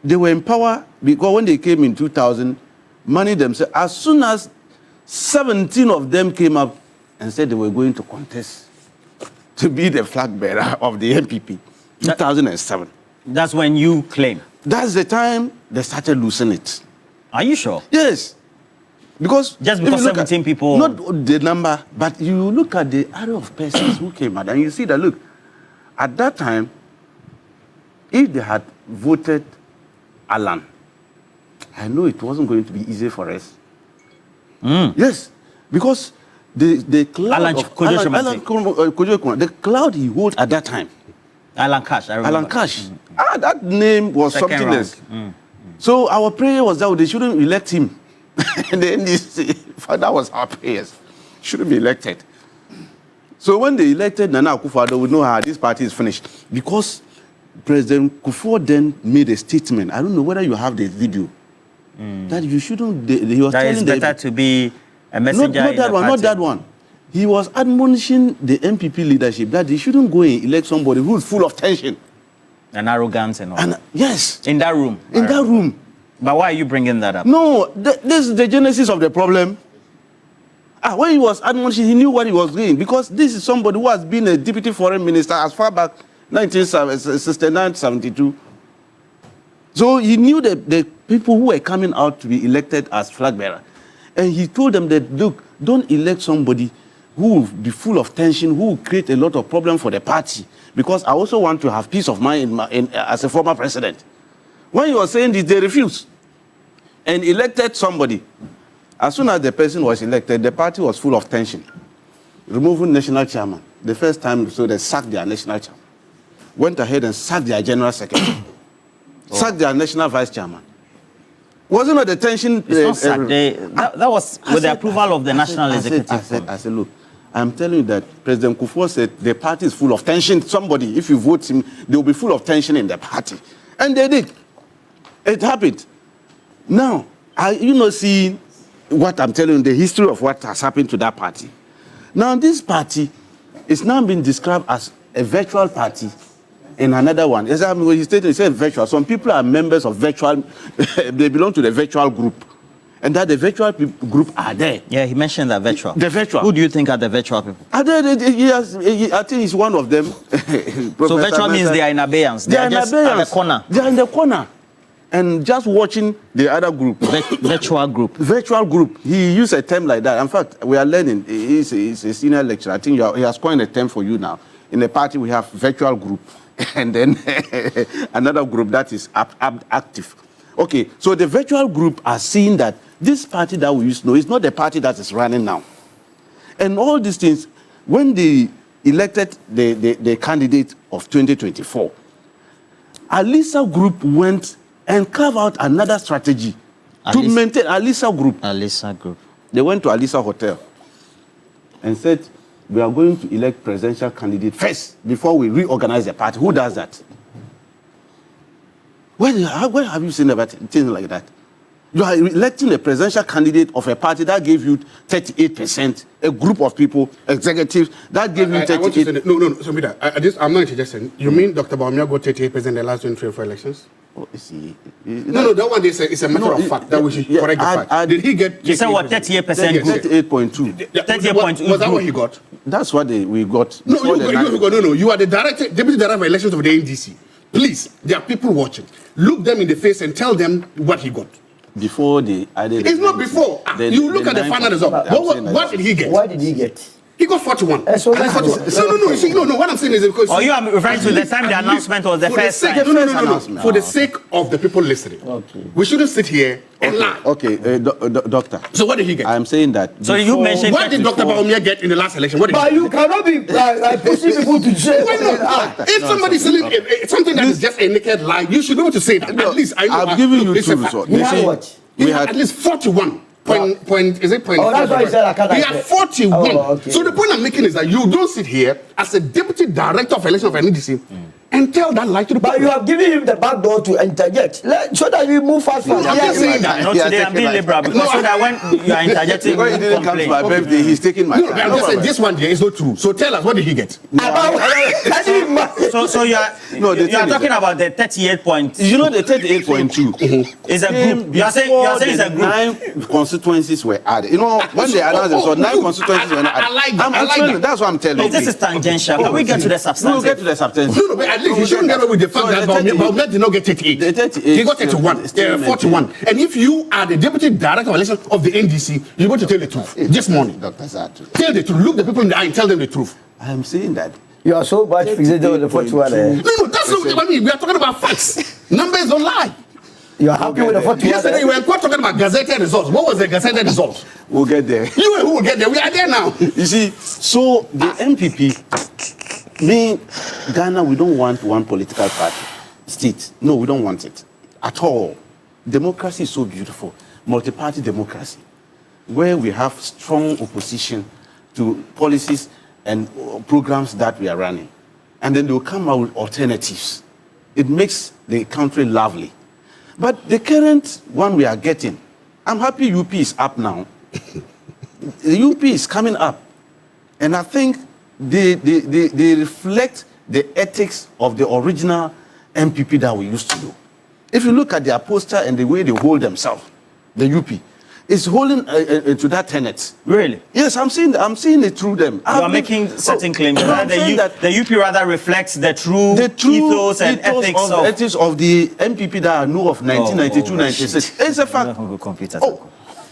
[SPEAKER 22] they were in power, because when they came in 2000, money themselves, as soon as 17 of them came up and said they were going to contest to be the flag bearer of the MPP, 2007.
[SPEAKER 17] That's when you claim?
[SPEAKER 22] That's the time they started losing it.
[SPEAKER 17] Are you sure?
[SPEAKER 22] Yes. Because
[SPEAKER 17] just because 17 people...
[SPEAKER 22] Not the number, but you look at the array of persons who came out, and you see that, look, at that time, if they had voted Alan, I know it wasn't going to be easy for us. Yes, because the cloud
[SPEAKER 17] Alan
[SPEAKER 22] of Kojo, the cloud he held at that time.
[SPEAKER 17] Alan Cash, I remember.
[SPEAKER 22] Alan Cash. That name was
[SPEAKER 17] Second
[SPEAKER 22] something
[SPEAKER 17] round.
[SPEAKER 22] else. So our prayer was that they shouldn't elect him. And then that was our prayers. Shouldn't be elected. So when they elected Nana Akufo-Addo, we know how this party is finished. Because President Kufuor then made a statement. I don't know whether you have the video. That you shouldn't... He was
[SPEAKER 17] that is better to be a messenger
[SPEAKER 22] not that one, not that one. He was admonishing the MPP leadership that they shouldn't go and elect somebody who's full of tension.
[SPEAKER 17] And arrogance and all.
[SPEAKER 22] And, yes.
[SPEAKER 17] In that room.
[SPEAKER 22] In that room.
[SPEAKER 17] But why are you bringing that up?
[SPEAKER 22] No, this is the genesis of the problem. When he was admonishing, he knew what he was doing. Because this is somebody who has been a deputy foreign minister as far back 1969, 72. So he knew the people who were coming out to be elected as flag bearer. And he told them that, look, don't elect somebody who will be full of tension, who will create a lot of problems for the party. Because I also want to have peace of mind as a former president. When he was saying this, they refused and elected somebody. As soon as the person was elected, the party was full of tension. Removing national chairman. The first time, so they sacked their national chairman. Went ahead and sacked their general secretary. Sacked their national vice chairman. Wasn't it the tension?
[SPEAKER 17] It's not sacked. That was with the approval of the national executive.
[SPEAKER 22] I said, look, I'm telling you that President Kufuor said the party is full of tension. Somebody, if you vote him, they will be full of tension in the party. And they did. It happened. Now, see what I'm telling you, the history of what has happened to that party. Now, this party is now being described as a virtual party and another one. He said virtual. Some people are members of virtual, they belong to the virtual group. And that the virtual group are there.
[SPEAKER 17] Yeah, he mentioned that virtual.
[SPEAKER 22] The virtual.
[SPEAKER 17] Who do you think are the virtual people?
[SPEAKER 22] I think he's one of them.
[SPEAKER 17] So virtual means they are in abeyance. They are just at the corner.
[SPEAKER 22] They are in the corner. And just watching the other group.
[SPEAKER 17] Virtual group.
[SPEAKER 22] Virtual group. He used a term like that. In fact, we are learning. He's a senior lecturer. I think he has coined a term for you now. In the party, we have virtual group. And then another group that is active. Okay, so the virtual group are seeing that this party that we used to know is not the party that is running now. And all these things, when they elected the candidate of 2024, Alisa Group went and carved out another strategy to maintain Alisa Group.
[SPEAKER 17] Alisa Group.
[SPEAKER 22] They went to Alisa Hotel and said, we are going to elect presidential candidate first before we reorganize the party. Who does that? Where have you seen about things like that? You are electing a presidential candidate of a party that gave you 38%, a group of people, executives, that gave you 38%.
[SPEAKER 7] No, so Peter, I'm not interjecting. You mean Dr. Bawumia got 38% in the last 2024 elections?
[SPEAKER 22] Oh, see,
[SPEAKER 7] no, that one is a matter of fact that we should correct the fact. Did he get?
[SPEAKER 17] You said what? 38%.
[SPEAKER 22] 38.2.
[SPEAKER 17] 38.2.
[SPEAKER 7] Was that what he got?
[SPEAKER 22] That's what we got.
[SPEAKER 7] No. You are the deputy director of elections of the NDC. Please, there are people watching. Look them in the face and tell them what he got.
[SPEAKER 22] Before they added.
[SPEAKER 7] It's not before. You look at the final result. What did he get?
[SPEAKER 9] What did he get?
[SPEAKER 7] He got 41.
[SPEAKER 9] So
[SPEAKER 7] No. What I'm saying is because.
[SPEAKER 17] Oh, you are referring to the time the announcement was the first time.
[SPEAKER 7] No. For the sake of the people listening, we shouldn't sit here and lie.
[SPEAKER 22] Okay, doctor.
[SPEAKER 7] So what did he get?
[SPEAKER 22] I'm saying that.
[SPEAKER 17] So you mentioned.
[SPEAKER 7] What did Dr. Bawumia get in the last election? What did
[SPEAKER 9] you cannot be pushing people to jail.
[SPEAKER 7] If somebody's selling something that is just a naked lie, you should be able to say that. At least I know.
[SPEAKER 22] I'm giving you two.
[SPEAKER 7] He had at least 41. Point is it point?
[SPEAKER 9] Oh, that's why he said I can't.
[SPEAKER 7] We are 41.
[SPEAKER 9] Okay.
[SPEAKER 7] So the point I'm making is that you don't sit here as a deputy director of election of NDC and tell that lie to the
[SPEAKER 9] public. But you have given him the back door to interject, so that you move fast.
[SPEAKER 7] I'm just saying that.
[SPEAKER 17] Not today. I'm being liberal because so that when you are interjecting,
[SPEAKER 22] when he didn't come to my birthday, he's taking my.
[SPEAKER 7] No, but I'm just saying this one here is not true. So tell us, what did he get?
[SPEAKER 17] So you are talking about the 38 points.
[SPEAKER 22] You know the 38.2
[SPEAKER 17] is a group. You are saying it's a group.
[SPEAKER 22] 9 constituencies were added. You know when they announced it, so 9 constituencies were added. I like that. That's what I'm telling you.
[SPEAKER 17] This is tangential. Can we get to the substance?
[SPEAKER 22] We'll get to the substance.
[SPEAKER 7] No, but at least you shouldn't get away with the fact that Bawumia did not get 38. He got 31, 41. And if you are the deputy director of election of the NDC, you're going to tell the truth. This morning.
[SPEAKER 22] Dr. Zatu.
[SPEAKER 7] Tell the truth. Look the people in the eye and tell them the truth.
[SPEAKER 22] I am saying that.
[SPEAKER 9] You are so much fixated on the 41.
[SPEAKER 7] No, that's not what I mean. We are talking about facts. Numbers don't lie.
[SPEAKER 9] You are happy with the 41.
[SPEAKER 7] Yesterday, we were talking about gazetted results. What was the gazetted results?
[SPEAKER 22] We'll get there.
[SPEAKER 7] You and who will get there? We are there now.
[SPEAKER 22] You see, so the MPP, Ghana, we don't want one political party. State. No, we don't want it at all. Democracy is so beautiful. Multi-party democracy, where we have strong opposition to policies and programs that we are running. And then they will come out with alternatives. It makes the country lovely. But the current one we are getting, I'm happy UP is up now. The UP is coming up. And I think they reflect the ethics of the original MPP that we used to do. If you look at their poster and the way they hold themselves, the UP, it's holding to that tenet.
[SPEAKER 17] Really?
[SPEAKER 22] Yes, I'm seeing it through them.
[SPEAKER 17] You are making certain claims that the UP rather reflects the true ethos and ethics
[SPEAKER 22] of the MPP that I know of 1992-96. It's a fact.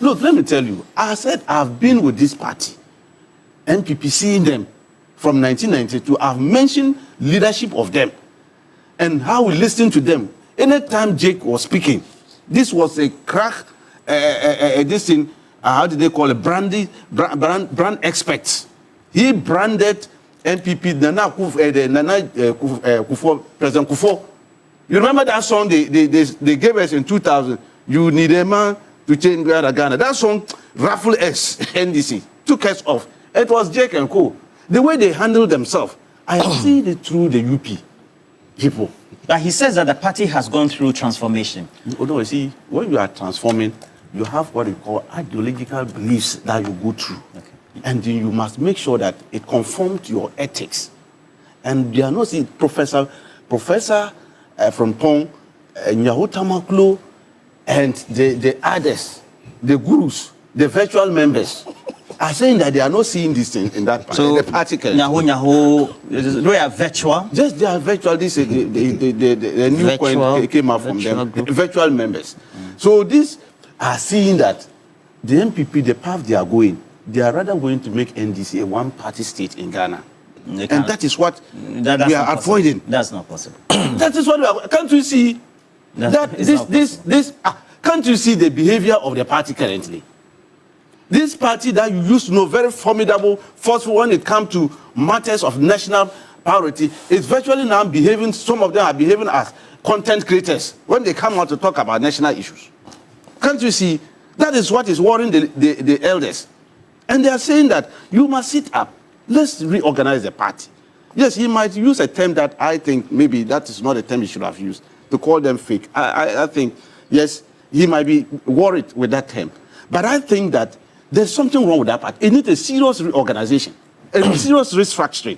[SPEAKER 22] Look, let me tell you. I said I've been with this party, MPP, seeing them from 1992. I've mentioned leadership of them and how we listened to them. Anytime Jake was speaking, this was a crack. This thing, how did they call it? Brand experts. He branded MPP Nana Kufuor, President Kufuor. You remember that song they gave us in 2000? You need a man to change Ghana. That song, Raffle S, NDC, took us off. It was Jake and Co. The way they handled themselves, I see it through the UP people.
[SPEAKER 17] But he says that the party has gone through transformation.
[SPEAKER 22] No, you see, when you are transforming, you have what we call ideological beliefs that you go through. Okay. And then you must make sure that it conforms to your ethics. And they are not seeing Professor from Pong, Nyahotamaklo, and the others, the gurus, the virtual members, are saying that they are not seeing this in that part.
[SPEAKER 17] So,
[SPEAKER 22] the particles.
[SPEAKER 17] They are virtual?
[SPEAKER 22] Just they are virtual. This is the new
[SPEAKER 17] Virtual,
[SPEAKER 22] coin came out from them.
[SPEAKER 17] group.
[SPEAKER 22] Virtual members. So these are seeing that the MPP, the path they are going, they are rather going to make NDC a one-party state in Ghana. And that is what we are avoiding.
[SPEAKER 17] That's not possible.
[SPEAKER 22] That is what we are. Can't you see can't you see the behavior of the party currently? This party that you used to know, very formidable, forceful when it comes to matters of national priority, is virtually now behaving, some of them are behaving as content creators when they come out to talk about national issues. Can't you see? That is what is worrying the elders. And they are saying that you must sit up. Let's reorganize the party. Yes, he might use a term that I think maybe that is not a term he should have used, to call them fake. I think, yes, he might be worried with that term. But I think that there's something wrong with that part. It needs a serious reorganization, a serious restructuring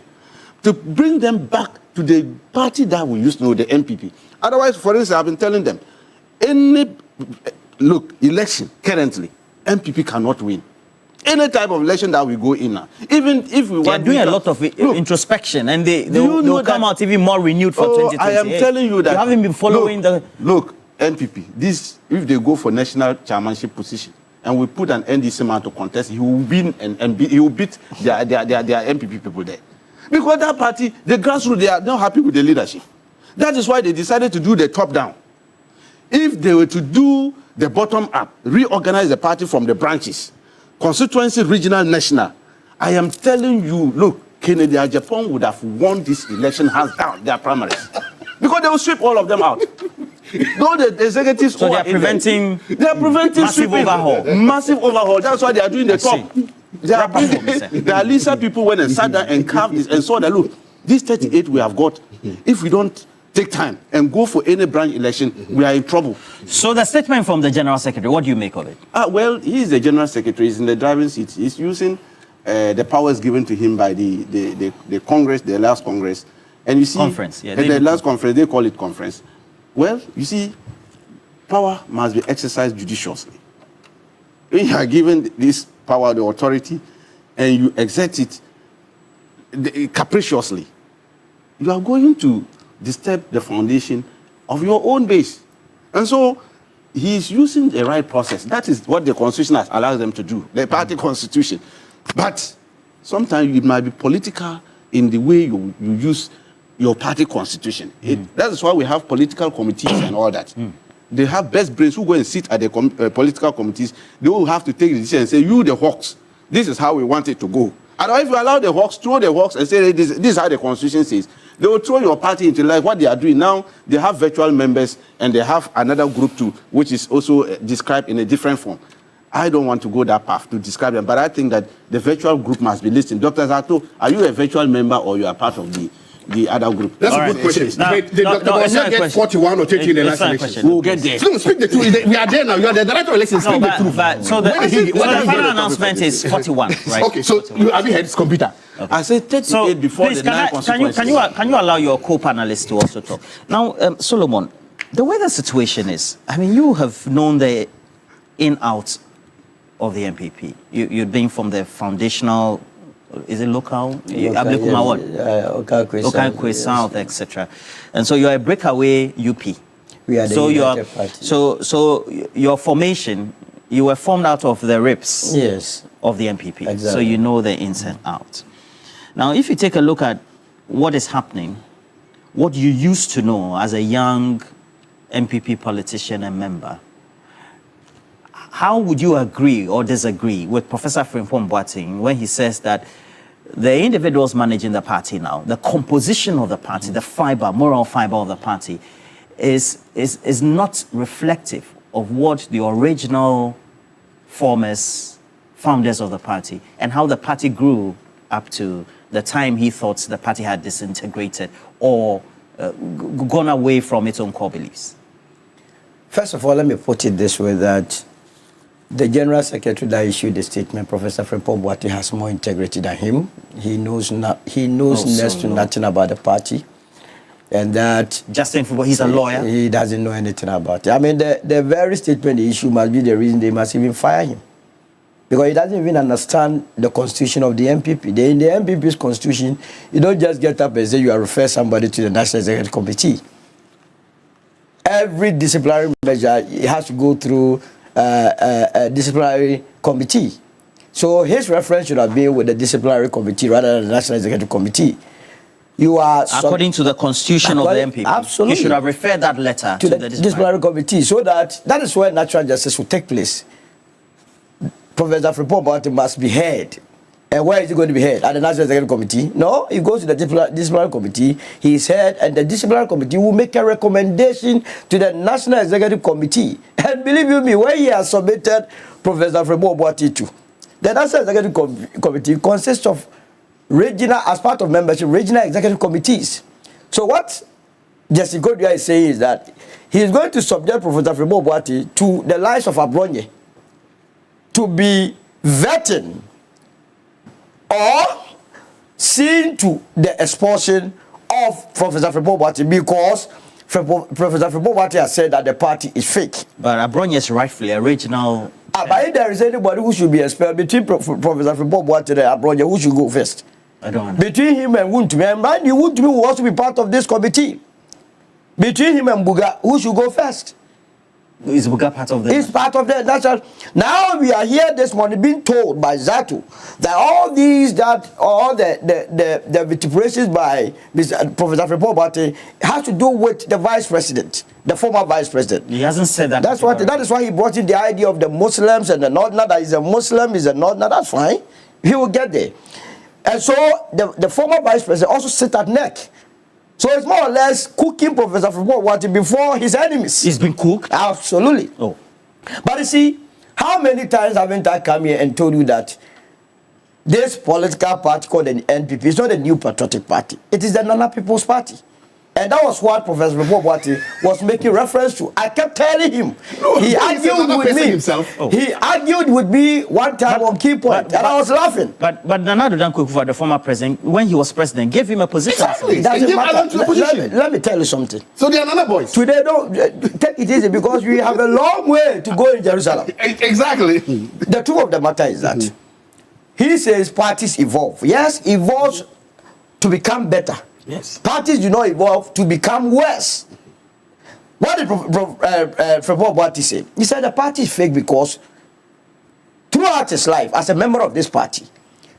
[SPEAKER 22] to bring them back to the party that we used to know, the MPP. Otherwise, for instance, I've been telling them, election currently, MPP cannot win. Any type of election that we go in now, even if we want...
[SPEAKER 17] They are doing a lot of introspection, and they'll come out even more renewed for 2028.
[SPEAKER 22] I am telling you that...
[SPEAKER 17] You haven't been following
[SPEAKER 22] Look, MPP, if they go for national chairmanship position, and we put an NDC man to contest, he will win and he will beat their MPP people there. Because that party, the grassroots, they are not happy with the leadership. That is why they decided to do the top-down. If they were to do the bottom-up, reorganize the party from the branches, constituency, regional, national, I am telling you, look, Kennedy Japan would have won this election hands down, their primaries. Because they will sweep all of them out. No, the executives...
[SPEAKER 17] So they are preventing
[SPEAKER 22] massive overhaul. Massive overhaul. That's why they are doing the top. The Alisa people went and sat down and carved this and saw that, look, this 38 we have got, if we don't take time and go for any branch election, we are in trouble.
[SPEAKER 17] So the statement from the General Secretary, what do you make of it?
[SPEAKER 22] Well, he is the General Secretary. He's in the driving seat. He's using the powers given to him by the Congress, the last Congress. And you see...
[SPEAKER 17] Conference, yeah.
[SPEAKER 22] The last conference, they call it conference. Well, you see, power must be exercised judiciously. When you are given this power, the authority, and you exert it capriciously, you are going to disturb the foundation of your own base. And so, he is using the right process. That is what the Constitution has allowed them to do, the party constitution. But sometimes it might be political in the way you use your party constitution. That is why we have political committees and all that. They have best brains who go and sit at the political committees. They will have to take the decision and say, you, the Hawks, this is how we want it to go. Otherwise, if you allow the Hawks, throw the Hawks and say, this is how the Constitution says, they will throw your party into like what they are doing now. They have virtual members and they have another group too, which is also described in a different form. I don't want to go that path to describe them, but I think that the virtual group must be listed. Dr. Zato, are you a virtual member or you are part of the other group?
[SPEAKER 7] That's a good question. Did Dr. Bonner get 41 or 30 in the last election?
[SPEAKER 22] We'll get there.
[SPEAKER 7] No, speak the truth. We are there now. You are the director of elections. Speak the truth.
[SPEAKER 17] So the final announcement is 41, right?
[SPEAKER 7] Okay, so have you heard his computer?
[SPEAKER 22] Okay. I said 38 before
[SPEAKER 17] please,
[SPEAKER 22] the nine constituencies.
[SPEAKER 17] Can you allow your co-panelists to also talk? Now, Solomon, the way the situation is, I mean, you have known the in-out of the MPP. You've been from the foundational... Is it local? Okakwe South, etc. And so you're a breakaway UP.
[SPEAKER 11] We are the United Party.
[SPEAKER 17] So your formation, you were formed out of the rips of the MPP.
[SPEAKER 11] Exactly.
[SPEAKER 17] So you know the ins and outs. Now, if you take a look at what is happening, what you used to know as a young MPP politician and member, how would you agree or disagree with Professor Frimpong Boateng when he says that the individuals managing the party now, the composition of the party, the fiber, moral fiber of the party, is not reflective of what the original founders of the party and how the party grew up to the time he thought the party had disintegrated or gone away from its own core beliefs?
[SPEAKER 11] First of all, let me put it this way, that The General Secretary that issued the statement, Professor Frimpong Boateng, has more integrity than him. He knows next to nothing about the party. And that...
[SPEAKER 17] Justin Frimpong, he's a lawyer.
[SPEAKER 11] He doesn't know anything about it. I mean, the very statement he issued must be the reason they must even fire him. Because he doesn't even understand the constitution of the MPP. In the MPP's constitution, you don't just get up and say you are refer somebody to the National Executive Committee. Every disciplinary measure, it has to go through a disciplinary committee. So his reference should have been with the disciplinary committee rather than the National Executive Committee. You are
[SPEAKER 17] according to the constitution of the MPP.
[SPEAKER 11] Absolutely.
[SPEAKER 17] You should have referred that letter
[SPEAKER 11] to the disciplinary committee, so that is where natural justice will take place. Professor Frimpong Boateng must be heard. And where is he going to be heard? At the National Executive Committee? No, he goes to the disciplinary committee. He is heard, and the disciplinary committee will make a recommendation to the National Executive Committee. And believe you me, when he has submitted Professor Frimpong Boateng to, the National Executive Committee consists of regional, as part of membership, regional executive committees. So what Jesse Godwin is saying is that he is going to subject Professor Frimpong Boateng to the likes of Abronye to be vetting or seen to the expulsion of Professor Frimpong Boateng, because Professor Frimpong Boateng has said that the party is fake.
[SPEAKER 17] But Abronye is rightfully a regional...
[SPEAKER 11] But if there is anybody who should be expelled between Professor Frimpong Boateng and Abronye, who should go first?
[SPEAKER 17] I don't know.
[SPEAKER 11] Between him and Wuntumi, and mind you, Wuntumi will also be part of this committee. Between him and Buga, who should go first?
[SPEAKER 17] Is Buga part of the...
[SPEAKER 11] He's part of the national... Now we are here this morning being told by Zato that all the vituperations by Professor Frimpong Boateng has to do with the vice president, the former vice president.
[SPEAKER 17] He hasn't said that.
[SPEAKER 11] That is why he brought in the idea of the Muslims and the Northerner, that he's a Muslim, he's a Northerner. That's fine. He will get there. And so the former vice president also sit at neck. So it's more or less cooking Professor Frimpong Boateng before his enemies.
[SPEAKER 17] He's been cooked?
[SPEAKER 11] Absolutely.
[SPEAKER 17] Oh.
[SPEAKER 11] But you see, how many times haven't I come here and told you that this political party called the NPP is not a New Patriotic Party. It is the Nana People's Party. And that was what Professor Frimpong Boateng was making reference to. I kept telling him. He argued with me.
[SPEAKER 7] Himself.
[SPEAKER 11] He argued with me one time on key point, and I was laughing.
[SPEAKER 17] But Nana Addo Dankwa, the former president, when he was president, gave him a position.
[SPEAKER 11] Exactly. It doesn't matter. Let me tell you something.
[SPEAKER 7] So they are Nana boys.
[SPEAKER 11] Today, don't take it easy, because we have a long way to go in Jerusalem.
[SPEAKER 7] Exactly.
[SPEAKER 11] The truth of the matter is that he says parties evolve. Yes, evolves to become better.
[SPEAKER 17] Yes.
[SPEAKER 11] Parties do not evolve to become worse. What did Frimpong Boateng say? He said the party is fake because throughout his life as a member of this party,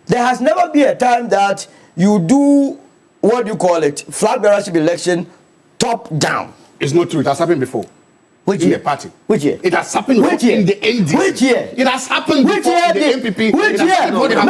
[SPEAKER 11] there has never been a time that you do, what do you call it, flag bearership election top down.
[SPEAKER 7] It's not true. It has happened before.
[SPEAKER 11] Which
[SPEAKER 7] in
[SPEAKER 11] year?
[SPEAKER 7] The party.
[SPEAKER 11] Which year?
[SPEAKER 7] It has happened
[SPEAKER 11] Which year?
[SPEAKER 7] In the NDC.
[SPEAKER 11] Which year?
[SPEAKER 7] It has happened
[SPEAKER 11] Which
[SPEAKER 7] before
[SPEAKER 11] year?
[SPEAKER 7] in the MPP.
[SPEAKER 11] Which year? No. Which year?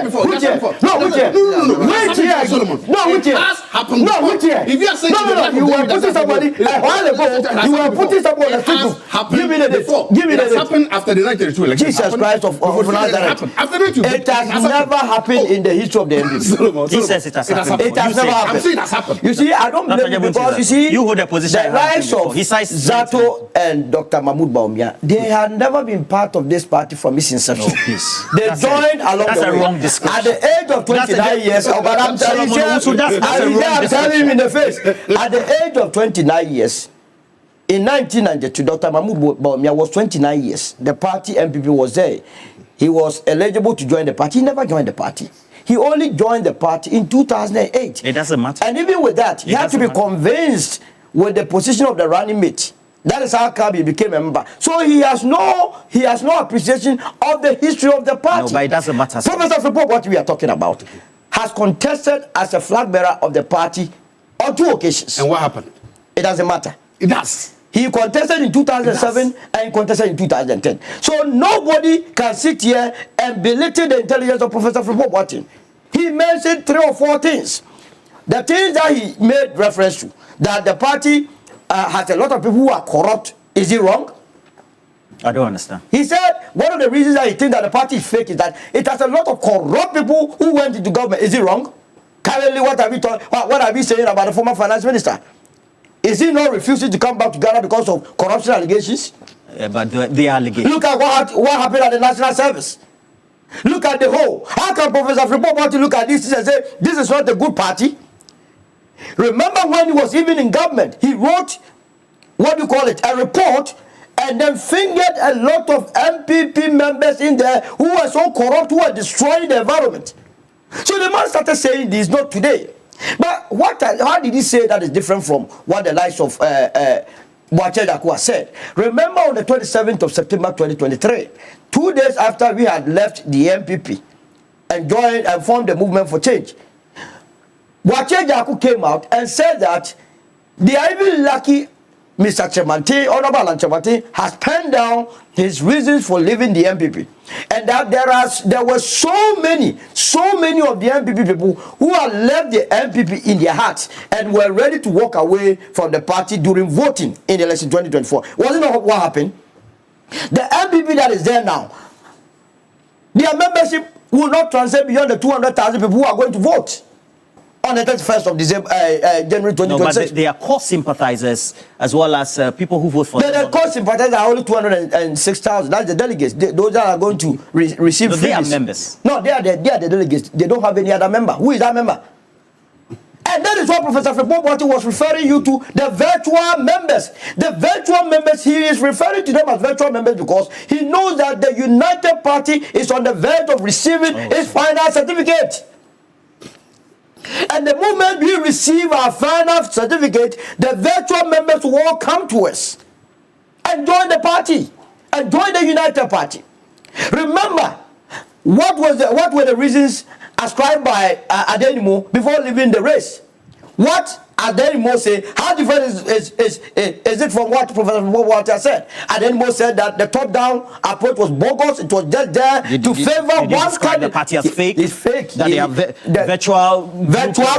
[SPEAKER 11] Which year? No, which year? Which year? No, which year?
[SPEAKER 7] It has happened.
[SPEAKER 11] No, which year?
[SPEAKER 7] If you are saying
[SPEAKER 11] no, you were putting somebody a while ago. You were putting somebody on the street. Give me the date. Give me the date.
[SPEAKER 7] It has happened after the 1992 election.
[SPEAKER 11] Jesus Christ of Nazareth.
[SPEAKER 7] After the
[SPEAKER 11] It has never happened in the history of the MPP.
[SPEAKER 17] He says it has happened.
[SPEAKER 11] It has never happened.
[SPEAKER 7] I'm saying it has happened.
[SPEAKER 11] You see, I don't blame you, because you see,
[SPEAKER 17] you hold a position.
[SPEAKER 11] The rise of Zato and Dr. Mahmoud Bawumia, they had never been part of this party from its inception.
[SPEAKER 17] No, please.
[SPEAKER 11] They joined along
[SPEAKER 17] that's
[SPEAKER 11] the
[SPEAKER 17] a
[SPEAKER 11] way.
[SPEAKER 17] wrong description.
[SPEAKER 11] At the age of 29 years, but I'm telling him in the face. At the age of 29 years, in 1992, Dr. Mahmoud Bawumia was 29 years. The party MPP was there. He was eligible to join the party. He never joined the party. He only joined the party in 2008.
[SPEAKER 17] It doesn't matter.
[SPEAKER 11] And even with that, he had to be convinced with the position of the running mate. That is how come he became a member. So he has no appreciation of the history of the party.
[SPEAKER 17] No, but it doesn't matter.
[SPEAKER 11] Professor Frimpong, what we are talking about, has contested as a flag bearer of the party on 2 occasions.
[SPEAKER 7] And what happened?
[SPEAKER 11] It doesn't matter.
[SPEAKER 7] It does.
[SPEAKER 11] He contested in 2007 and contested in 2010. So nobody can sit here and belittle the intelligence of Professor Frimpong Boateng. He mentioned 3 or 4 things. The things that he made reference to, that the party has a lot of people who are corrupt. Is it wrong?
[SPEAKER 17] I don't understand.
[SPEAKER 11] He said one of the reasons that he thinks that the party is fake is that it has a lot of corrupt people who went into government. Is it wrong? Currently, what are we saying about the former finance minister? Is he not refusing to come back to Ghana because of corruption allegations?
[SPEAKER 17] But the allegation.
[SPEAKER 11] Look at what happened at the National Service. Look at the whole. How can Professor Frimpong want to look at this and say, this is not a good party? Remember when he was even in government, he wrote, a report, and then fingered a lot of MPP members in there who were so corrupt, who were destroying the environment. So the man started saying this, not today. But how did he say that is different from what the likes of Boache Dakua said? Remember on the 27th of September 2023, 2 days after we had left the MPP and joined and formed the Movement for Change, Boache Dakua came out and said that they are even lucky Mr. Chemante, Honorable Alan Chemante, has penned down his reasons for leaving the MPP. And that there were so many of the MPP people who had left the MPP in their hearts and were ready to walk away from the party during voting in the election 2024. Wasn't that what happened? The MPP that is there now, their membership will not transcend beyond the 200,000 people who are going to vote on the 31st of December, January 2026. No,
[SPEAKER 17] but they are core sympathizers as well as people who vote for them.
[SPEAKER 11] The core sympathizers are only 206,000. That's the delegates. Those that are going to receive freebies.
[SPEAKER 17] They are members.
[SPEAKER 11] No, they are the delegates. They don't have any other member. Who is that member? And that is what Professor Frimpong was referring you to, the virtual members. The virtual members, he is referring to them as virtual members because he knows that the United Party is on the verge of receiving its final certificate. And the moment we receive our final certificate, the virtual members will all come to us and join the party and join the United Party. Remember, what were the reasons ascribed by Adenimo before leaving the race? What Adenimo say? How different is it from what Professor Walter said? Adenimo said that the top-down approach was bogus. It was just there to favor one candidate.
[SPEAKER 17] The party as fake.
[SPEAKER 11] It's fake.
[SPEAKER 17] That they have virtual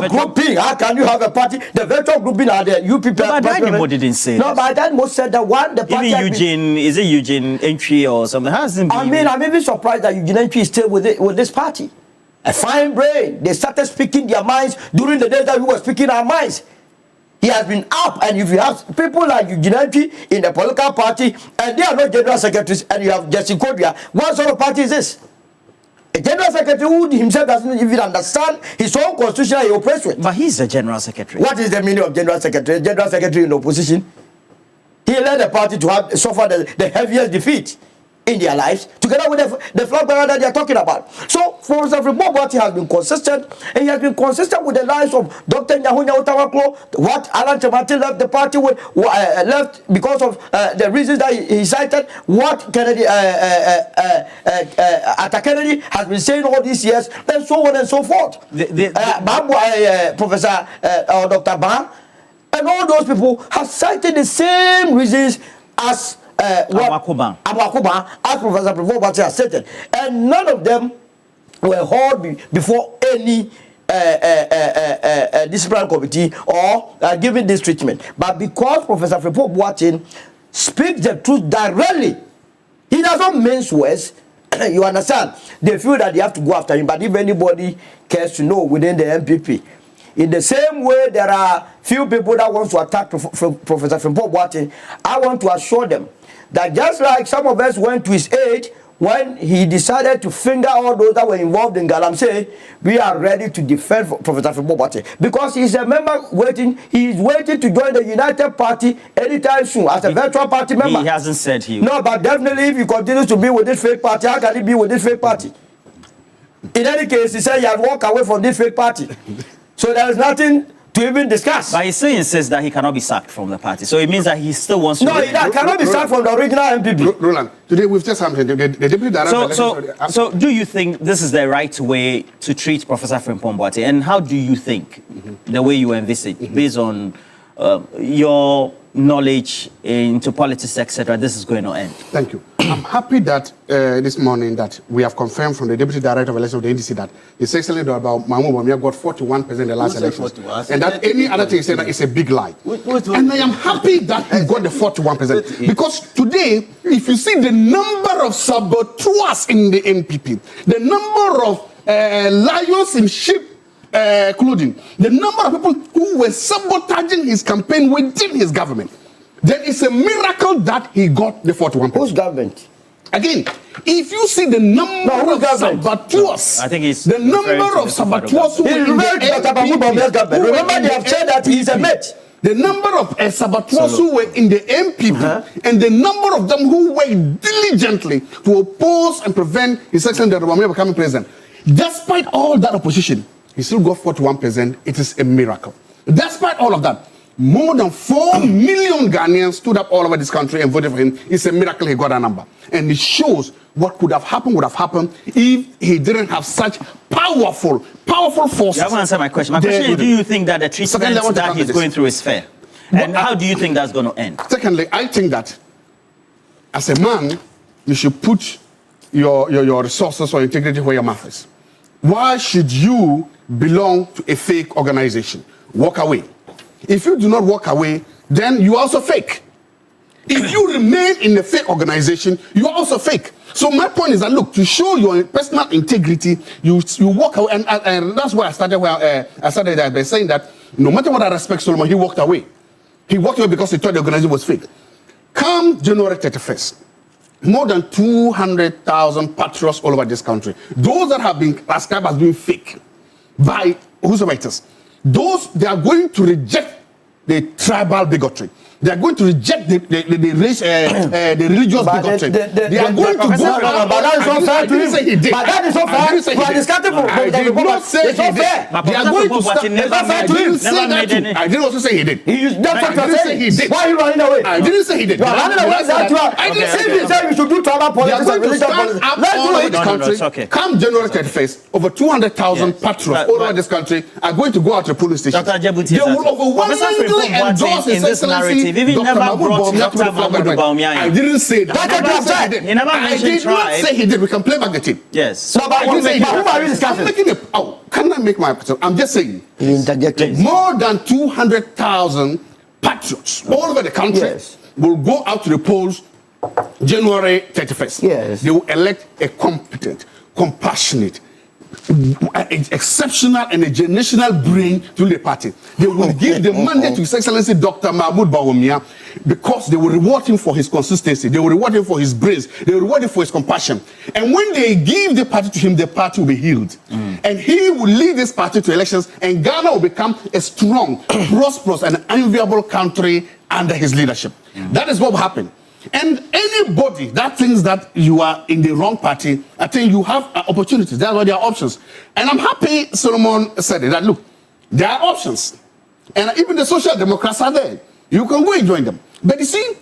[SPEAKER 11] grouping. How can you have a party? The virtual grouping are the UPP.
[SPEAKER 17] No, but Adenimo didn't say.
[SPEAKER 11] No, but Adenimo said that the party.
[SPEAKER 17] Even Eugene, is it Eugene Entry or something?
[SPEAKER 11] I'm even surprised that Eugene Entry is still with this party. A fine brain. They started speaking their minds during the days that we were speaking our minds. He has been up, and if you have people like Eugene Entry in the political party, and they are not general secretaries, and you have Jesse Kodria, what sort of party is this? A general secretary who himself doesn't even understand his own constitution he operates with.
[SPEAKER 17] But he's a general secretary.
[SPEAKER 11] What is the meaning of general secretary? General secretary in opposition? He led the party to suffer the heaviest defeat in their lives, together with the flag bearer that they are talking about. So, Professor Frimpong has been consistent, and he has been consistent with the lives of Dr. Nyahunya Utawaklo, what Alan Chemante left the party with, left because of the reasons that he cited, what Kennedy, Atta Kennedy has been saying all these years, and so on and so forth. Professor Dr. Ba, and all those people have cited the same reasons as Amakuba, as Professor Frimpong has stated, and none of them were held before any disciplinary committee or given this treatment. But because Professor Frimpong speaks the truth directly, he doesn't mince words. You understand? They feel that they have to go after him. But if anybody cares to know within the MPP, in the same way there are few people that want to attack Professor Frimpong, I want to assure them that just like some of us went to his aid when he decided to finger all those that were involved in Galamsey, we are ready to defend Professor Frimpong because he's a member he is waiting to join the United Party anytime soon as a virtual party member.
[SPEAKER 17] He hasn't said he will.
[SPEAKER 11] No, but definitely if he continues to be with this fake party, how can he be with this fake party? In any case, he said he had walked away from this fake party. So there is nothing to even discuss.
[SPEAKER 17] But he still insists that he cannot be sacked from the party. So it means that he still wants to...
[SPEAKER 11] No, he cannot be sacked from the original MPP.
[SPEAKER 7] Roland, today we've just something. The deputy director...
[SPEAKER 17] So do you think this is the right way to treat Professor Frimpong? And how do you think the way you envisage, based on your knowledge into politics, etc., this is going to end?
[SPEAKER 7] Thank you. I'm happy that this morning that we have confirmed from the Deputy Director of Elections of the NDC that His Excellency about Mahmoud Bawumia got 41% in the last election. And that any other thing said that is a big lie. And I am happy that he got the 41%. Because today, if you see the number of saboteurs in the NPP, the number of lions in sheep clothing, the number of people who were sabotaging his campaign within his government, then it's a miracle that he got the 41%.
[SPEAKER 11] Whose government?
[SPEAKER 7] Again, if you see the number of saboteurs,
[SPEAKER 17] I think it's
[SPEAKER 7] the number of saboteurs who were in the MPP,
[SPEAKER 11] remember they have said that he's a mate.
[SPEAKER 7] The number of saboteurs who were in the MPP and the number of them who worked diligently to oppose and prevent His Excellency Dr. becoming president. Despite all that opposition, he still got 41%. It is a miracle. Despite all of that, more than 4 million Ghanaians stood up all over this country and voted for him. It's a miracle he got that number. And it shows what could have happened if he didn't have such powerful forces.
[SPEAKER 17] You haven't answered my question. My question is, do you think that the treatment that he's going through is fair? And how do you think that's going to end?
[SPEAKER 7] Secondly, I think that as a man, you should put your resources or integrity where your mouth is. Why should you belong to a fake organization? Walk away. If you do not walk away, then you are also fake. If you remain in a fake organization, you are also fake. So my point is that, look, to show your personal integrity, you walk away. And that's why I started by saying that no matter what I respect Solomon, he walked away. He walked away because he thought the organization was fake. Come January 31st, more than 200,000 patriots all over this country, those that have been ascribed as being fake by whosoever it is, they are going to reject the tribal bigotry. They are going to reject the religious bigotry. They are going to go.
[SPEAKER 11] But that is not fair to him. But that is not fair. You are discountable.
[SPEAKER 7] I did not say he did. They are going to start. It's not fair to him. I didn't also say he did.
[SPEAKER 11] That's what you are saying. Why are you running away?
[SPEAKER 7] I didn't say he did.
[SPEAKER 11] You are running away. I didn't say he said we should do tribal politics and religious politics.
[SPEAKER 7] Let's do it. Country. Come January 31st, over 200,000 patriots all over this country are going to go out to the polling station. They will overwhelmingly endorse His Excellency.
[SPEAKER 17] Even never brought Dr. Mahmoud Bawumia.
[SPEAKER 7] I didn't say that.
[SPEAKER 17] He never mentioned tribe.
[SPEAKER 7] I did not say he did. We can play back the tape.
[SPEAKER 17] Yes.
[SPEAKER 11] So, but who are you discussing?
[SPEAKER 7] Can I make my question? I'm just saying. More than 200,000 patriots all over the country will go out to the polls January 31st.
[SPEAKER 11] Yes.
[SPEAKER 7] They will elect a competent, compassionate, exceptional and a generational brain to the party. They will give the mandate to His Excellency Dr. Mahmoud Bawumia because they will reward him for his consistency. They will reward him for his brains. They will reward him for his compassion. And when they give the party to him, the party will be healed. And he will lead this party to elections, and Ghana will become a strong, prosperous, and enviable country under his leadership. That is what will happen. And anybody that thinks that you are in the wrong party, I think you have opportunities. That's why there are options. And I'm happy Solomon said it, that look, there are options. And even the Social Democrats are there. You can go and join them. But you see,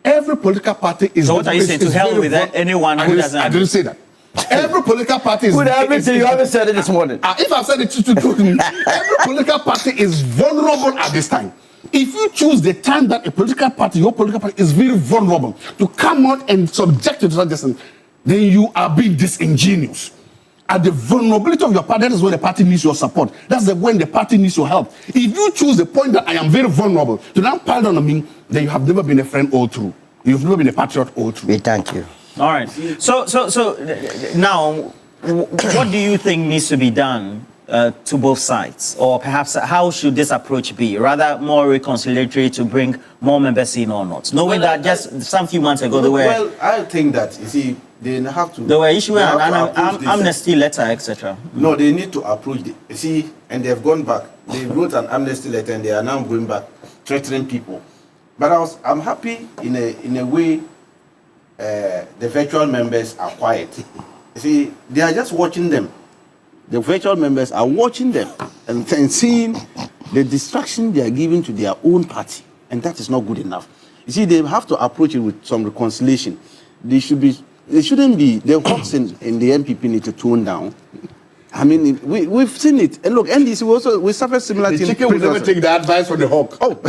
[SPEAKER 7] every political party is...
[SPEAKER 17] So what are you saying? To hell with anyone who doesn't...
[SPEAKER 7] I didn't say that. Every political party is...
[SPEAKER 11] With everything, you haven't said it this morning.
[SPEAKER 7] If I've said it to every political party is vulnerable at this time. If you choose the time that a political party, your political party is very vulnerable to come out and subject to such distance, then you are being disingenuous. At the vulnerability of your party, that is when the party needs your support. That's when the party needs your help. If you choose the point that I am very vulnerable to now pile on me, then you have never been a friend all through. You've never been a patriot all through.
[SPEAKER 11] We thank you.
[SPEAKER 17] All right. So now, what do you think needs to be done to both sides? Or perhaps how should this approach be? Rather more reconciliatory to bring more members in or not? Knowing that just some few months ago they were...
[SPEAKER 22] Well, I think that, you see, they have to...
[SPEAKER 17] They were issuing an amnesty letter, etc.
[SPEAKER 22] No, they need to approach the... You see, and they've gone back. They wrote an amnesty letter and they are now going back, threatening people. But I'm happy in a way the virtual members are quiet. You see, they are just watching them. The virtual members are watching them and seeing the distraction they are giving to their own party. And that is not good enough. You see, they have to approach it with some reconciliation. They shouldn't be, the hawks in the MPP need to tone down. I mean, we've seen it. And look, NDC we suffered similar things.
[SPEAKER 7] The chicken will never take the advice from the hawk. Oh, no.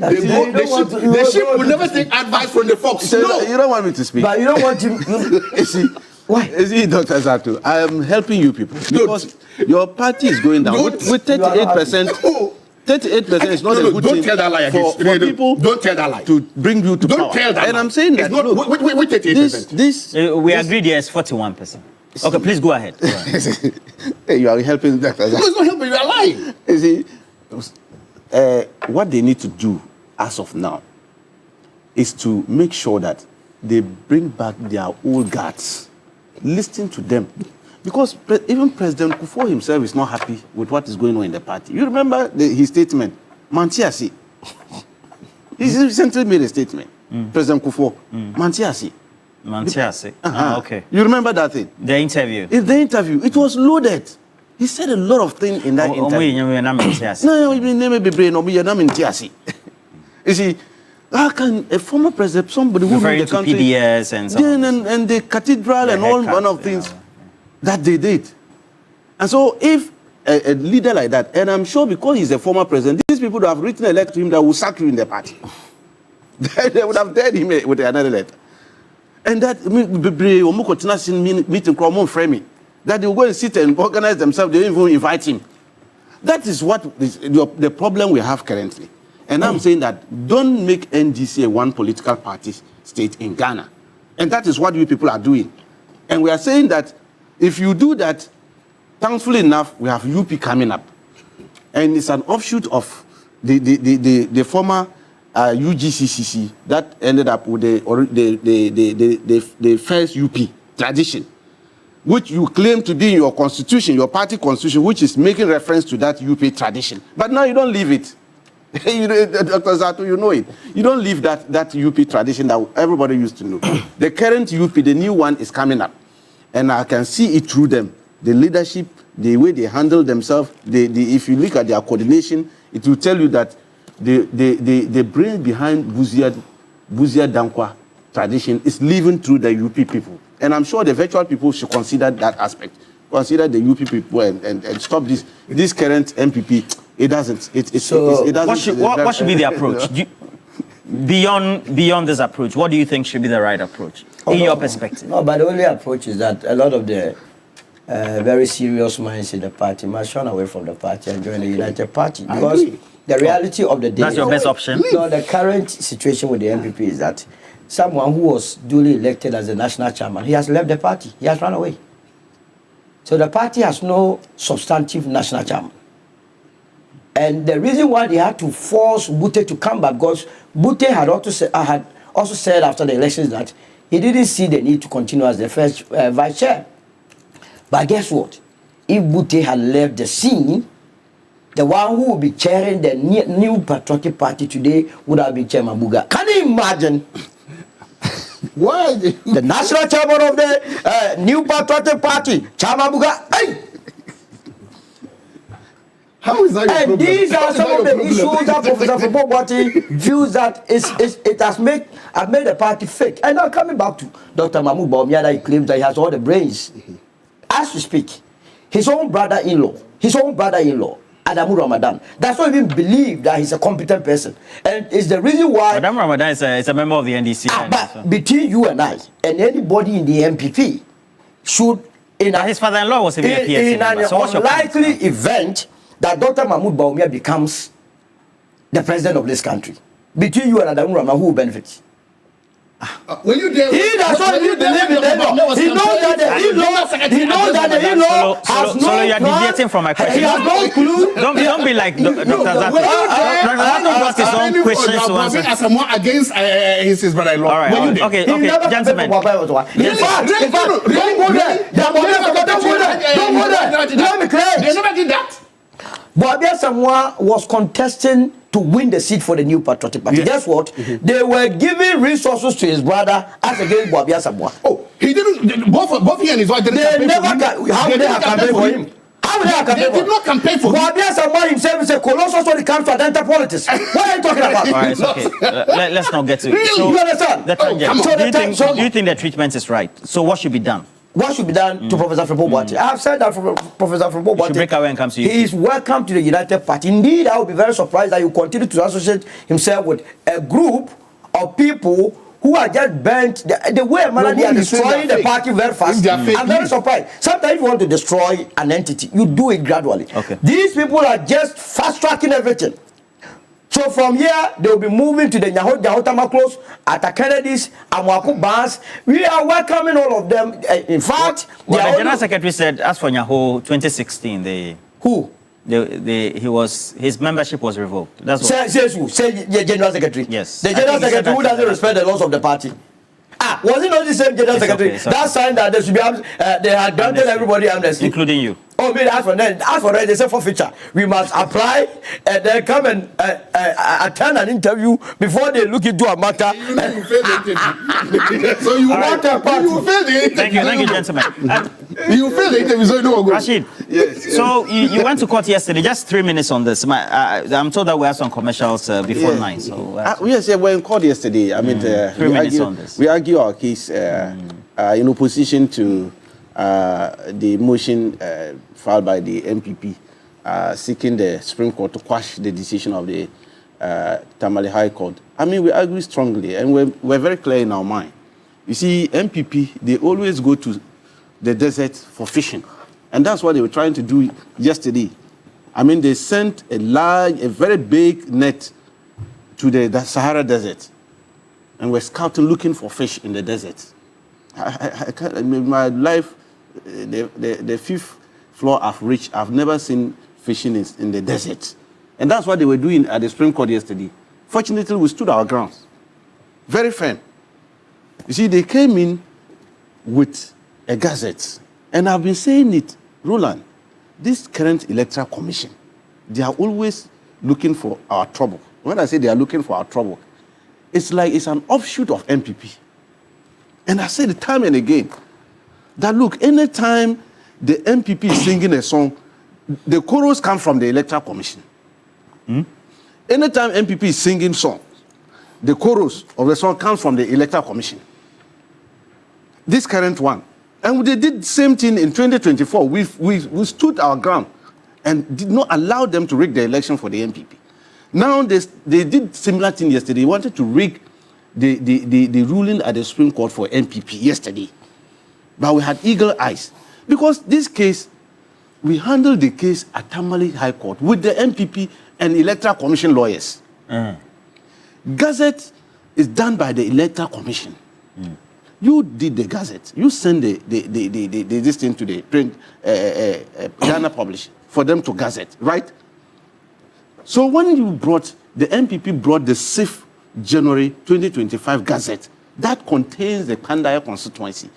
[SPEAKER 7] The sheep will never take advice from the fox.
[SPEAKER 22] So
[SPEAKER 7] no.
[SPEAKER 22] You don't want me to speak.
[SPEAKER 11] But you don't want to...
[SPEAKER 22] You see, why? You see, Dr. Zato, I am helping you people. Because your party is going down. With 38%... 38% is not a good thing
[SPEAKER 7] tell that lie
[SPEAKER 22] for people.
[SPEAKER 7] Don't tell that lie.
[SPEAKER 22] To bring you to power.
[SPEAKER 7] Don't tell that.
[SPEAKER 22] And I'm saying that.
[SPEAKER 7] Not,
[SPEAKER 22] look,
[SPEAKER 7] we 38%.
[SPEAKER 17] We agreed, yes, 41%. Okay, please go ahead.
[SPEAKER 22] Hey, you are helping Dr. Zato.
[SPEAKER 7] No, it's not helping. You are lying.
[SPEAKER 22] You see, what they need to do as of now is to make sure that they bring back their old guards, listen to them. Because even President Kufuor himself is not happy with what is going on in the party. You remember his statement, Mantiasi. He recently made a statement, President Kufuor, Mantiasi.
[SPEAKER 17] Mantiasi. Okay.
[SPEAKER 22] You remember that thing?
[SPEAKER 17] The interview.
[SPEAKER 22] It was loaded. He said a lot of things in that interview. You see, how can a former president, somebody who ruled the country,
[SPEAKER 17] PDS and so on.
[SPEAKER 22] And the cathedral and all manner of things that they did. And so if a leader like that, and I'm sure because he's a former president, these people who have written a letter to him that will sack you in the party. They would have dared him with another letter. And that meeting that they will go and sit and organize themselves, they don't even invite him. That is what is the problem we have currently. And I'm saying that don't make NDC a one political party state in Ghana. And that is what you people are doing. And we are saying that if you do that, thankfully enough, we have UP coming up. And it's an offshoot of the former UGCCC that ended up with the first UP tradition, which you claim to be in your constitution, your party constitution, which is making reference to that UP tradition. But now you don't leave it. Dr. Zato, you know it. You don't leave that UP tradition that everybody used to know. The current UP, the new one, is coming up. And I can see it through them. The leadership, the way they handle themselves, if you look at their coordination, it will tell you that the brain behind Buzia Dankwa tradition is living through the UP people. And I'm sure the virtual people should consider that aspect. Consider the UP people and stop this current MPP. It doesn't. It doesn't.
[SPEAKER 17] What should be the approach? Beyond this approach, what do you think should be the right approach in your perspective?
[SPEAKER 11] No, but the only approach is that a lot of the very serious minds in the party must run away from the party and join the United Party, because the reality of the day.
[SPEAKER 17] That's your best option.
[SPEAKER 11] No, the current situation with the MPP is that someone who was duly elected as the national chairman, he has left the party. He has run away. So the party has no substantive national chairman. And the reason why they had to force Bute to come back, because Bute had also said after the elections that he didn't see the need to continue as the first vice chair. But guess what? If Bute had left the scene, the one who would be chairing the new Patriotic Party today would have been Chairman Buga. Can you imagine?
[SPEAKER 22] Why?
[SPEAKER 11] The national chairman of the new Patriotic Party, Chairman Buga. Hey!
[SPEAKER 22] How is that
[SPEAKER 11] and these are some of the issues that Professor Fubobwati views that it has made the party fake. And now coming back to Dr. Mahmoud Bawumia, that he claims that he has all the brains. As we speak, his own brother-in-law, Adamu Ramadan, does not even believe that he's a competent person. And it's the reason why...
[SPEAKER 17] Adamu Ramadan is a member of the NDC.
[SPEAKER 11] But between you and I, and anybody in the MPP, should...
[SPEAKER 17] his father-in-law was even a PSC
[SPEAKER 11] in an unlikely event that Dr. Mahmoud Bawumia becomes the president of this country, between you and Adamu Ramadan, who will benefit?
[SPEAKER 22] When you there,
[SPEAKER 11] he does not even believe in them. He knows that the in-law has no
[SPEAKER 17] So you're deviating from my question.
[SPEAKER 11] He has no clue.
[SPEAKER 17] Don't be like Dr. Zato. Dr. Zato got his own questions to answer.
[SPEAKER 22] As someone against his brother-in-law.
[SPEAKER 17] All right. Okay, gentlemen.
[SPEAKER 11] In fact, don't go there. Don't go there. Let me clear.
[SPEAKER 22] They never did that.
[SPEAKER 11] Bobia Samoa was contesting to win the seat for the new Patriotic Party. Yes. Guess what? They were giving resources to his brother as against Bobia Samoa.
[SPEAKER 22] Oh, he didn't. Both he and his wife didn't campaign for him.
[SPEAKER 11] How would they have campaigned for him? How would they have campaigned for him?
[SPEAKER 22] They did not campaign for him.
[SPEAKER 11] Bobia Samoa himself is a colossus when it comes to identity politics. What are you talking about?
[SPEAKER 17] All right, it's okay. Let's not get to it.
[SPEAKER 11] So, you understand?
[SPEAKER 17] The do you think the treatment is right? So what should be done?
[SPEAKER 11] What should be done to Professor Fubobwati? I have said that for Professor Fubobwati.
[SPEAKER 17] Should break away and come to you.
[SPEAKER 11] He is welcome to the United Party. Indeed, I would be very surprised that he will continue to associate himself with a group of people who are just bent. The way they are destroying the party very fast. I'm very surprised. Sometimes if you want to destroy an entity, you do it gradually.
[SPEAKER 17] Okay.
[SPEAKER 11] These people are just fast-tracking everything. So from here, they will be moving to the Nyahotama Close, at the Kennedys, Amwaku Bans. We are welcoming all of them. In fact,
[SPEAKER 17] the General Secretary said, as for Nyaho 2016,
[SPEAKER 11] Who?
[SPEAKER 17] his membership was revoked. That's what.
[SPEAKER 11] Say the general secretary.
[SPEAKER 17] Yes.
[SPEAKER 11] The general secretary who doesn't respect the laws of the party. Was it not the same general secretary that signed that they should be they had granted everybody amnesty,
[SPEAKER 17] including you?
[SPEAKER 11] Oh, me ask for that. They say forfeiture. We must apply and then come and attend an interview before they look into a matter.
[SPEAKER 7] You know you failed the interview. So you want a party. You failed the interview.
[SPEAKER 17] Thank you, gentlemen.
[SPEAKER 7] You failed the interview, so you know what
[SPEAKER 17] Rashid,
[SPEAKER 24] yes.
[SPEAKER 17] So you went to court yesterday. Just 3 minutes on this. I'm told that we have some commercials before 9. So
[SPEAKER 22] yes, we're in court yesterday. I mean,
[SPEAKER 17] 3 minutes on this.
[SPEAKER 22] We argue our case in opposition to the motion filed by the MPP seeking the Supreme Court to quash the decision of the Tamale High Court. I mean, we argue strongly, and we're very clear in our mind. You see, MPP, they always go to the desert for fishing, and that's what they were trying to do yesterday. I mean, they sent a very big net to the Sahara Desert, and we're scouting, looking for fish in the desert. I can't, in my life, the fifth floor I've reached, I've never seen fishing in the desert. And that's what they were doing at the Supreme Court yesterday. Fortunately, we stood our grounds. Very firm. You see, they came in with a gazette. And I've been saying it, Roland, this current electoral commission, they are always looking for our trouble. When I say they are looking for our trouble, it's like it's an offshoot of MPP. And I say it time and again, that look, anytime the MPP is singing a song, the chorus come from the Electoral Commission. Anytime MPP is singing songs, the chorus of the song comes from the Electoral Commission. This current one. And they did the same thing in 2024. We stood our ground and did not allow them to rig the election for the MPP. Now they did similar thing yesterday. They wanted to rig the ruling at the Supreme Court for MPP yesterday. But we had eagle eyes. Because this case, we handled the case at Tamale High Court with the MPP and Electoral Commission lawyers. Gazette is done by the Electoral Commission. You did the gazette. You send this thing to the print Ghana publish for them to gazette, right? So when you the MPP brought the 6th January 2025 gazette, that contains the Pandaya constituency.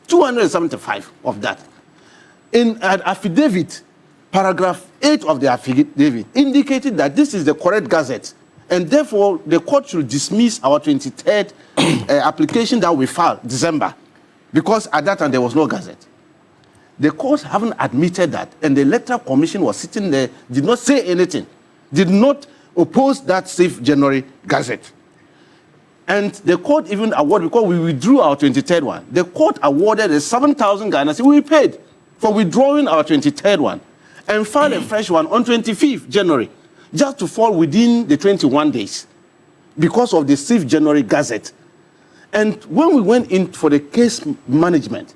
[SPEAKER 22] 275 of that. In an affidavit, paragraph 8 of the affidavit indicated that this is the correct gazette, and therefore the court should dismiss our 23rd application that we filed December, because at that time there was no gazette. The courts haven't admitted that, and the Electoral Commission was sitting there, did not say anything, did not oppose that 6th January gazette. And the court even awarded, because we withdrew our 23rd one, the court awarded a 7,000 Ghana cedis we paid for withdrawing our 23rd one and filed a fresh one on 25th January, just to fall within the 21 days because of the 6th January gazette. And when we went in for the case management,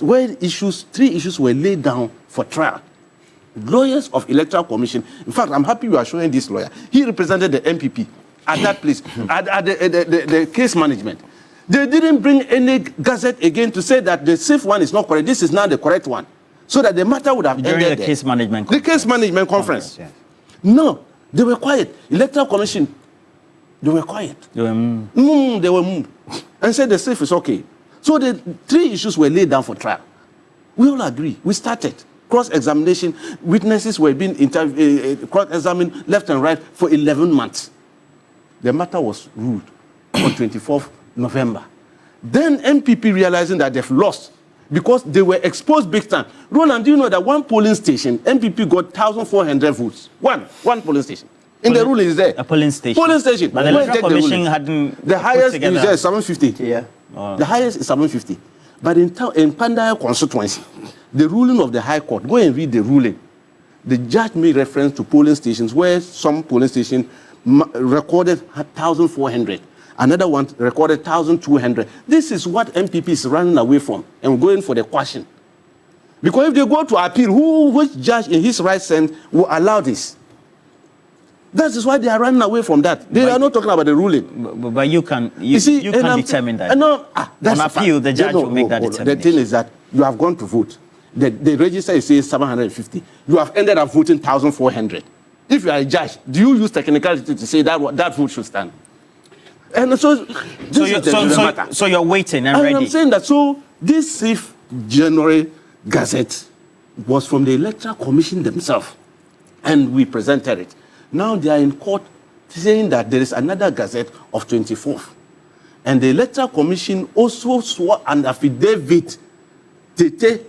[SPEAKER 22] where 3 issues were laid down for trial, lawyers of Electoral Commission, in fact, I'm happy you are showing this lawyer. He represented the MPP at that place, at the case management. They didn't bring any gazette again to say that the safe one is not correct. This is now the correct one. So that the matter would have ended
[SPEAKER 17] during the
[SPEAKER 22] there.
[SPEAKER 17] case management conference.
[SPEAKER 22] The case management conference.
[SPEAKER 17] Yes.
[SPEAKER 22] No, they were quiet. Electoral Commission, they were quiet. They were moved. And said the safe is okay. So the 3 issues were laid down for trial. We all agree. We started. Cross-examination. Witnesses were being cross-examined left and right for 11 months. The matter was ruled on 24th November. Then MPP realizing that they've lost because they were exposed big time. Roland, do you know that one polling station, MPP got 1,400 votes? One polling station. In the ruling is there.
[SPEAKER 17] A polling station.
[SPEAKER 22] Polling station.
[SPEAKER 17] But the Electoral Commission hadn't.
[SPEAKER 22] The highest
[SPEAKER 17] together.
[SPEAKER 22] is 750.
[SPEAKER 11] Yeah.
[SPEAKER 22] The highest is 750. But in Pandaya constituency, the ruling of the High Court, go and read the ruling. The judge made reference to polling stations where some polling station recorded 1,400. Another one recorded 1,200. This is what MPP is running away from and going for the question. Because if they go to appeal, which judge in his right sense will allow this? That is why they are running away from that. They are not talking about the ruling.
[SPEAKER 17] But you can determine that.
[SPEAKER 22] On
[SPEAKER 17] appeal, the judge will make that determination.
[SPEAKER 22] The thing is that you have gone to vote.
[SPEAKER 7] the register is saying 750. You have ended up voting 1,400. If you are a judge, do you use technicality to say that vote should stand? And so
[SPEAKER 17] you're waiting and ready.
[SPEAKER 7] I'm saying that, so this 5th January Gazette was from the Electoral Commission themselves, and we presented it. Now they are in court saying that there is another Gazette of 24th. And the Electoral Commission also swore an affidavit.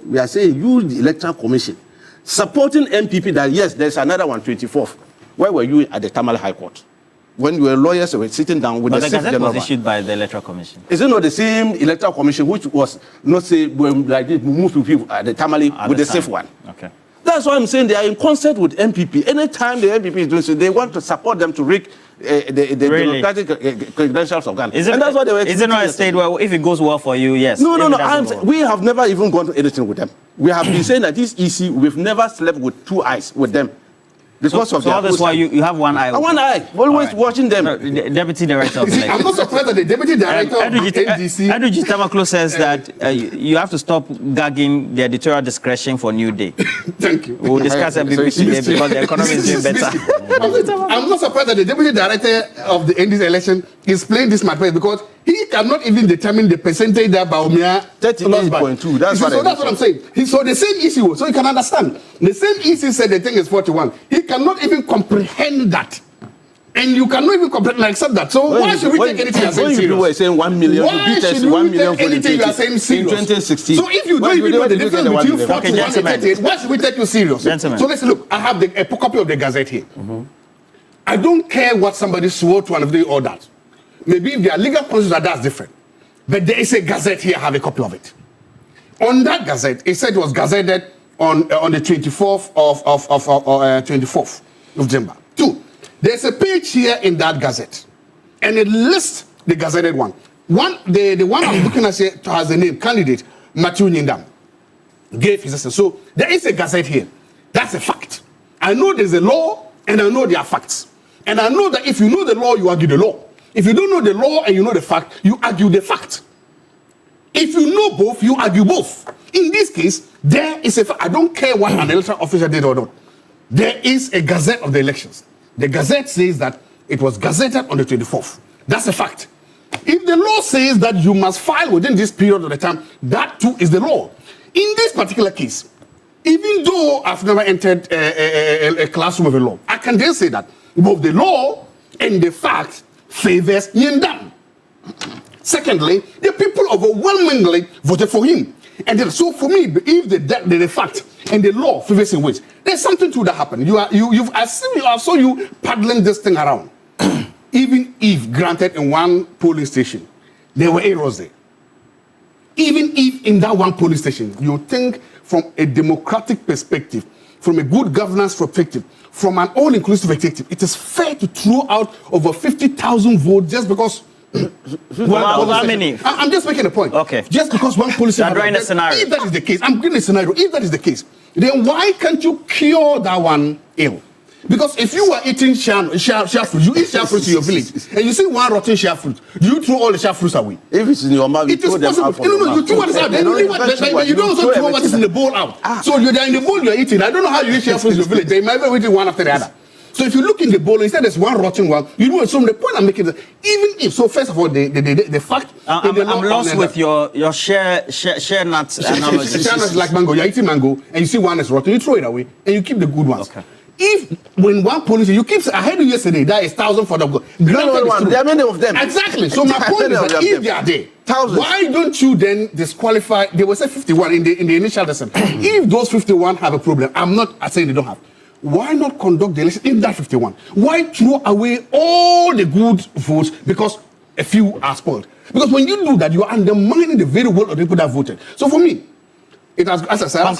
[SPEAKER 7] We are saying, you, the Electoral Commission, supporting MPP that, yes, there's another one, 24th. Where were you at the Tamale High Court? When you were lawyers, you were sitting down with the 6th
[SPEAKER 17] Gazette
[SPEAKER 7] General.
[SPEAKER 17] was issued by the Electoral Commission.
[SPEAKER 7] Is it not the same Electoral Commission which was not say when like this, we move people at the Tamale with the 6th one?
[SPEAKER 17] Okay.
[SPEAKER 7] That's why I'm saying they are in concert with MPP. Anytime the MPP is doing so, they want to support them to rig the democratic credentials of Ghana.
[SPEAKER 17] And that's what they were. Is it not a state where if it goes well for you, yes?
[SPEAKER 7] No. We have never even gone to anything with them. We have been saying that this EC, we've never slept with 2 eyes with them. Because of
[SPEAKER 17] so that's why you have one eye.
[SPEAKER 7] One eye, always watching them.
[SPEAKER 17] The Deputy Director of Elections.
[SPEAKER 7] I'm not surprised that the Deputy Director of NDC...
[SPEAKER 17] Edwin Tamaklo says that you have to stop gagging the editorial discretion for Newday.
[SPEAKER 7] Thank you.
[SPEAKER 17] We'll discuss at BBC today because the economy is doing better.
[SPEAKER 7] I'm not surprised that the Deputy Director of the NDC election is playing this matter because he cannot even determine the percentage that Baumia
[SPEAKER 22] 38.2. That's
[SPEAKER 7] what I'm saying. So the same issue, so you can understand. The same issue said the thing is 41. He cannot even comprehend that. And you cannot even comprehend and accept that. So why should we take anything as serious?
[SPEAKER 22] You were saying 1 million.
[SPEAKER 7] Why should we take anything you are saying serious?
[SPEAKER 22] In 2016.
[SPEAKER 7] So if you don't even know the difference between 41 and 38, why should we take you serious?
[SPEAKER 17] Gentlemen.
[SPEAKER 7] So let's look. I have a copy of the Gazette here. I don't care what somebody swore to and all that. Maybe if there are legal concerns, that's different. But there is a Gazette here, I have a copy of it. On that Gazette, it said it was gazetted on the 24th of December. 2, there's a page here in that Gazette, and it lists the gazetted one. The one I'm looking at here has the name, candidate Matthew Nyindam. Gave his assessment. So there is a Gazette here. That's a fact. I know there's a law, and I know there are facts. And I know that if you know the law, you argue the law. If you don't know the law and you know the fact, you argue the fact. If you know both, you argue both. In this case, there is a fact. I don't care what an electoral official did or not. There is a Gazette of the elections. The Gazette says that it was gazetted on the 24th. That's a fact. If the law says that you must file within this period of the time, that too is the law. In this particular case, even though I've never entered a classroom of a law, I can then say that both the law and the fact favors Nyindam. Secondly, the people overwhelmingly voted for him. And then, so for me, if the fact and the law favors him, there's something to that happen. I saw you paddling this thing around. Even if granted in one polling station, there were errors there. Even if in that one polling station, you think from a democratic perspective, from a good governance perspective, from an all-inclusive perspective, it is fair to throw out over 50,000 votes just because
[SPEAKER 17] how many?
[SPEAKER 7] I'm just making a point.
[SPEAKER 17] Okay.
[SPEAKER 7] Just because one policy.
[SPEAKER 17] You're drawing a scenario.
[SPEAKER 7] If that is the case, I'm giving a scenario. If that is the case, then why can't you cure that one ill? Because if you were eating share fruit, you eat share fruit in your village, and you see one rotten share fruit, do you throw all the share fruits away?
[SPEAKER 22] If it's in your mouth,
[SPEAKER 7] it is possible. No, you throw what is out. Then you don't also throw what is in the bowl out. So you're in the bowl you're eating. I don't know how you eat share fruits in your village. They might be eating one after the other. So if you look in the bowl, instead there's one rotten one, you know. So the point I'm making is, even if so, first of all, the fact.
[SPEAKER 17] I'm lost with your share nuts analogy.
[SPEAKER 7] Share nuts like mango. You're eating mango, and you see one is rotten, you throw it away, and you keep the good ones. Okay. If when one policy, you keep, I heard you yesterday, that is 1,000 for the good.
[SPEAKER 22] There are many of them.
[SPEAKER 7] Exactly. So my point is that if they are there, why don't you then disqualify? They were said 51 in the initial decision. If those 51 have a problem, I'm not saying they don't have. Why not conduct the election in that 51? Why throw away all the good votes because a few are spoiled? Because when you do that, you are undermining the very will of the people that voted. So for me, it has, as I said, as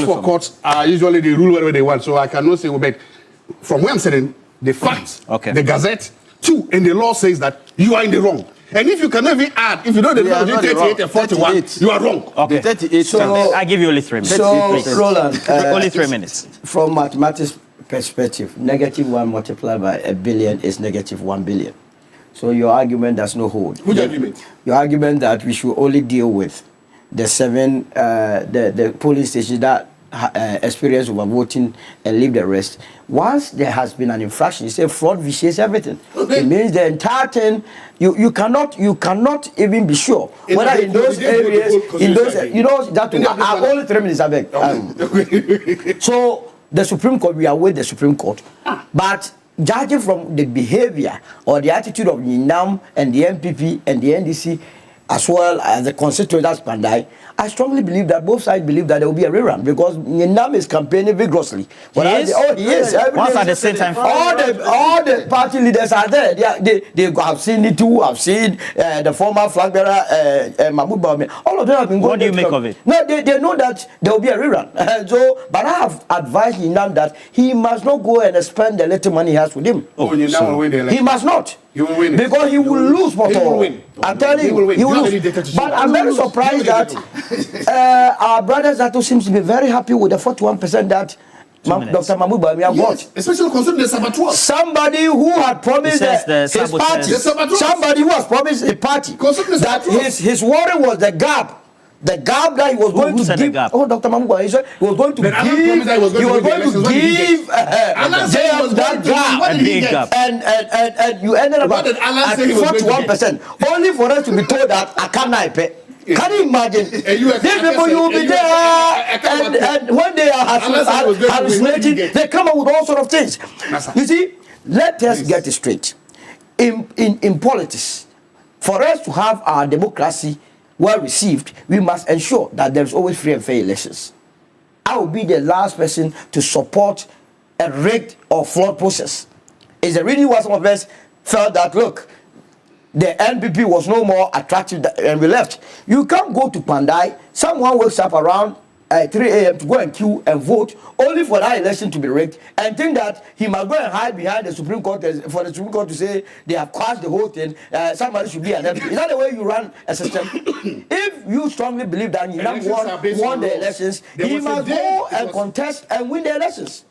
[SPEAKER 7] for courts, usually they rule whatever they want. So I cannot say, but from where I'm sitting, the facts, the Gazette, 2, and the law says that you are in the wrong. And if you cannot even add, if you know the law between 38 and 41, you are wrong.
[SPEAKER 17] Okay.
[SPEAKER 22] 38.
[SPEAKER 17] So I give you only 3 minutes.
[SPEAKER 11] So, Roland,
[SPEAKER 17] only 3 minutes.
[SPEAKER 11] From mathematics perspective, -1 multiplied by a billion is -1 billion. So your argument does not hold.
[SPEAKER 7] Which argument?
[SPEAKER 11] Your argument that we should only deal with the 7 the polling stations that experience overvoting and leave the rest. Once there has been an infraction, you say fraud vitiates everything. Okay. It means the entire thing. You cannot even be sure whether in those areas, in those that I only 3 minutes abeg. So the Supreme Court, we await the Supreme Court, but judging from the behavior or the attitude of NINAM and the MPP and the NDC, as well as the constituent as Pandai, I strongly believe that both sides believe that there will be a rerun because NINAM is campaigning vigorously.
[SPEAKER 17] He is?
[SPEAKER 11] He is.
[SPEAKER 17] Once at the same time.
[SPEAKER 11] All the party leaders are there. They have seen it too. I've seen the former flag bearer, Mahmoud Bawumia. All of them have been going.
[SPEAKER 17] What do you make of it?
[SPEAKER 11] No, they know that there will be a rerun. But I have advised NINAM that he must not go and spend the little money he has with him. He must not.
[SPEAKER 7] He will win
[SPEAKER 11] because he will lose. He will win. I'm telling you, he will lose. But I'm very surprised that our brother Zato seems to be very happy with the 41% that Dr. Mahmoud Bawumia got.
[SPEAKER 7] Especially concerning the saboteur.
[SPEAKER 11] Somebody who had promised his party, somebody who has promised a party that his worry was the gap. The gap that he was going to give. Oh, Dr. Mahmoud, he was going to give. He was going to give that gap. And you ended up at 41%. Only for us to be told that I can't pay. Can you imagine? These people, you will be there, and when they are hallucinating, they come up with all sort of things. You see, let us get it straight. In politics, for us to have our democracy well received, we must ensure that there is always free and fair elections. I will be the last person to support a rigged or flawed process. It's the reason why some of us felt that, look, the NPP was no more attractive and we left. You can't go to Pandai, someone wakes up around 3 a.m. to go and queue and vote only for that election to be rigged and think that he must go and hide behind the Supreme Court for the Supreme Court to say they have quashed the whole thing, somebody should be an MP. Is that the way you run a system? If you strongly believe that Ninam won the elections, he must go and contest and win the elections.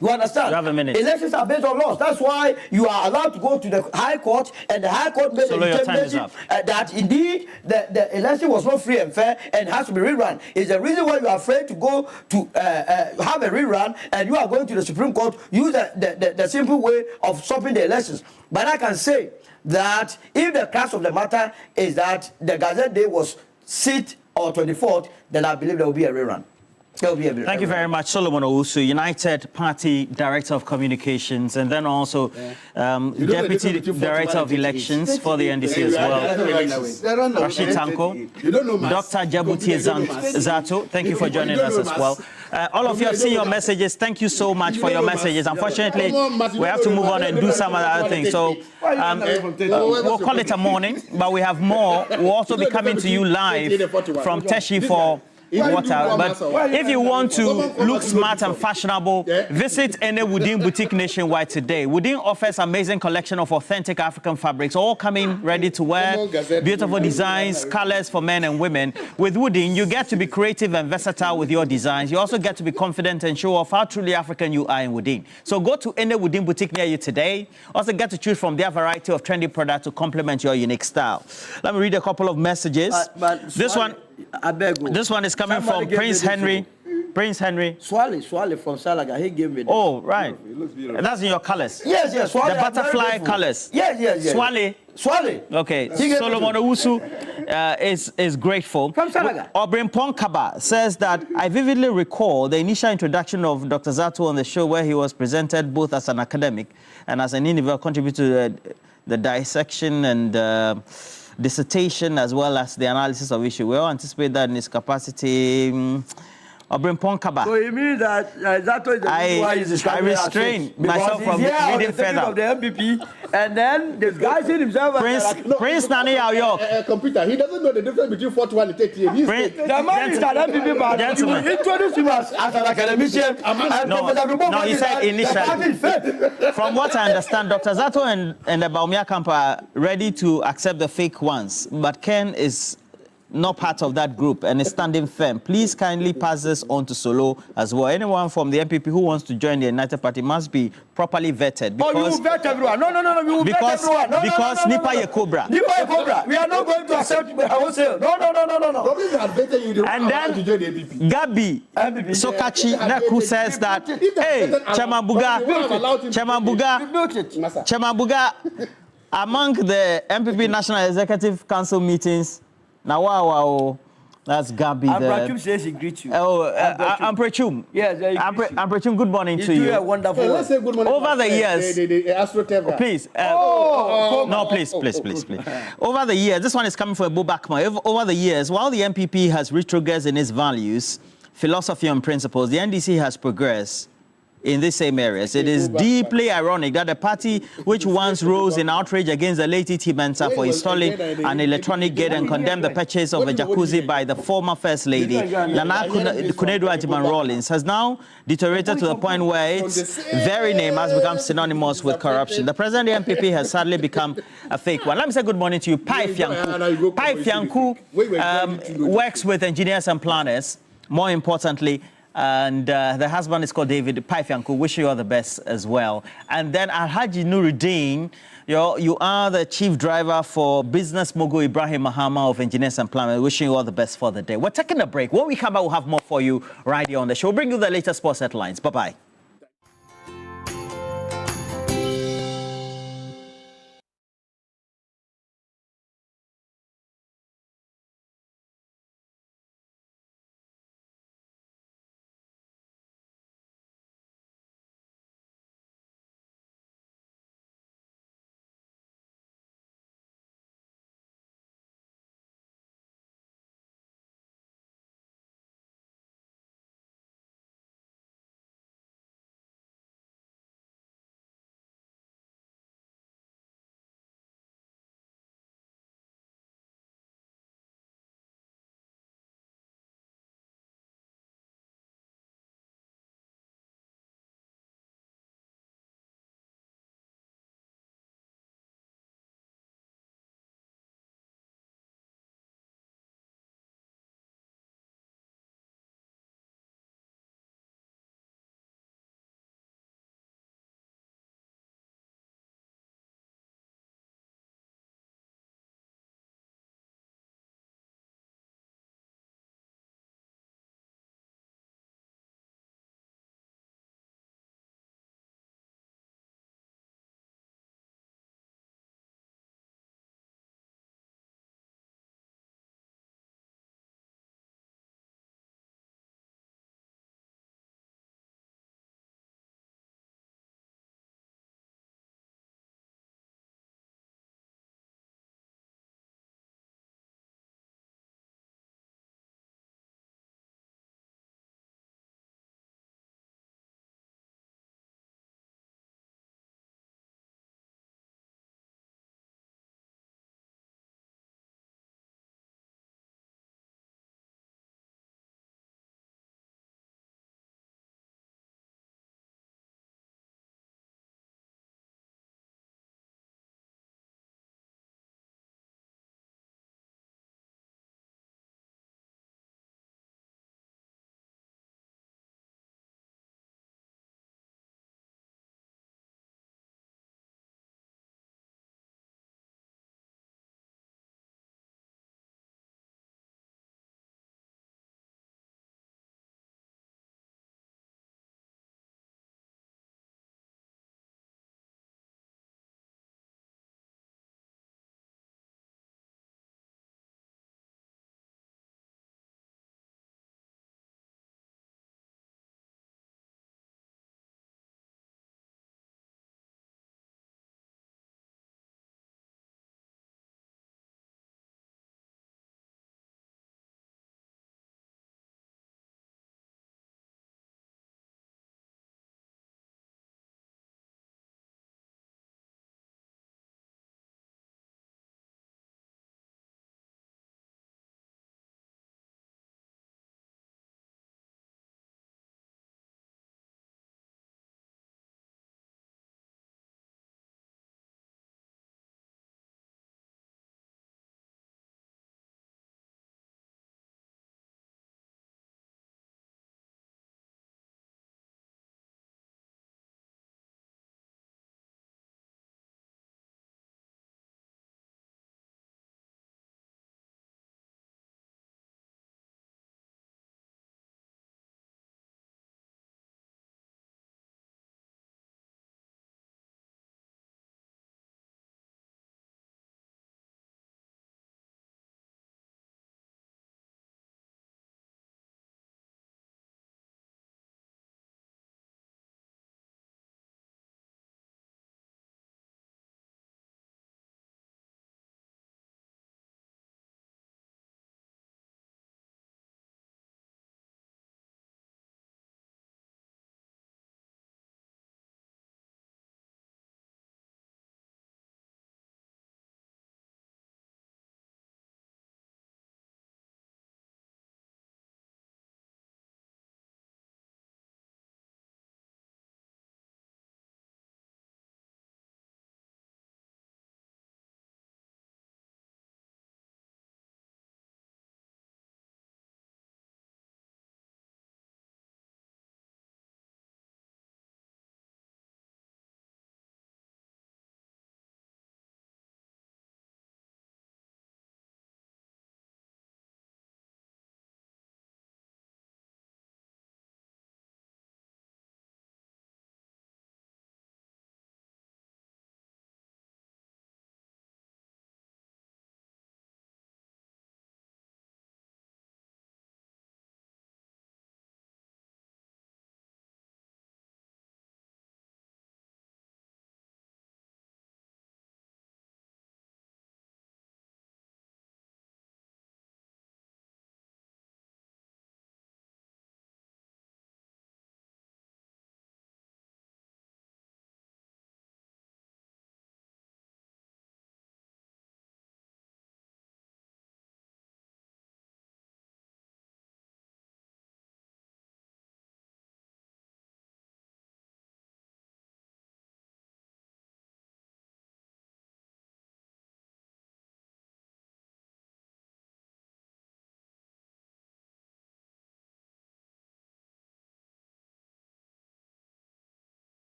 [SPEAKER 11] You understand?
[SPEAKER 17] You have a minute.
[SPEAKER 11] Elections are based on laws. That's why you are allowed to go to the High Court, and the High Court made a determination that indeed the election was not free and fair and has to be rerun. It's the reason why you are afraid to go to have a rerun, and you are going to the Supreme Court, use the simple way of stopping the elections. But I can say that if the crux of the matter is that the Gazette Day was 6th or 24th, then I believe there will be a rerun.
[SPEAKER 17] Thank you very much, Solomon Owusu, United Party Director of Communications, and then also Deputy Director of Elections for the NDC as well. Rashid Tanko, Dr. Jabuti Zato, thank you for joining us as well. All of you have seen your messages. Thank you so much for your messages. Unfortunately, we have to move on and do some other things. So we'll call it a morning, but we have more. We'll also be coming to you live from Teshi for water. But if you want to look smart and fashionable, visit any Woodin boutique nationwide today. Woodin offers amazing collection of authentic African fabrics, all coming ready to wear, beautiful designs, colors for men and women. With Woodin, you get to be creative and versatile with your designs. You also get to be confident and show off how truly African you are in Woodin. So go to any Woodin boutique near you today. Also get to choose from their variety of trendy products to complement your unique style. Let me read a couple of messages. This one is coming from Prince Henry. Prince Henry.
[SPEAKER 11] Swale from Salaga. He gave me.
[SPEAKER 17] Oh, right. That's in your colors.
[SPEAKER 11] Yes.
[SPEAKER 17] Swale, the butterfly colors.
[SPEAKER 11] Yes. Swale.
[SPEAKER 17] Okay. Solomon Owusu is grateful.
[SPEAKER 11] From Salaga.
[SPEAKER 17] Obrin Ponkaba says that I vividly recall the initial introduction of Dr. Zato on the show where he was presented both as an academic and as an individual contributor to the dissection and dissertation as well as the analysis of issue. We all anticipate that in his capacity. Obrin Ponkaba.
[SPEAKER 11] So you mean that Zato is the reason why he's
[SPEAKER 17] I restrain myself from reading further.
[SPEAKER 11] Of the MPP, and then the guy said himself.
[SPEAKER 17] Prince Nani York.
[SPEAKER 7] Computer. He doesn't know the difference between 41 and 30.
[SPEAKER 11] The man is an MPP, but you introduce him as an academician.
[SPEAKER 17] No, he said initially. From what I understand, Dr. Zato and the Bawumia camp are ready to accept the fake ones, but Ken is not part of that group and is standing firm, please kindly pass this on to Solo as well. Anyone from the MPP who wants to join the United Party must be properly vetted. Because,
[SPEAKER 11] you will vet everyone. No. We will vet everyone. No,
[SPEAKER 17] because
[SPEAKER 11] no.
[SPEAKER 17] Nipa ye Cobra.
[SPEAKER 11] Nipa ye Cobra. We are not going to accept wholesale. No.
[SPEAKER 17] And then Gabi Sokachi Neku says that, hey, Chairman Buga, among the MPP National Executive Council meetings, now wow, that's Gabi.
[SPEAKER 11] Amprachum says he greets you.
[SPEAKER 17] Oh, Amprachum.
[SPEAKER 11] Yes,
[SPEAKER 17] Amprachum, good morning to you.
[SPEAKER 11] He's doing a wonderful work.
[SPEAKER 7] Let's say good morning.
[SPEAKER 17] Over the years, please.
[SPEAKER 11] No,
[SPEAKER 17] please. Over the years, this one is coming from Bubakma. Over the years, while the MPP has retrogressed in its values, philosophy and principles, the NDC has progressed in these same areas. It is deeply ironic that the party which once rose in outrage against the late E.T. Mensah for installing an electronic gate and condemned the purchase of a jacuzzi by the former First Lady, Nana Kunedu Ajiman-Rawlings, has now deteriorated to the point where its very name has become synonymous with corruption. The president of the MPP has sadly become a fake one. Let me say good morning to you. Pai Fianku works with engineers and planners, more importantly, and the husband is called David Paifianku. Wish you all the best as well. And then Alhaji Nuruddin, you are the chief driver for business mogul Ibrahim Mahama of Engineers and Plumbers. Wishing you all the best for the day. We're taking a break. When we come back, we'll have more for you right here on the show. We'll bring you the latest sports headlines. Bye-bye.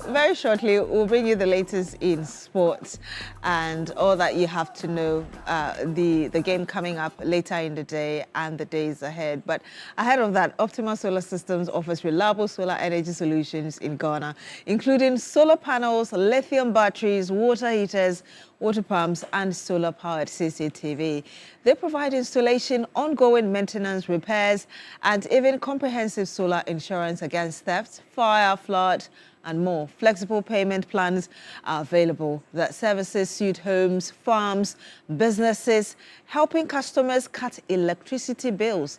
[SPEAKER 1] very shortly, we'll bring you the latest in sports and all that you have to know, the game coming up later in the day and the days ahead. But ahead of that, Optima Solar Systems offers reliable solar energy solutions in Ghana, including solar panels, lithium batteries, water heaters, water pumps, and solar-powered CCTV. They provide installation, ongoing maintenance, repairs, and even comprehensive solar insurance against theft, fire, flood, and more. Flexible payment plans are available that services suit homes, farms, businesses, helping customers cut electricity bills,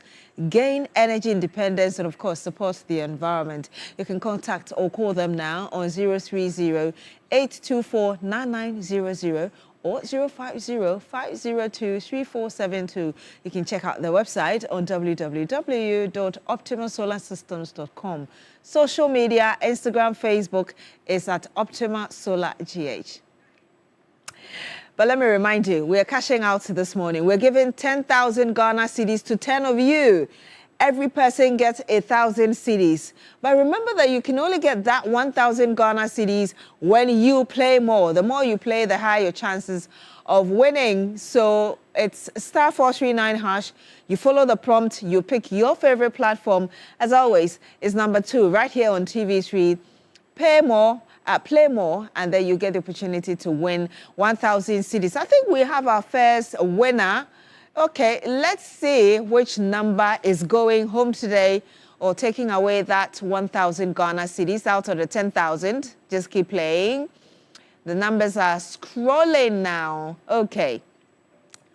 [SPEAKER 1] gain energy independence, and of course, support the environment. You can contact or call them now on 030-824-9900 or 050-502-3472. You can check out their website on www.optimasolarsystems.com. Social media, Instagram, Facebook is at Optima Solar GH. But let me remind you, we are cashing out this morning. We're giving 10,000 Ghana cedis to 10 of you. Every person gets 1,000 cedis. But remember that you can only get that 1,000 Ghana cedis when you play more. The more you play, the higher your chances of winning. So it's *439#. You follow the prompt, you pick your favorite platform. As always, it's number 2 right here on TV3. Pay more. Play more, and then you get the opportunity to win 1,000 cedis. I think we have our first winner. Okay, let's see which number is going home today or taking away that 1,000 Ghana cedis out of the 10,000. Just keep playing. The numbers are scrolling now. Okay.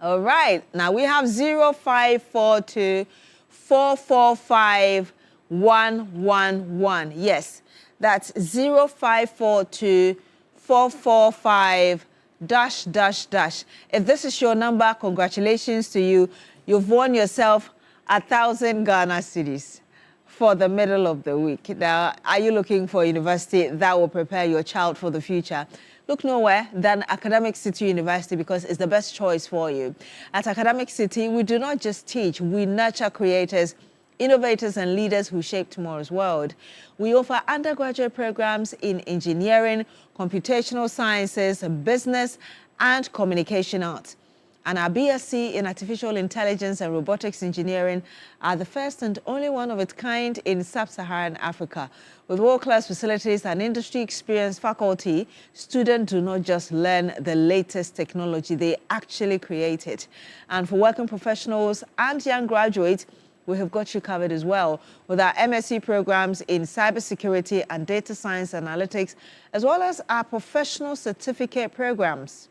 [SPEAKER 1] All right. Now we have 0542 445 111. Yes. That's 0542 445 ###. If this is your number, congratulations to you. You've won yourself 1,000 Ghana cedis for the middle of the week. Now, are you looking for a university that will prepare your child for the future? Look nowhere than Academic City University because it's the best choice for you. At Academic City, we do not just teach, we nurture creators, innovators and leaders who shape tomorrow's world. We offer undergraduate programs in engineering, computational sciences, business, and communication arts. And our BSc in Artificial Intelligence and Robotics Engineering are the first and only one of its kind in Sub-Saharan Africa. With world-class facilities and industry-experienced faculty, students do not just learn the latest technology, they actually create it. And for working professionals and young graduates, we have got you covered as well with our MSc programs in cybersecurity and data science analytics, as well as our professional certificate programs.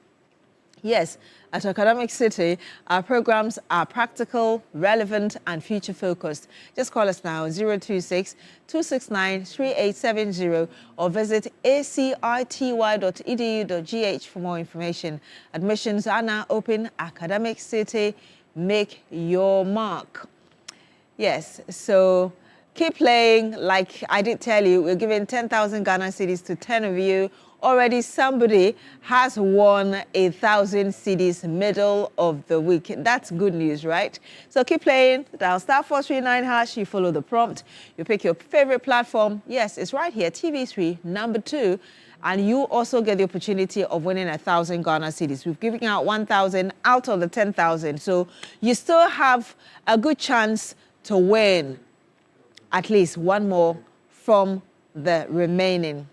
[SPEAKER 1] Yes, at Academic City, our programs are practical, relevant, and future-focused. Just call us now, 026-269-3870, or visit acity.edu.gh for more information. Admissions are now open. Academic City, make your mark. Yes, so keep playing. Like I did tell you, we're giving 10,000 Ghana cedis to 10 of you. Already somebody has won 1,000 cedis middle of the week. That's good news, right? So keep playing. Dial *439#. You follow the prompt. You pick your favorite platform. Yes, it's right here, TV3, number 2. And you also get the opportunity of winning 1,000 Ghana cedis. We've given out 1,000 out of the 10,000. So you still have a good chance to win at least one more from the remaining.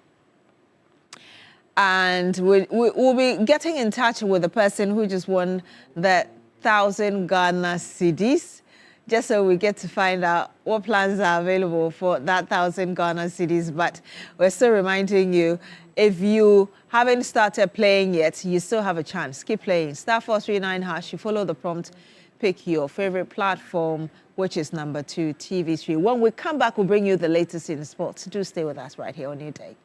[SPEAKER 1] And we'll be getting in touch with the person who just won the 1,000 Ghana cedis, just so we get to find out what plans are available for that 1,000 Ghana cedis. But we're still reminding you, if you haven't started playing yet, you still have a chance. Keep playing. *439#. You follow the prompt. Pick your favorite platform, which is number 2, TV3. When we come back, we'll bring you the latest in sports. Do stay with us right here on Newday.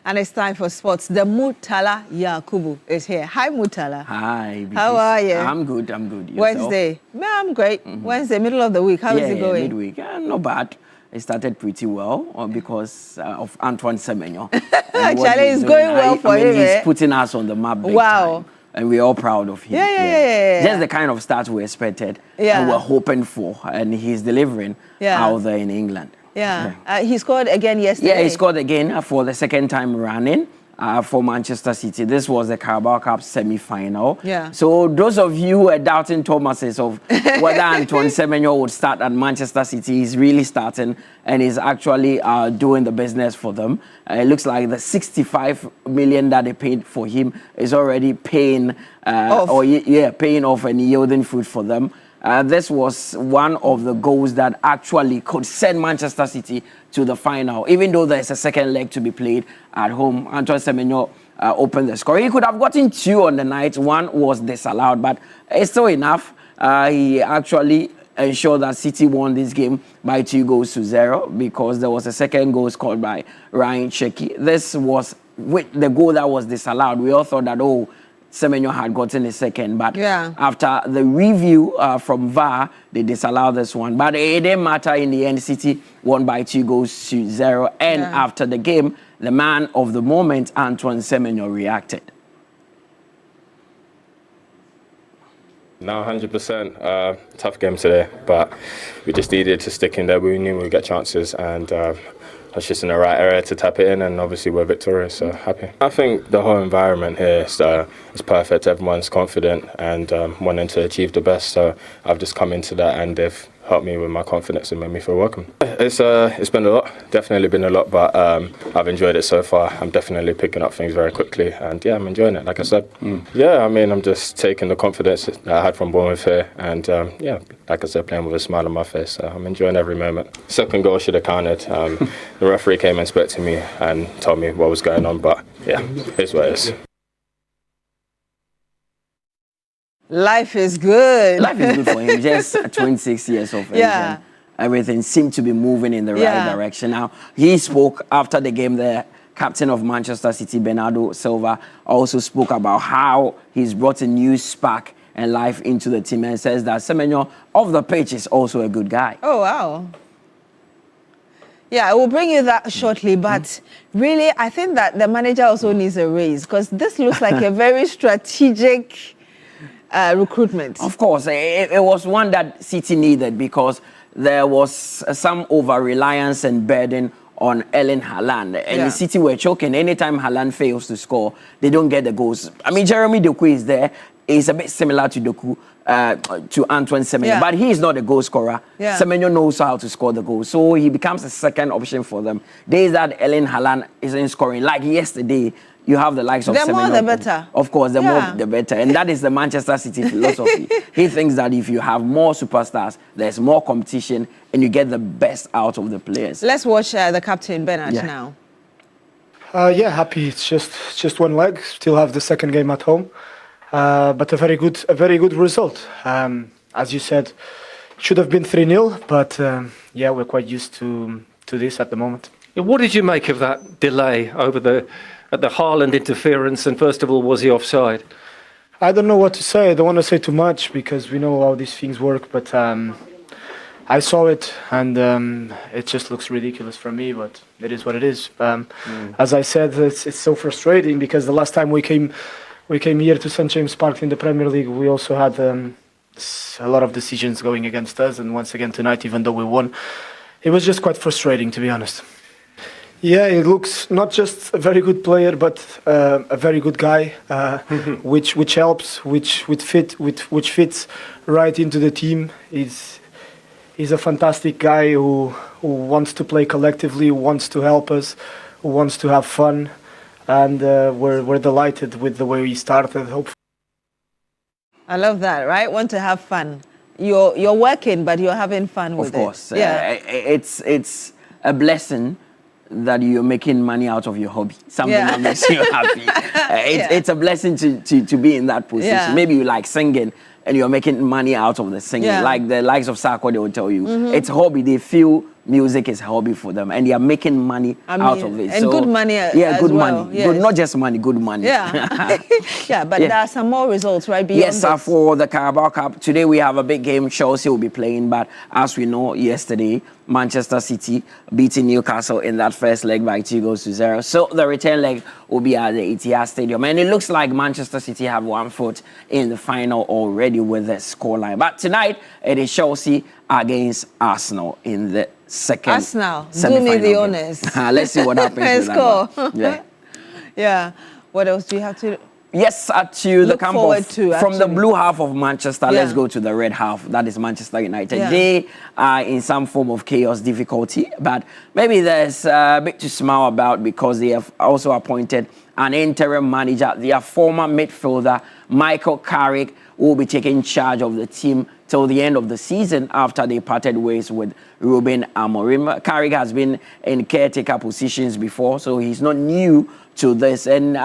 [SPEAKER 1] And it's time for sports. The Mutala Yakubu is here. Hi, Mutala.
[SPEAKER 4] Hi.
[SPEAKER 1] How are you?
[SPEAKER 4] I'm good. Yourself?
[SPEAKER 1] Wednesday. I'm great. Wednesday, middle of the week. How is it going?
[SPEAKER 4] Midweek. Not bad. It started pretty well because of Antoine Semenyo.
[SPEAKER 1] Actually, it's going well for him.
[SPEAKER 4] He's putting us on the map big time. And we're all proud of him.
[SPEAKER 1] Yeah.
[SPEAKER 4] Just the kind of start we expected and we're hoping for. And he's delivering out there in England.
[SPEAKER 1] He scored again yesterday.
[SPEAKER 4] Yeah, he scored again for the second time running for Manchester City. This was the Carabao Cup semi-final. So those of you who are doubting Thomas's of whether Antoine Semenyo would start at Manchester City, he's really starting and is actually doing the business for them. It looks like the 65 million that they paid for him is already paying paying off and yielding fruit for them. This was one of the goals that actually could send Manchester City to the final. Even though there's a second leg to be played at home, Antoine Semenyo opened the score. He could have gotten 2 on the night. 1 was disallowed, but it's still enough. He actually ensured that City won this game by 2-0 because there was a second goal scored by Ryan Cherki. This was with the goal that was disallowed. We all thought that, Semenyo had gotten a second, but after the review from VAR, they disallowed this one. But it didn't matter in the end. City won by 2-0. And after the game, the man of the moment, Antoine Semenyo, reacted.
[SPEAKER 8] No, 100%. Tough game today, but we just needed to stick in there. We knew we would get chances, and I was just in the right area to tap it in, and obviously we're victorious, so happy. I think the whole environment here is perfect. Everyone's confident and wanting to achieve the best, so I've just come into that and they've helped me with my confidence and made me feel welcome. It's been a lot, definitely been a lot, but I've enjoyed it so far. I'm definitely picking up things very quickly, and I'm enjoying it, like I said. I'm just taking the confidence that I had from Bournemouth here, and like I said, playing with a smile on my face, so I'm enjoying every moment. Second goal should have counted. The referee came and spoke to me and told me what was going on, but it's what it is.
[SPEAKER 1] Life is good.
[SPEAKER 4] Life is good for him. Just 26 years of age. And everything seemed to be moving in the right direction. Now, he spoke after the game. The captain of Manchester City, Bernardo Silva, also spoke about how he's brought a new spark and life into the team and says that Semenyo off the pitch is also a good guy.
[SPEAKER 1] Oh, wow. Yeah, I will bring you that shortly, but really, I think that the manager also needs a raise because this looks like a very strategic recruitment.
[SPEAKER 4] Of course, it was one that City needed because there was some over-reliance and burden on Erling Haaland. And the City were choking. Anytime Haaland fails to score, they don't get the goals. I mean, Jeremy Doku is there. He's a bit similar to Doku, to Antoine Semenyo, but he is not a goal scorer. Semenyo knows how to score the goal, so he becomes a second option for them. Days that Erling Haaland isn't scoring, like yesterday, you have the likes of Semenyo.
[SPEAKER 1] The more, the better.
[SPEAKER 4] Of course, the more, the better. And that is the Manchester City philosophy. He thinks that if you have more superstars, there's more competition, and you get the best out of the players.
[SPEAKER 1] Let's watch the captain, Bernard, now.
[SPEAKER 10] Happy. It's just one leg. Still have the second game at home. But a very good result. As you said, should have been 3-0, but we're quite used to this at the moment.
[SPEAKER 14] What did you make of that delay over the Haaland interference? And first of all, was he offside?
[SPEAKER 10] I don't know what to say. I don't want to say too much because we know how these things work. But I saw it, and it just looks ridiculous for me. But it is what it is. As I said, it's so frustrating because the last time we came here to St James Park in the Premier League, we also had a lot of decisions going against us, and once again tonight, even though we won, it was just quite frustrating, to be honest. Yeah, it looks not just a very good player, but a very good guy, which helps, which fits right into the team. He's a fantastic guy who wants to play collectively, who wants to help us, who wants to have fun. And we're delighted with the way we started. Hopefully,
[SPEAKER 1] I love that, right? Want to have fun. You're working, but you're having fun with it.
[SPEAKER 4] Of course, it's a blessing that you're making money out of your hobby. Something that makes you happy. It's a blessing to be in that position. Maybe you like singing and you're making money out of the singing. Like the likes of Sarko, they will tell you it's a hobby. They feel music is a hobby for them, and they are making money out of it.
[SPEAKER 1] And good money
[SPEAKER 4] good
[SPEAKER 1] well.
[SPEAKER 4] money. Yes. Good, not just money, good money.
[SPEAKER 1] Yeah. Yeah, but there are some more results, right, beyond
[SPEAKER 4] yes, for the Carabao Cup. Today we have a big game. Chelsea will be playing, but as we know, yesterday, Manchester City beating Newcastle in that first leg by 2-0. So the return leg will be at the Etihad Stadium. And it looks like Manchester City have 1 foot in the final already with the scoreline. But tonight, it is Chelsea against Arsenal in the second
[SPEAKER 1] Arsenal, do me the honors.
[SPEAKER 4] Let's see what happens with that one. Yeah.
[SPEAKER 1] Yeah. What else do you have to...
[SPEAKER 4] Yes, to the camp of, from the blue half of Manchester, let's go to the red half. That is Manchester United. Yeah. They are in some form of chaos, difficulty, but maybe there's a bit to smile about because they have also appointed an interim manager. Their former midfielder, Michael Carrick, will be taking charge of the team till the end of the season after they parted ways with Ruben Amorim. Carrick has been in caretaker positions before, so he's not new to this, and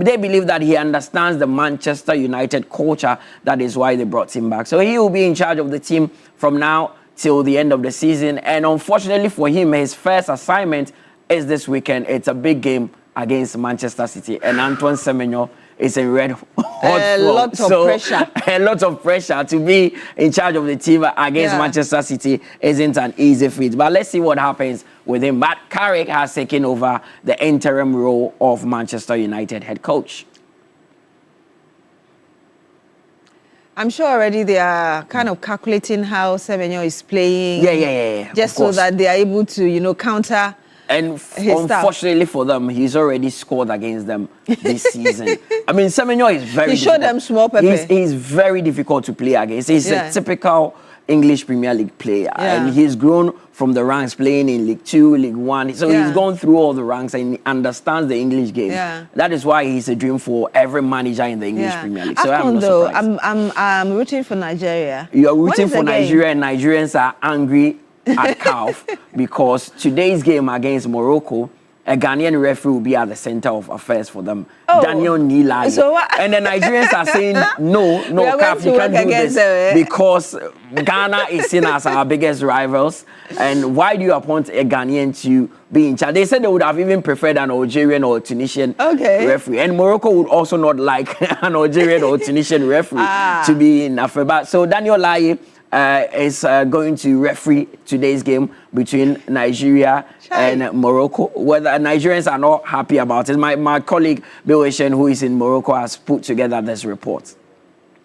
[SPEAKER 4] they believe that he understands the Manchester United culture. That is why they brought him back. So he will be in charge of the team from now till the end of the season. And unfortunately for him, his first assignment is this weekend. It's a big game against Manchester City, and Antoine Semenyo is in red hot
[SPEAKER 1] pressure.
[SPEAKER 4] A lot of pressure to be in charge of the team against Manchester City isn't an easy feat. But let's see what happens with him. But Carrick has taken over the interim role of Manchester United head coach.
[SPEAKER 1] I'm sure already they are kind of calculating how Semenyo is playing.
[SPEAKER 4] Yeah.
[SPEAKER 1] Just so that they are able to, counter.
[SPEAKER 4] And unfortunately for them, he's already scored against them this season. I mean, Semenyo is very...
[SPEAKER 1] He showed them small pepper.
[SPEAKER 4] He's very difficult to play against. He's a typical English Premier League player. And he's grown from the ranks playing in League 2, League 1. So he's gone through all the ranks and he understands the English game. That is why he's a dream for every manager in the English Premier League. So I'm not surprised.
[SPEAKER 1] I'm rooting for Nigeria.
[SPEAKER 4] You're rooting for Nigeria, and Nigerians are angry at CAF because today's game against Morocco, a Ghanaian referee will be at the center of affairs for them. Daniel Nilai.
[SPEAKER 1] So
[SPEAKER 4] and the Nigerians are saying, no, CAF, you can't do this because Ghana is seen as our biggest rivals. And why do you appoint a Ghanaian to be in charge? They said they would have even preferred an Algerian or Tunisian referee. And Morocco would also not like an Algerian or Tunisian referee to be in Africa. So Daniel Nilai is going to referee today's game between Nigeria and Morocco. Whether Nigerians are not happy about it, my colleague Bill Eshen, who is in Morocco, has put together this report.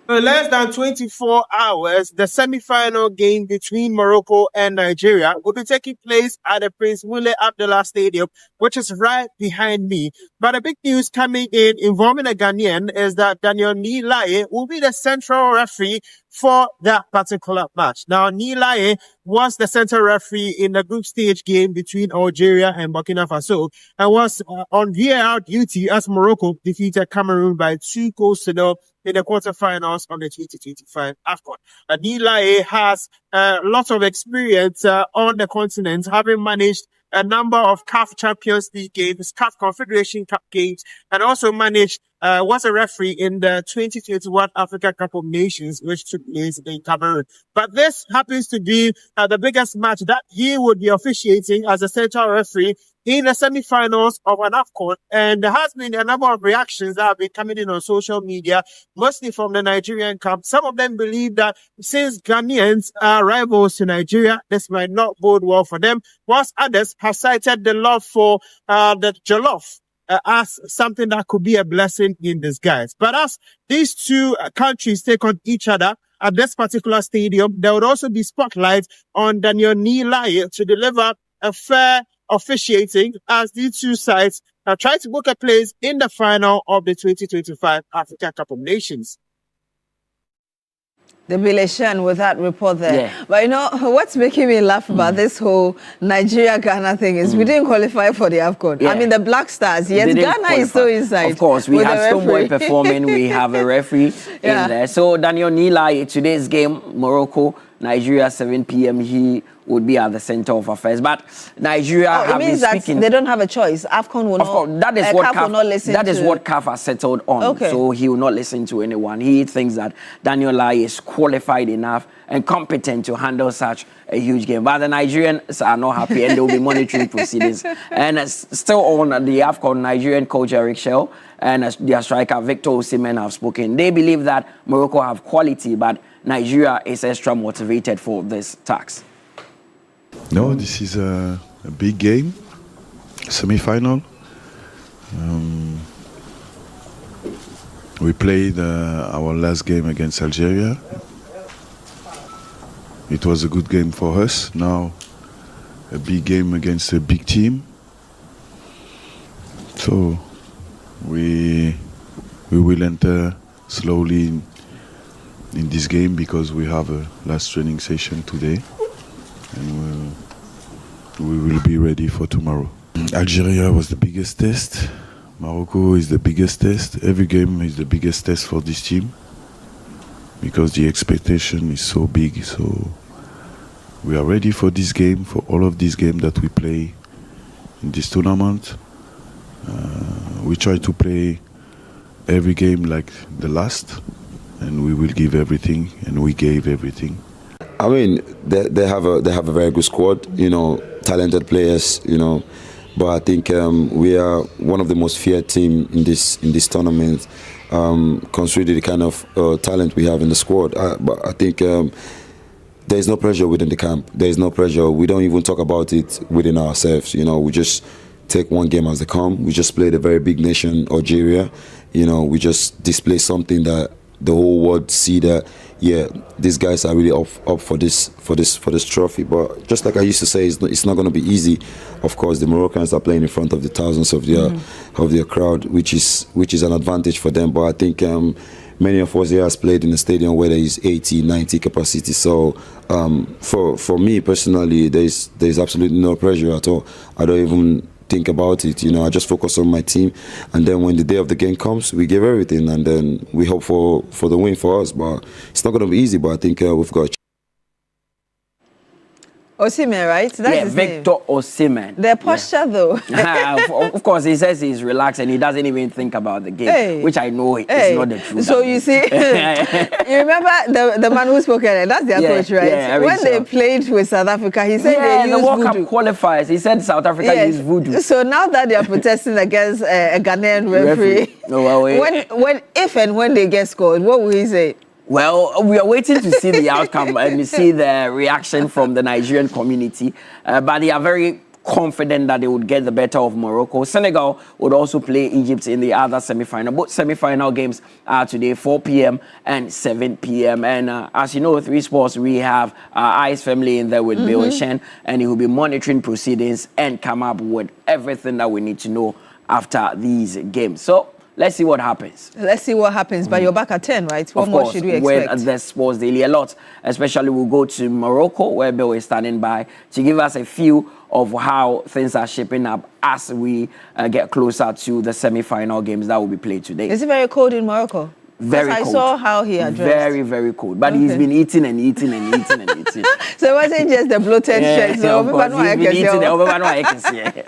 [SPEAKER 13] In less than 24 hours, the semi-final game between Morocco and Nigeria will be taking place at the Prince Moulay Abdallah Stadium, which is right behind me. But the big news coming in involving a Ghanaian is that Daniel Nilai will be the central referee for that particular match. Now, Nilai was the central referee in the group stage game between Algeria and Burkina Faso and was on VAR duty as Morocco defeated Cameroon by 2-0 in the quarterfinals of the 2025 AFCON. Nilai has a lot of experience on the continent, having managed a number of CAF Champions League games, CAF Confederation Cup games, and also managed, was a referee in the 2021 Africa Cup of Nations, which took place in Cameroon. But this happens to be the biggest match that he would be officiating as a central referee in the semi-finals of an AFCON. And there has been a number of reactions that have been coming in on social media, mostly from the Nigerian camp. Some of them believe that since Ghanaians are rivals to Nigeria, this might not bode well for them, whilst others have cited the love for the jollof as something that could be a blessing in disguise. But as these two countries take on each other at this particular stadium, there would also be spotlights on Daniel Nilai to deliver a fair officiating as these two sides try to book a place in the final of the 2025 Africa Cup of Nations.
[SPEAKER 1] The Bileshan with that report there. Yeah. But what's making me laugh about this whole Nigeria-Ghana thing is we didn't qualify for the AFCON. Yeah. I mean, the Black Stars, yes, Ghana is still inside.
[SPEAKER 4] Of course, we have Stoneboy performing, we have a referee in there. So Daniel Nilai, today's game, Morocco Nigeria 7 p.m. he would be at the center of affairs. But Nigeria have
[SPEAKER 1] it means
[SPEAKER 4] been
[SPEAKER 1] that
[SPEAKER 4] speaking.
[SPEAKER 1] they don't have a choice. AFCON will
[SPEAKER 4] Of course, that is what
[SPEAKER 1] CAF will not listen
[SPEAKER 4] that is
[SPEAKER 1] to.
[SPEAKER 4] what CAF has settled on.
[SPEAKER 1] Okay.
[SPEAKER 4] So he will not listen to anyone. He thinks that Daniel Lai is qualified enough and competent to handle such a huge game. But the Nigerians are not happy and they will be monitoring proceedings. And still on the AFCON, Nigerian coach Eric Shell and their striker Victor Osimhen have spoken. They believe that Morocco have quality, but Nigeria is extra motivated for this task.
[SPEAKER 15] No, this is a big game, semi-final. We played our last game against Algeria. It was a good game for us. Now, a big game against a big team. So, we will enter slowly in this game because we have a last training session today. And we will be ready for tomorrow. Algeria was the biggest test. Morocco is the biggest test. Every game is the biggest test for this team because the expectation is so big. So we are ready for this game, for all of these games that we play in this tournament. We try to play every game like the last, and we will give everything, and we gave everything.
[SPEAKER 16] I mean, they have a very good squad, talented players, but I think we are one of the most feared team in this tournament, considering the kind of talent we have in the squad. But I think there is no pressure within the camp. There is no pressure. We don't even talk about it within ourselves. We just take one game as they come. We just played a very big nation, Algeria. We just display something that the whole world see that, yeah, these guys are really up for this trophy. But just like I used to say, it's not going to be easy. Of course, the Moroccans are playing in front of the thousands of their crowd, which is an advantage for them. But I think many of us here has played in a stadium where there is 80, 90 capacity. So for me personally, there's absolutely no pressure at all. I don't even think about it. I just focus on my team, and then when the day of the game comes, we give everything, and then we hope for the win for us. But it's not going to be easy, but I think we've got a
[SPEAKER 1] Osimhen, right? That's his
[SPEAKER 4] Victor
[SPEAKER 1] name.
[SPEAKER 4] Osimhen.
[SPEAKER 1] Their posture, though.
[SPEAKER 4] Of course, he says he's relaxed and he doesn't even think about the game, which I know is not the truth.
[SPEAKER 1] So you see, you remember the man who spoke earlier? That's their coach, right?
[SPEAKER 4] Yeah,
[SPEAKER 1] when they played with South Africa, he said they used
[SPEAKER 4] the World
[SPEAKER 1] voodoo.
[SPEAKER 4] Cup qualifiers. He said South Africa used voodoo.
[SPEAKER 1] So now that they are protesting against a Ghanaian referee, if and when they get scored, what will he say?
[SPEAKER 4] Well, we are waiting to see the outcome and see the reaction from the Nigerian community. But they are very confident that they would get the better of Morocco. Senegal would also play Egypt in the other semi-final. Both semi-final games are today, 4 p.m. and 7 p.m. And as you know, 3 Sports, we have Ice Family in there with Bill Shen, and he will be monitoring proceedings and come up with everything that we need to know after these games. So let's see what happens.
[SPEAKER 1] Let's see what happens. But you're back at 10, right? What more should we expect?
[SPEAKER 4] With the Sports Daily a lot. Especially we'll go to Morocco, where Bill is standing by to give us a few of how things are shaping up as we get closer to the semi-final games that will be played today.
[SPEAKER 1] Is it very cold in Morocco?
[SPEAKER 4] Very cold.
[SPEAKER 1] I saw how he addressed.
[SPEAKER 4] Very, very cold. But he's been eating and eating and eating and eating.
[SPEAKER 1] So it wasn't just the bloated shirt. So
[SPEAKER 4] of course, he's been eating.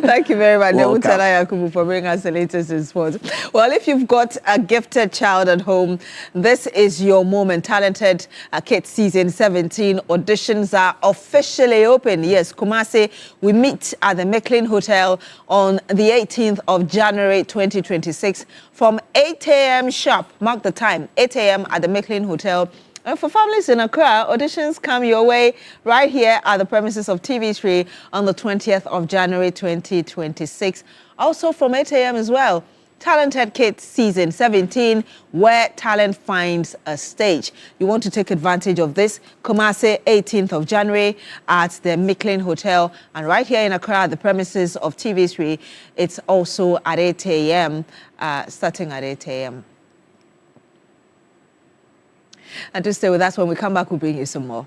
[SPEAKER 1] Thank you very much,
[SPEAKER 4] Welcome.
[SPEAKER 1] Yakubu, for bringing us the latest in sports. Well, if you've got a gifted child at home, this is your moment. Talented Kids Season 17 auditions are officially open. Yes, Kumasi, we meet at the McLean Hotel on the 18th of January 2026 from 8 a.m. sharp. Mark the time, 8 a.m. at the McLean Hotel. And for families in Accra, auditions come your way right here at the premises of TV3 on the 20th of January 2026. Also from 8 a.m. as well. Talented Kids Season 17, where talent finds a stage. You want to take advantage of this? Kumasi, 18th of January at the McLean Hotel. And right here in Accra, at the premises of TV3, it's also at 8 a.m., starting at 8 a.m. And to stay with us, when we come back, we'll bring you some more.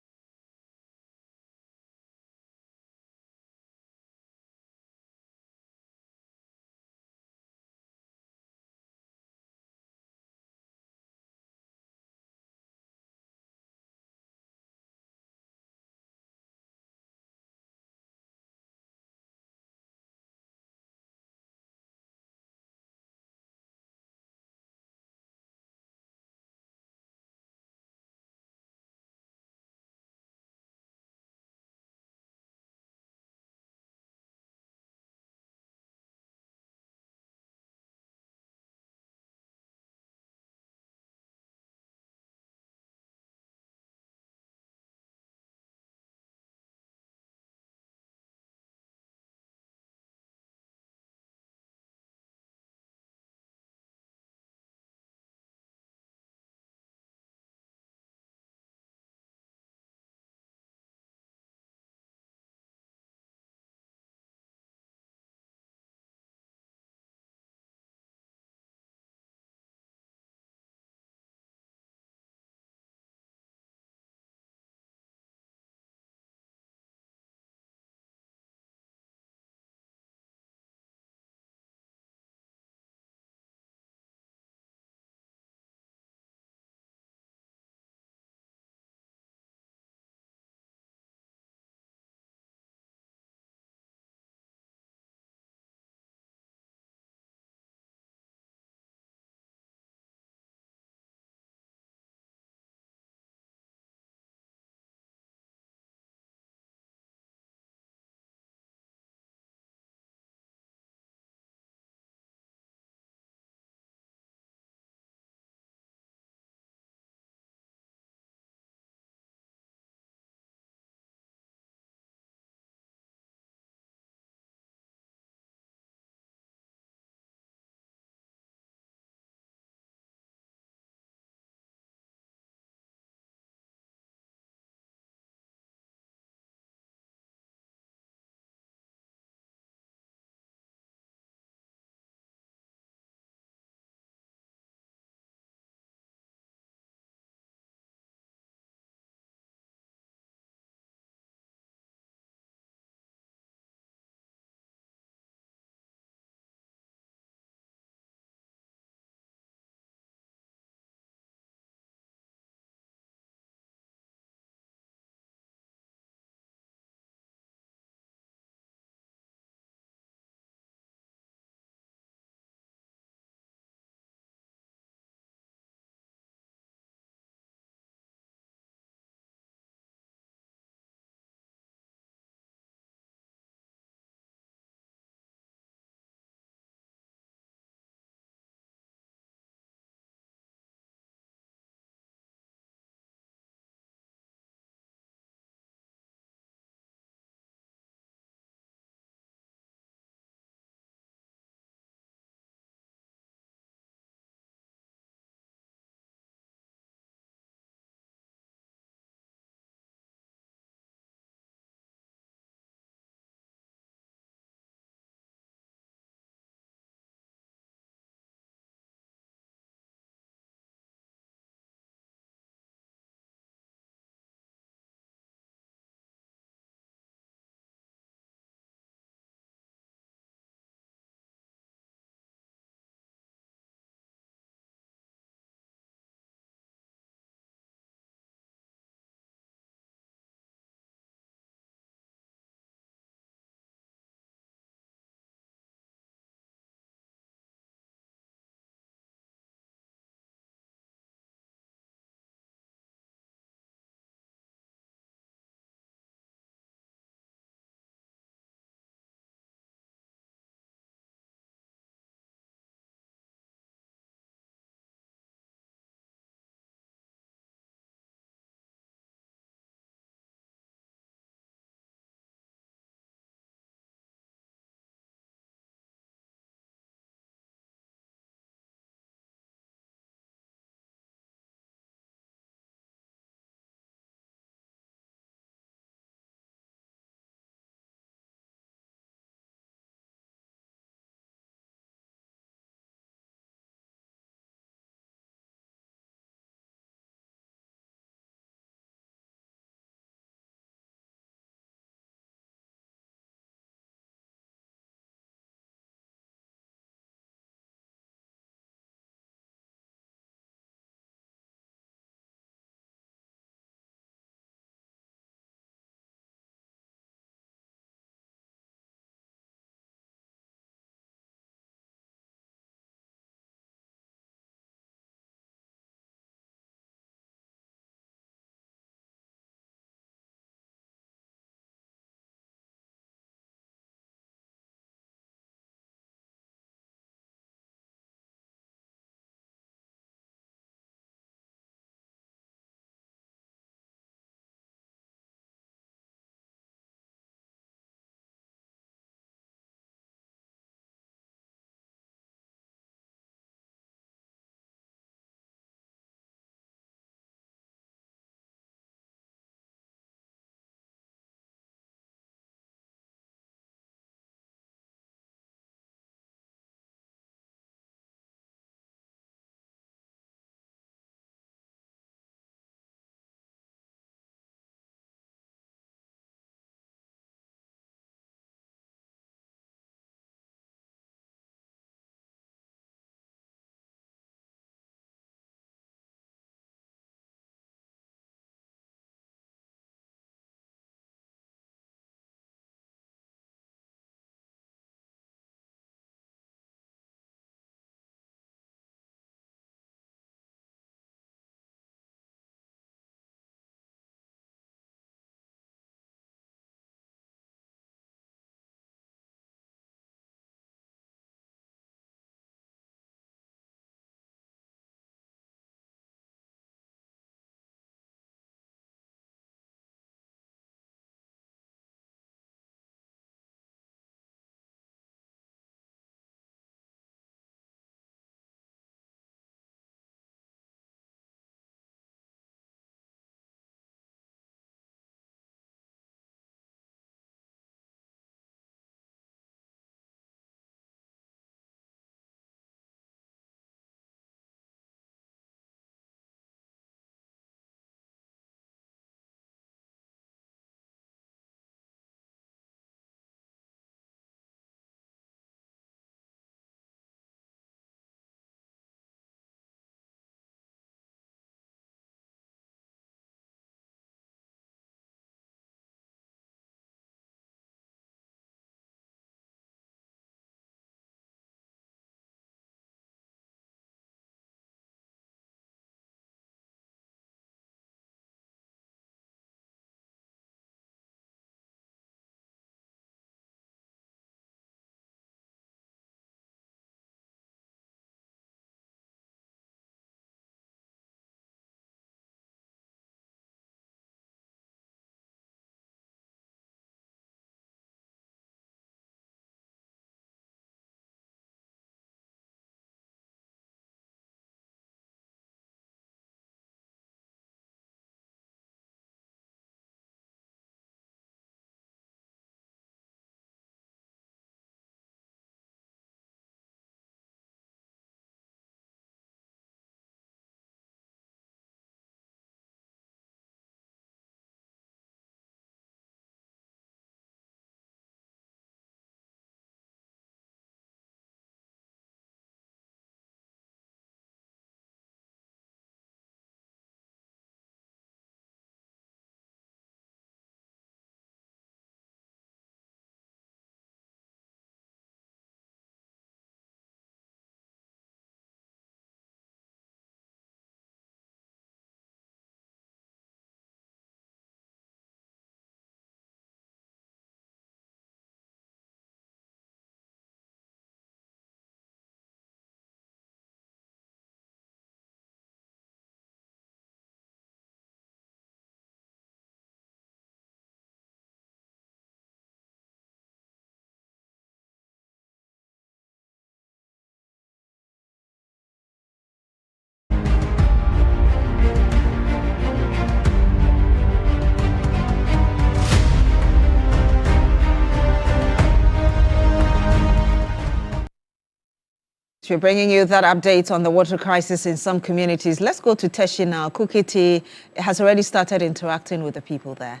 [SPEAKER 1] We're bringing you that update on the water crisis in some communities. Let's go to Teshi now. Kukiti has already started interacting with the people there.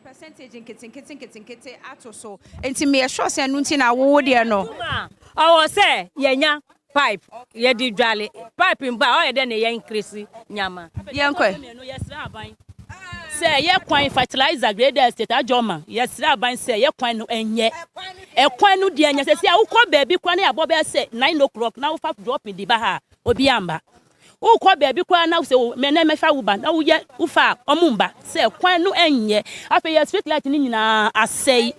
[SPEAKER 2] Percentage in kitchen so enti me sure say no ntina wo de no o say yenya pipe ye di dwale pipe mba o ye de na ye increase nyama ye nkwe say ye kwan fertilizer grade estate ajoma ye sra ban say ye kwan no enye e kwan no de enye say awukọ baby kwan na abo be say 9 o'clock na wo fa drop in di ba ha obi amba ukọ baby kwa na se me na me fa wo ba na wo ye ufa omumba se kwan no enye afa ye street light ni nyina asei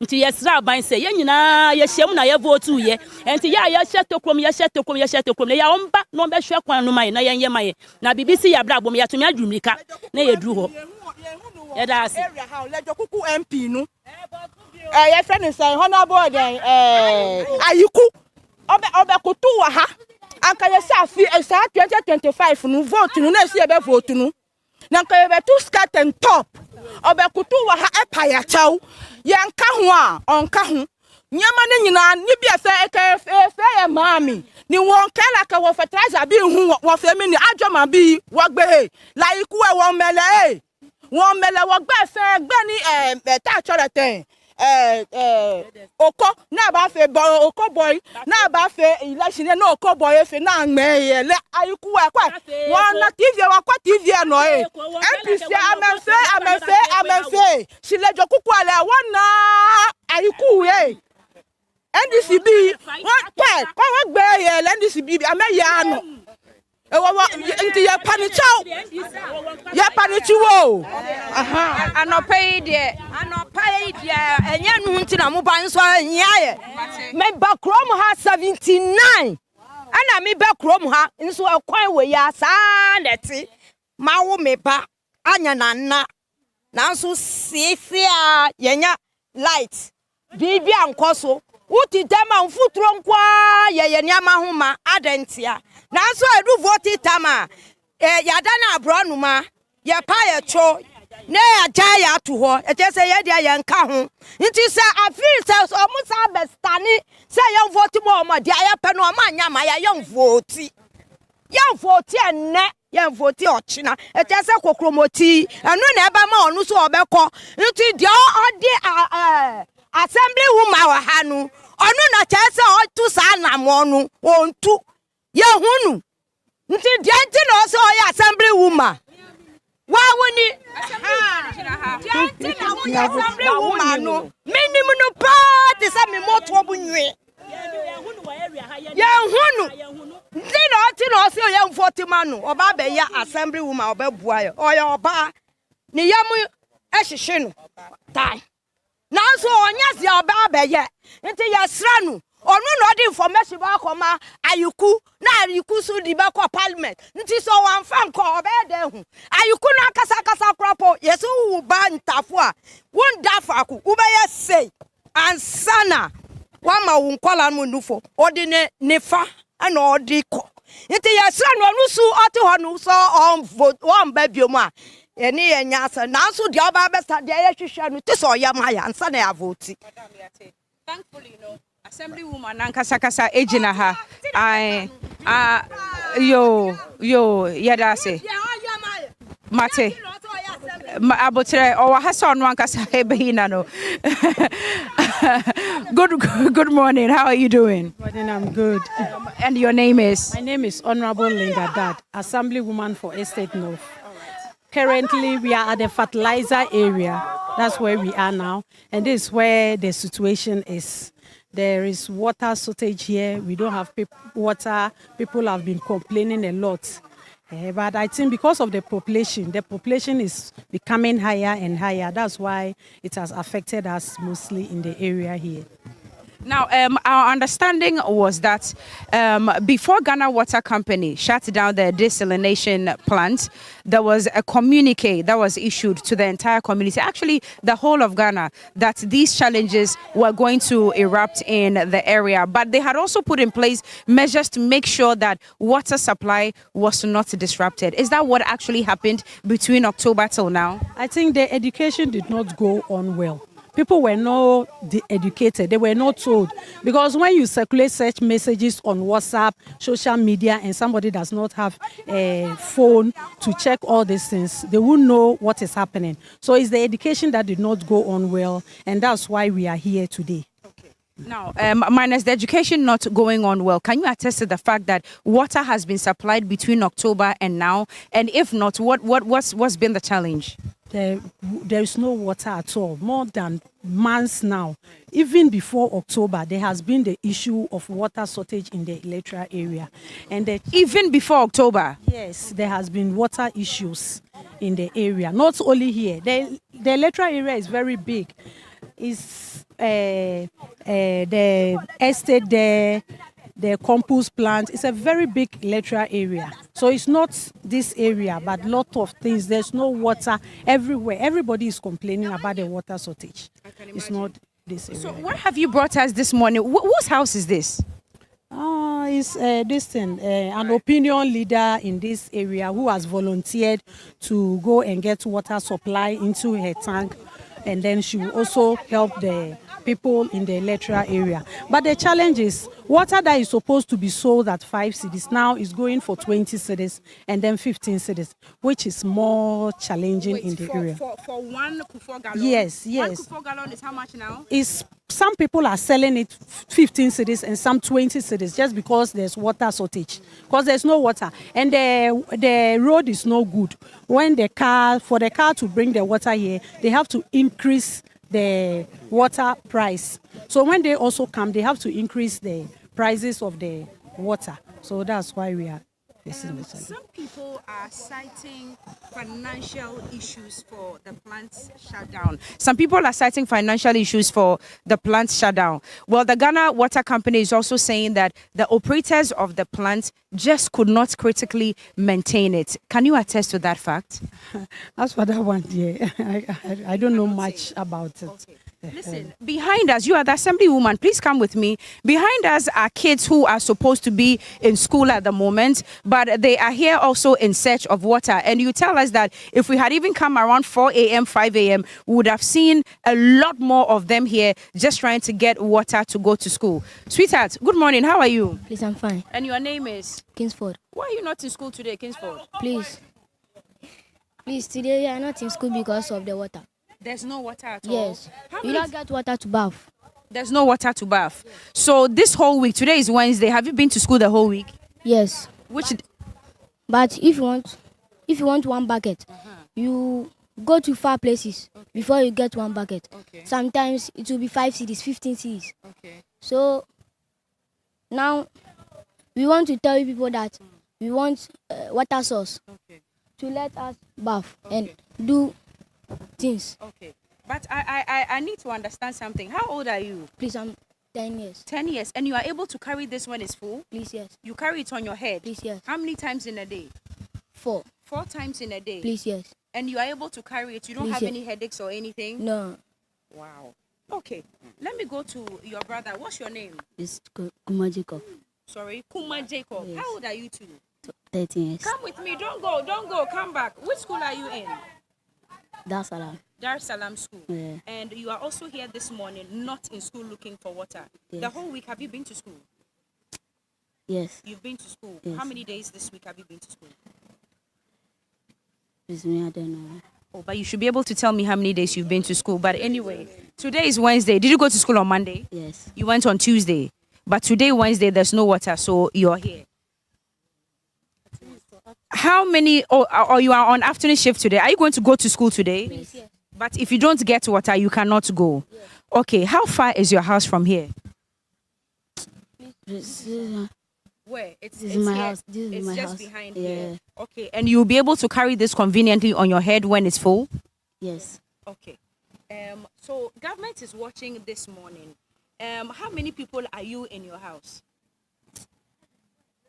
[SPEAKER 2] nti ye sra ban se ye nyina ye hyem na ye vote ye nti ya ye hyetokrom ya omba no be hwe kwan no mai na ye nye mai na BBC ya bra bom ya tumi adwumrika na ye duru ho ye da ase area ha lejo kuku MP no ye friend say honorable den ayiku obe kutu wa ha anka ye safi esa 2025 no vote no na esi ebe vote no na anka ye be two skirt and top obekutu wa ha epa ya chaw ye nka ho a onka ho nyama ne nyina ni bia fe efe ya mami ni won kala ka wo fertilizer bi hu wo fe mi ni adwoma bi wo gbe la iku e won mele wo gbe fe gbe ni ta chore ten oko na ba fe oko boy na ba fe election na oko boy fe na ngme le ayiku wa kwa won na TV wa kwa TV no MPC amenfe silejo kuku ale won na ayiku we NDCB won kwa wo gbe ye NDCB ameya no nti ye panichiwo anopai de enye nu nti na mo ban so anyaye me bakrom ha 79 ana me bakrom ha nso akwan we ya saa neti mawo me ba anya na nso sifia yenya light bibi ankoso uti dema mfuturo nkwa ye nyama homa adentia nanso edu vote tama yada na abronuma ye pa ye cho na aja ya to ho e je se ye dia ye nka ho nti se afiri se o musa bestani se ye vote mo ma dia ye pe no ma nyama ya ye vote enne ye vote ochina e je se kokromoti enu na eba ma onu so obekọ nti dia odi assembly woman wa hanu onu na chese otu sa na monu ontu ye hunu nti dianti na so ya assembly woman wa woni dianti na wo ya assembly woman no minimum no party sa me moto obunwe ye hunu nti na so ya mfoti manu oba be ya assembly woman obebua ye oya oba ni yamu ehihye no tai nanso onya sia oba be ye nti ya sranu onu no di information ba koma ayiku na ayiku so di ba ko parliament nti so wan fan ko obe de hu ayiku na kasa kropo yesu wu ba ntafo a won dafa ku ube ye sei ansana wa ma won kola mu nufo odi ne fa ana odi ko nti ya sranu onu su oti ho no so on vote on ba biom a eni ye nyasa nanso di oba be sta de ye hwehwe no ti so ya ma ya ansana ya vote. Thankfully, Assembly woman nankasa ejina ha yo yada say mate abotre o ha so no ankasa ebehina no. Good morning, how are you doing?
[SPEAKER 19] Morning, I'm good.
[SPEAKER 2] And your name is?
[SPEAKER 19] My name is Honorable Linga Dad, Assembly woman for Estate North. Currently we are at the fertilizer area. That's where we are now, and this is where the situation is. There is water shortage here. We don't have water. People have been complaining a lot. But I think because of the population is becoming higher and higher. That's why it has affected us mostly in the area here.
[SPEAKER 2] Now, our understanding was that before Ghana Water Company shut down the desalination plant, there was a communique that was issued to the entire community, actually the whole of Ghana, that these challenges were going to erupt in the area. But they had also put in place measures to make sure that water supply was not disrupted. Is that what actually happened between October till now?
[SPEAKER 19] I think the education did not go on well. people were not educated. They were not told. Because when you circulate such messages on WhatsApp, social media, and somebody does not have a phone to check all these things, they won't know what is happening. So it's the education that did not go on well, and that's why we are here today.
[SPEAKER 18] Now, minus the education not going on well, can you attest to the fact that water has been supplied between October and now? And if not, what's been the challenge?
[SPEAKER 19] There is no water at all, more than months now. Even before October, there has been the issue of water shortage in the electoral area. And
[SPEAKER 18] even before October?
[SPEAKER 19] Yes, there has been water issues in the area. Not only here. The electoral area is very big. It's the estate there, the compost plant. It's a very big electoral area. So it's not this area, but a lot of things. There's no water everywhere. Everybody is complaining about the water shortage. It's not this area.
[SPEAKER 18] So what have you brought us this morning? Whose house is this?
[SPEAKER 19] It's an opinion leader in this area who has volunteered to go and get water supply into her tank. And then she will also help the people in the electoral area. But the challenge is water that is supposed to be sold at 5 cedis now is going for 20 cedis and then 15 cedis, which is more challenging in the area.
[SPEAKER 18] For one kufor gallon?
[SPEAKER 19] Yes.
[SPEAKER 18] One kufor gallon is how much now?
[SPEAKER 19] Some people are selling it 15 cedis and some 20 cedis just because there's water shortage. Because there's no water and the road is no good. For the car to bring the water here, they have to increase the water price. So when they also come, they have to increase the prices of the water. So that's why we are facing the challenge.
[SPEAKER 18] Some people are citing financial issues for the plant's shutdown. Well, the Ghana Water Company is also saying that the operators of the plant just could not critically maintain it. Can you attest to that fact?
[SPEAKER 19] As for that one, yeah, I don't know much about it.
[SPEAKER 18] Okay. Listen, behind us, you are the assemblywoman. Please come with me. Behind us are kids who are supposed to be in school at the moment, but they are here also in search of water. And you tell us that if we had even come around 4 a.m., 5 a.m., we would have seen a lot more of them here just trying to get water to go to school. Sweetheart, good morning. How are you?
[SPEAKER 5] Please, I'm fine.
[SPEAKER 18] And your name is?
[SPEAKER 5] Kingsford.
[SPEAKER 18] Why are you not in school today, Kingsford?
[SPEAKER 5] Please, today you are not in school because of the water.
[SPEAKER 18] There's no water at all?
[SPEAKER 5] Yes. You don't get water to bath.
[SPEAKER 18] There's no water to bath. So this whole week, today is Wednesday. Have you been to school the whole week?
[SPEAKER 5] Yes. But if you want one bucket, you go to far places before you get one bucket.
[SPEAKER 18] Okay.
[SPEAKER 5] Sometimes it will be 5 cedis, 15 cedis.
[SPEAKER 18] Okay.
[SPEAKER 5] So now we want to tell you people that we want water source to let us bath and do things.
[SPEAKER 18] Okay. But I need to understand something. How old are you?
[SPEAKER 5] Please, I'm 10 years.
[SPEAKER 18] 10 years. And you are able to carry this when it's full?
[SPEAKER 5] Please, yes.
[SPEAKER 18] You carry it on your head?
[SPEAKER 5] Please, yes.
[SPEAKER 18] How many times in a day?
[SPEAKER 5] 4.
[SPEAKER 18] 4 times in a day?
[SPEAKER 5] Please, yes.
[SPEAKER 18] And you are able to carry it? You don't
[SPEAKER 5] Please,
[SPEAKER 18] have
[SPEAKER 5] yes.
[SPEAKER 18] any headaches or anything?
[SPEAKER 5] No.
[SPEAKER 18] Wow. Okay. Let me go to your brother. What's your name?
[SPEAKER 5] It's Kuma Jacob.
[SPEAKER 18] Sorry? Kuma Jacob.
[SPEAKER 5] Yes.
[SPEAKER 18] How old are you two?
[SPEAKER 5] 13 years.
[SPEAKER 18] Come with me. Don't go. Come back. Which school are you in?
[SPEAKER 5] Dar es Salaam.
[SPEAKER 18] Dar es Salaam school.
[SPEAKER 5] Yeah.
[SPEAKER 18] And you are also here this morning, not in school looking for water.
[SPEAKER 5] Yes.
[SPEAKER 18] The whole week, have you been to school?
[SPEAKER 5] Yes.
[SPEAKER 18] You've been to school.
[SPEAKER 5] Yes.
[SPEAKER 18] How many days this week have you been to school?
[SPEAKER 5] It's me, I don't know.
[SPEAKER 18] Oh, but you should be able to tell me how many days you've been to school. But anyway, today is Wednesday. Did you go to school on Monday?
[SPEAKER 5] Yes.
[SPEAKER 18] You went on Tuesday. But today, Wednesday, there's no water, so you're here. How many, or you are on afternoon shift today? Are you going to go to school today?
[SPEAKER 5] Please, yes.
[SPEAKER 18] But if you don't get water, you cannot go.
[SPEAKER 5] Yes.
[SPEAKER 18] Okay, how far is your house from here? Where?
[SPEAKER 5] This is my
[SPEAKER 18] here.
[SPEAKER 5] house. This is
[SPEAKER 18] It's
[SPEAKER 5] my
[SPEAKER 18] just
[SPEAKER 5] house.
[SPEAKER 18] behind
[SPEAKER 5] Yeah.
[SPEAKER 18] here. Okay, and you'll be able to carry this conveniently on your head when it's full?
[SPEAKER 5] Yes.
[SPEAKER 18] Okay. So government is watching this morning. How many people are you in your house?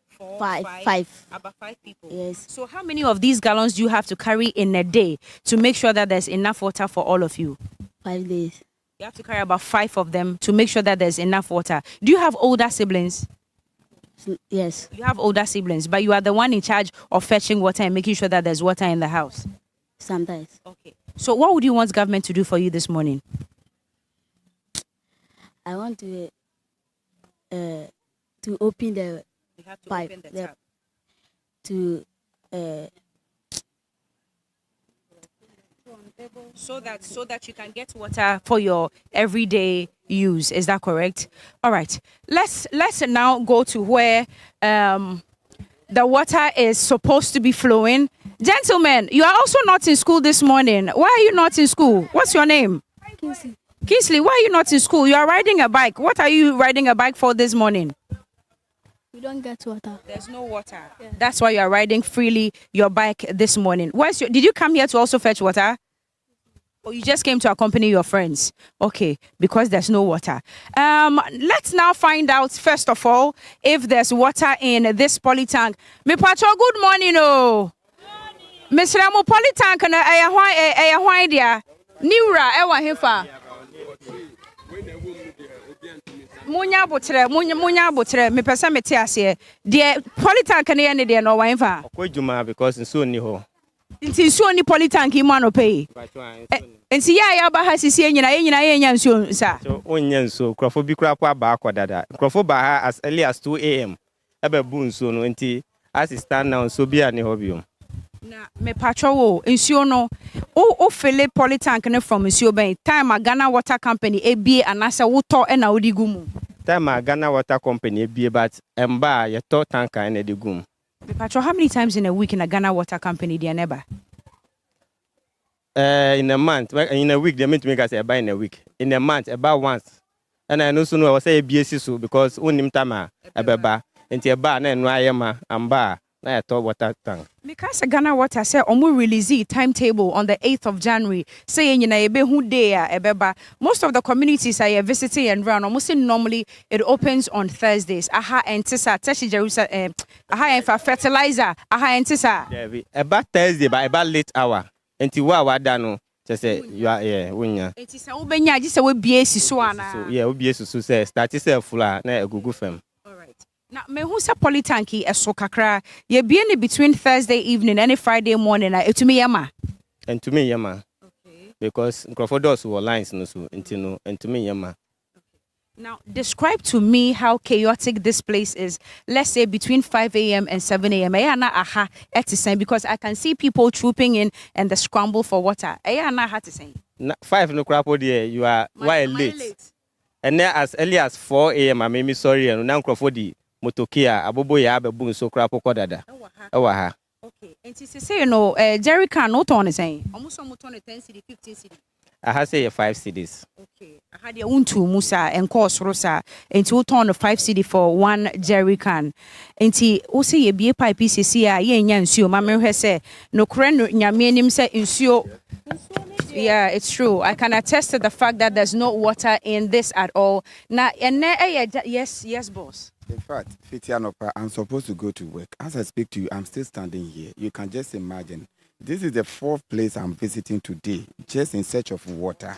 [SPEAKER 18] 4,
[SPEAKER 5] Five.
[SPEAKER 18] About 5 people.
[SPEAKER 5] Yes.
[SPEAKER 18] So how many of these gallons do you have to carry in a day to make sure that there's enough water for all of you?
[SPEAKER 5] 5 days.
[SPEAKER 18] You have to carry about 5 of them to make sure that there's enough water. Do you have older siblings?
[SPEAKER 5] Yes.
[SPEAKER 18] You have older siblings, but you are the one in charge of fetching water and making sure that there's water in the house.
[SPEAKER 5] Sometimes.
[SPEAKER 18] Okay. So what would you want government to do for you this morning?
[SPEAKER 5] I want to open the pipe.
[SPEAKER 2] Open the tap.
[SPEAKER 5] To
[SPEAKER 2] so that you can get water for your everyday use. Is that correct? All right. Let's now go to where the water is supposed to be flowing. Gentlemen, you are also not in school this morning. Why are you not in school? What's your name?
[SPEAKER 5] Kingsley.
[SPEAKER 2] Kingsley, why are you not in school? You are riding a bike. What are you riding a bike for this morning?
[SPEAKER 5] We don't get water.
[SPEAKER 2] There's no water. Yeah. That's why you are riding freely your bike this morning. Did you come here to also fetch water? Or you just came to accompany your friends? Okay, because there's no water. Let's now find out, first of all, if there's water in this polytank. Me pacho, good morning, oh. Miss Ramo polytank na why dia. Niura ewa hefa. Munya botre me pesa me te ase. De polytank na ye ne de no wan fa.
[SPEAKER 6] Okojuma because nso ni ho.
[SPEAKER 2] Nti nsuo ni polytank yi ma no pay. Nti ya ba ha sisi enyina ye nya nsuo nsa.
[SPEAKER 6] So onya nsuo krofo bi kura kwa ba akwadada. Krofo ba ha as early as 2 a.m. ebe bu nsuo no nti as stand now nsuo bi ani ho biom.
[SPEAKER 2] Na me patro wo nsuo no o fele polytank ne from nsuo ben time a Ghana Water Company ebie anase woto e na odi gumu.
[SPEAKER 6] Time a Ghana Water Company ebie but emba ye to tanka na edi gumu.
[SPEAKER 2] Patro, how many times in a week in a Ghana Water Company their neighbor?
[SPEAKER 6] In a month, in a week, they meant to make us buy in a week. In a month, about once. And I know soon I was say BSC so because unim tama abeba. Into a bar na nwayema amba na ya to water tank.
[SPEAKER 2] Because Ghana Water say omu release timetable on the 8th of January. Say na ebe hu day ebeba. Most of the communities are visiting and run. Almost normally it opens on Thursdays. Aha entisa teshi Jerusalem. Aha enfa fertilizer. Aha entisa.
[SPEAKER 6] Yeah, about Thursday by about late hour. Enti wa dano just say you are wunya.
[SPEAKER 2] Enti say wo benya ji say we bie siso ana.
[SPEAKER 6] So yeah, we bie siso say start say full na egugu fam.
[SPEAKER 2] All right. Now me hu say polytanki eso kakra ye bie ne between Thursday evening and Friday morning na etumi yama.
[SPEAKER 6] Entumi yama. Okay. Because crocodiles were lines no so entumi yama.
[SPEAKER 2] Now, describe to me how chaotic this place is. Let's say between 5 a.m. and 7 a.m. Because I can see people trooping in and the scramble for water.
[SPEAKER 6] 5 no crap there. You are why late. And then as early as 4 a.m. I made me sorry and now crofodi motokia abobo ya abebun so crap kodada. Ewa.
[SPEAKER 2] Okay. And say jerry can not on saying almost 10 cedi 15 cedi.
[SPEAKER 6] I have say 5 cedis.
[SPEAKER 2] Okay. I had your untu Musa and course Rosa and 2 ton of 5 cedi for 1 jerry can. And ti o say ye be pipe CC ye nya nsuo ma me say no kre no nyame nim say nsuo. Yeah, it's true. I can attest to the fact that there's no water in this at all. Now, yes, boss.
[SPEAKER 20] In fact, Fitianopa, I'm supposed to go to work. As I speak to you, I'm still standing here. You can just imagine. This is the 4th place I'm visiting today, just in search of water.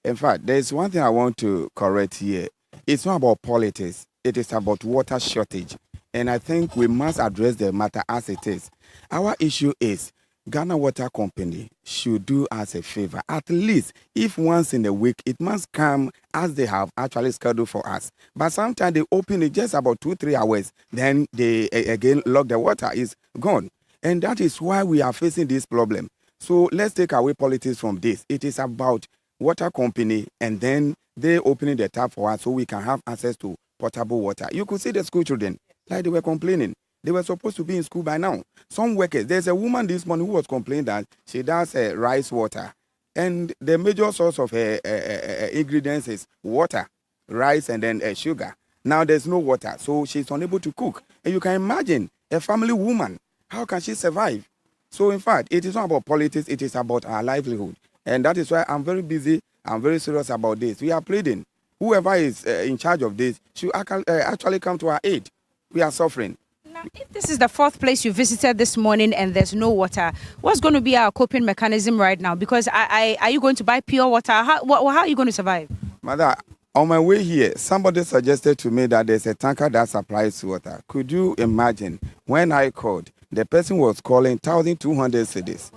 [SPEAKER 20] In fact, there's one thing I want to correct here. It's not about politics. It is about water shortage. And I think we must address the matter as it is. Our issue is Ghana Water Company should do us a favor. At least, if once in a week, it must come as they have actually scheduled for us. But sometimes they open it just about 2-3 hours. Then they again lock the water. It's gone. And that is why we are facing this problem. So let's take away politics from this. It is about water company and then they opening the tap for us so we can have access to potable water. You could see the school children, like they were complaining. They were supposed to be in school by now. Some workers, there's a woman this morning who was complaining that she does rice water. And the major source of her ingredients is water, rice, and then sugar. Now there's no water, so she's unable to cook. And you can imagine a family woman, how can she survive? So in fact, it is not about politics, it is about our livelihood. And that is why I'm very busy, I'm very serious about this. We are pleading. Whoever is in charge of this should actually come to our aid. We are suffering.
[SPEAKER 2] Now, if this is the 4th place you visited this morning and there's no water, what's going to be our coping mechanism right now? Because are you going to buy pure water? How are you going to survive?
[SPEAKER 20] Mother, on my way here, somebody suggested to me that there's a tanker that supplies water. Could you imagine? When I called, the person was calling 1,200 cedis.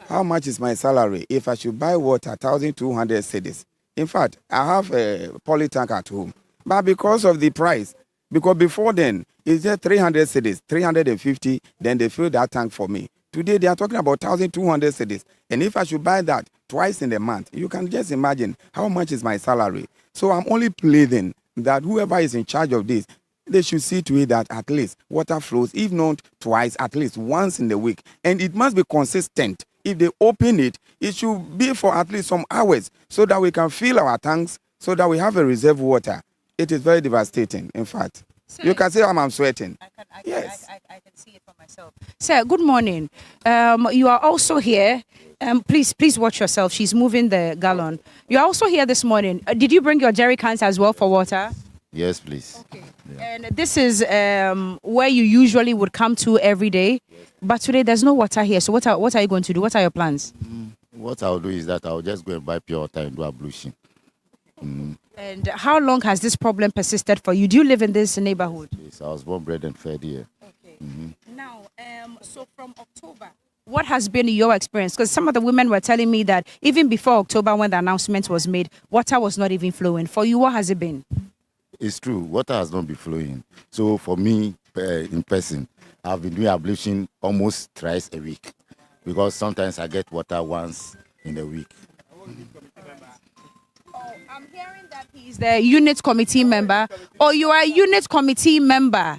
[SPEAKER 20] How much is my salary? If I should buy water, 1,200 cedis. In fact, I have a poly tank at home. But because of the price, because before then, it's just 300 cedis, 350, then they fill that tank for me. Today, they are talking about 1,200 cedis. And if I should buy that twice in a month, you can just imagine how much is my salary. So I'm only pleading that whoever is in charge of this, they should see to it that at least water flows, if not twice, at least once in the week. And it must be consistent. If they open it, it should be for at least some hours so that we can fill our tanks, so that we have a reserve water. It is very devastating, in fact. You can see how I'm sweating.
[SPEAKER 18] I can see it for myself. Sir, good morning. You are also here. Please watch yourself. She's moving the gallon. You are also here this morning. Did you bring your jerry cans as well for water?
[SPEAKER 3] Yes, please.
[SPEAKER 18] Okay. Yeah. And this is where you usually would come to every day. But today there's no water here. So what are you going to do? What are your plans?
[SPEAKER 3] What I'll do is that I'll just go and buy pure water and do ablution.
[SPEAKER 18] And how long has this problem persisted for you? Do you live in this neighborhood?
[SPEAKER 3] Yes, I was born, bred, and fed here.
[SPEAKER 18] Okay. Now, so from October, what has been your experience? Because some of the women were telling me that even before October, when the announcement was made, water was not even flowing. For you, what has it been?
[SPEAKER 3] It's true. Water has not been flowing. So for me, in person, I've been doing ablution almost thrice a week because sometimes I get water once in a week.
[SPEAKER 18] I'm hearing that he's the unit committee member, or you are a unit committee member.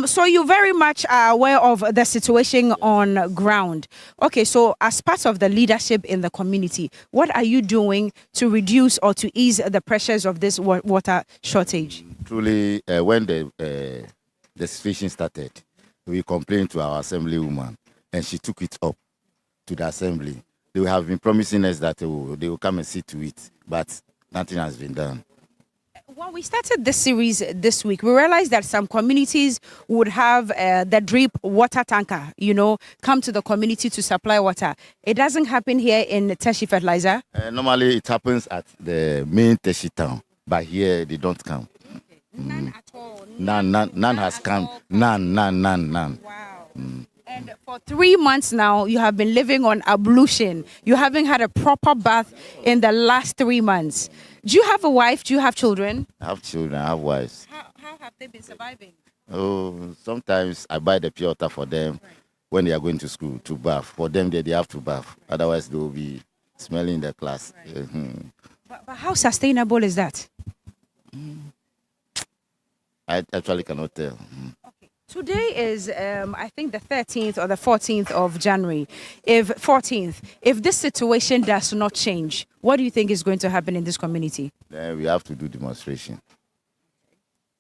[SPEAKER 18] So you very much are aware of the situation on ground. Okay, so as part of the leadership in the community, what are you doing to reduce or to ease the pressures of this water shortage?
[SPEAKER 3] Truly, when the situation started, we complained to our assemblywoman, and she took it up to the assembly. They have been promising us that they will come and see to it, but nothing has been done.
[SPEAKER 18] When we started this series this week, we realized that some communities would have the drip water tanker, come to the community to supply water. It doesn't happen here in Teshi Fertilizer.
[SPEAKER 3] Normally, it happens at the main Teshi town, but here they don't come.
[SPEAKER 18] Okay. None at all?
[SPEAKER 3] None has come. None.
[SPEAKER 18] Wow. And for 3 months now, you have been living on ablution. You haven't had a proper bath in the last 3 months. Do you have a wife? Do you have children?
[SPEAKER 3] I have children. I have wives.
[SPEAKER 18] How have they been surviving?
[SPEAKER 3] Oh, sometimes I buy the pure water for them when they are going to school to bath. For them, they have to bath. Otherwise, they will be smelling in the class. Right.
[SPEAKER 18] But how sustainable is that?
[SPEAKER 3] I actually cannot tell.
[SPEAKER 18] Today is, I think, the 13th or the 14th of January. If this situation does not change, what do you think is going to happen in this community?
[SPEAKER 3] Then we have to do demonstration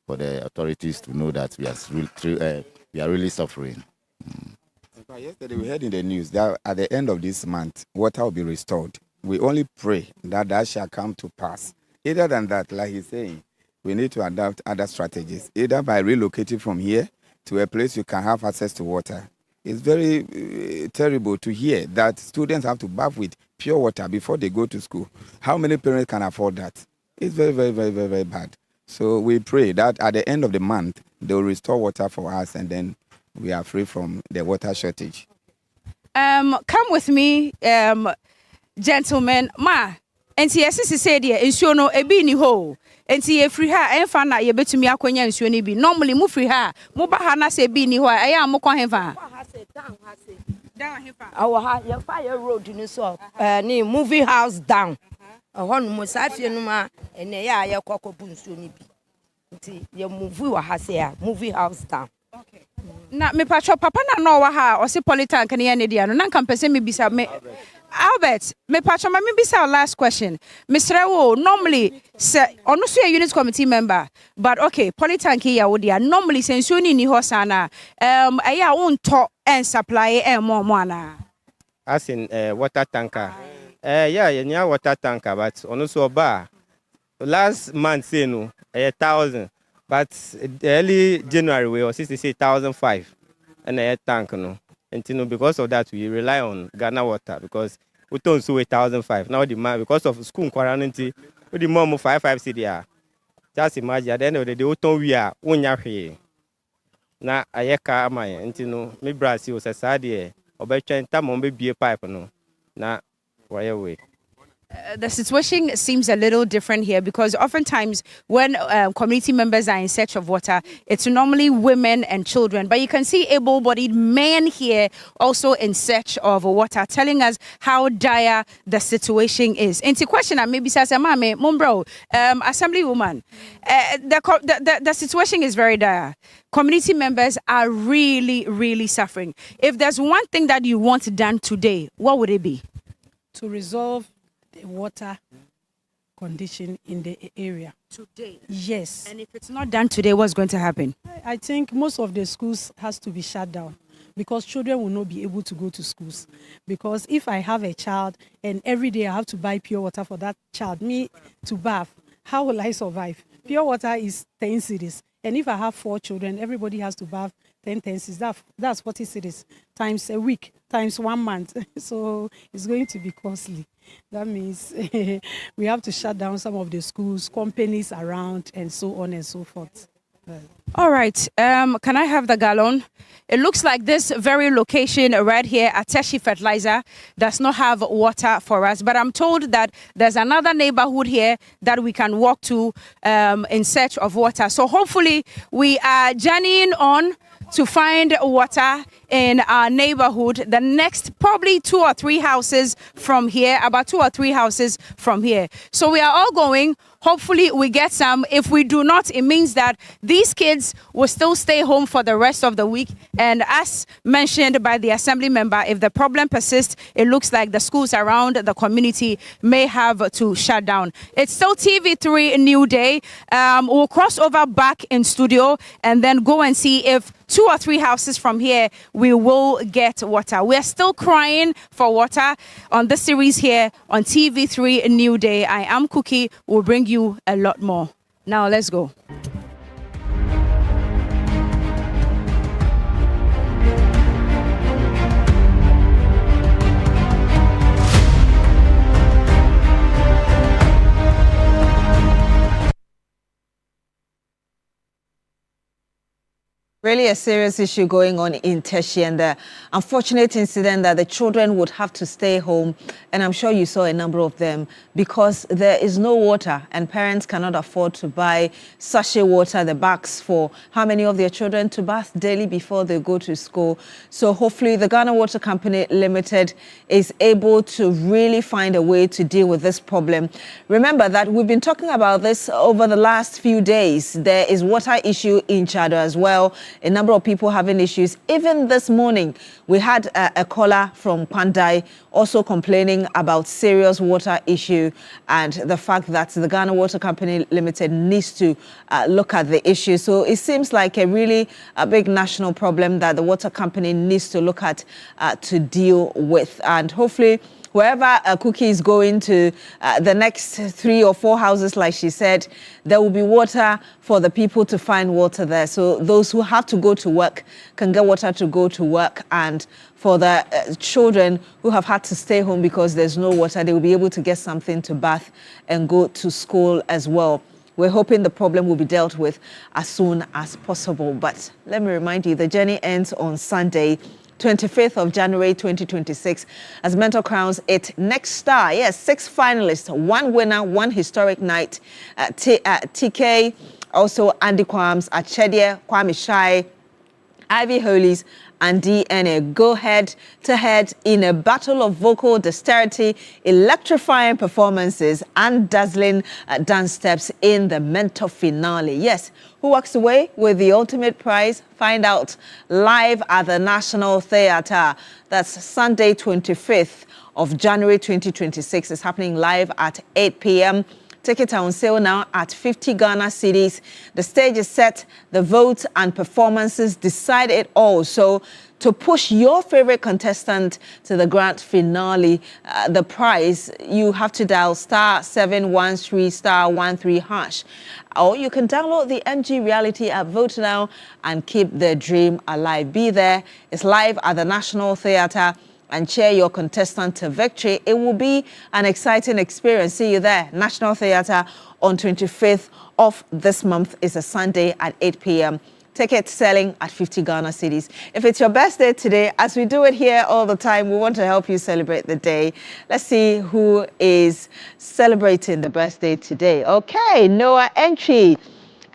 [SPEAKER 3] for the authorities to know that we are really suffering.
[SPEAKER 20] Yesterday we heard in the news that at the end of this month, water will be restored. We only pray that that shall come to pass. Other than that, like he's saying, we need to adopt other strategies, either by relocating from here to a place you can have access to water. It's very terrible to hear that students have to bath with pure water before they go to school. How many parents can afford that? It's very, very, very, very, very bad. So we pray that at the end of the month, they will restore water for us, and then we are free from the water shortage.
[SPEAKER 18] Come with me, gentlemen. And yes, this is said here, and no ebi ni ho. And see, free her, and fan na ye betumi akonya nsuo ni bi. Normally, mu free her, mu ba ha na se bi ni ho. Eya mo kwa hefa. Down hefa.
[SPEAKER 12] Our your fire road ni so. Ni movie house down. Hon mo safie no ma ene ya ye kokobu nsuo ni bi. Nti ye movie wa ha se a movie house down.
[SPEAKER 18] Okay. Na me pacho papa na no wa ha o se politan kan ye ne dia no. Na nka pese me bisa me Albert, me pacho ma me bisa our last question. Mr. Wo, normally say ono so a unit committee member, but okay, politanki ya wo dia normally se nsuo ni ho sana. Eya wo nto en supply mo ana.
[SPEAKER 6] As in water tanker. Yeah, you water tanker, but ono so ba last month say no 1,000, but early January we was 1,500 and a tank no. And because of that, we rely on Ghana water because we don't see 1,500. Now the man, because of school quarantine, we the mom 5 CDR. Just imagine at the end of the day, we don't we are here. Now I car my me Brazil was a sad year. Or by trying to be a pipe no. Now why away.
[SPEAKER 9] The situation seems a little different here because oftentimes when community members are in search of water, it's normally women and children. But you can see able-bodied men here also in search of water, telling us how dire the situation is. Into question, maybe says, "Mame, Mumbro, Assemblywoman, the situation is very dire. Community members are really, really suffering. If there's one thing that you want done today, what would it be?"
[SPEAKER 19] To resolve the water condition in the area.
[SPEAKER 9] Today?
[SPEAKER 19] Yes.
[SPEAKER 9] And if it's not done today, what's going to happen?
[SPEAKER 19] I think most of the schools has to be shut down because children will not be able to go to schools. Because if I have a child and every day I have to buy pure water for that child, me to bath, how will I survive? Pure water is 10 cedis. And if I have 4 children, everybody has to bath 10 cedis. That's 40 cedis times a week, times 1 month. So it's going to be costly. That means we have to shut down some of the schools, companies around, and so on and so forth.
[SPEAKER 9] All right. Can I have the gallon? It looks like this very location right here at Teshi Fertilizer does not have water for us. But I'm told that there's another neighborhood here that we can walk to in search of water. So hopefully we are journeying on to find water in our neighborhood. The next probably 2 or 3 houses from here, about 2 or 3 houses from here. So we are all going. Hopefully we get some. If we do not, it means that these kids will still stay home for the rest of the week. And as mentioned by the assembly member, if the problem persists, it looks like the schools around the community may have to shut down. It's still TV3 Newday. We'll cross over back in studio and then go and see if 2 or 3 houses from here we will get water. We're still crying for water on this series here on TV3 Newday. I am Cookie. We'll bring you a lot more. Now let's go.
[SPEAKER 1] Really a serious issue going on in Teshi, and the unfortunate incident that the children would have to stay home, and I'm sure you saw a number of them, because there is no water and parents cannot afford to buy sachet water, the bags for how many of their children to bath daily before they go to school. So hopefully the Ghana Water Company Limited is able to really find a way to deal with this problem. Remember that we've been talking about this over the last few days. There is water issue in Chado as well. A number of people having issues. Even this morning, we had a caller from Pandai also complaining about serious water issue and the fact that the Ghana Water Company Limited needs to look at the issue. So it seems like a really big national problem that the water company needs to look at to deal with. And hopefully, wherever a Cookie is going to the next 3 or 4 houses, like she said, there will be water for the people to find water there. So those who have to go to work can get water to go to work. And for the children who have had to stay home because there's no water, they will be able to get something to bath and go to school as well. We're hoping the problem will be dealt with as soon as possible. But let me remind you, the journey ends on Sunday, 25th of January 2026, as Mentor crowns its next star. Yes, 6 finalists, 1 winner, 1 historic night. TK, also Andy Kwams, Achedie, Kwame Shai, Ivy Holies, and DNA go head-to-head in a battle of vocal dexterity, electrifying performances, and dazzling dance steps in the Mentor finale. Yes, who walks away with the ultimate prize? Find out live at the National Theatre. That's Sunday, 25th of January 2026. It's happening live at 8 p.m. Tickets are on sale now at 50 Ghana cedis. The stage is set, the votes and performances decide it all. So to push your favorite contestant to the grand finale, the prize, you have to dial *713 *13#. Or you can download the MG Reality app, vote now, and keep the dream alive. Be there. It's live at the National Theatre, and cheer your contestant to victory. It will be an exciting experience. See you there. National Theatre on 25th of this month is a Sunday at 8 p.m. Tickets selling at 50 Ghana cedis. If it's your birthday today, as we do it here all the time, we want to help you celebrate the day. Let's see who is celebrating the birthday today. Okay, Noah Entry,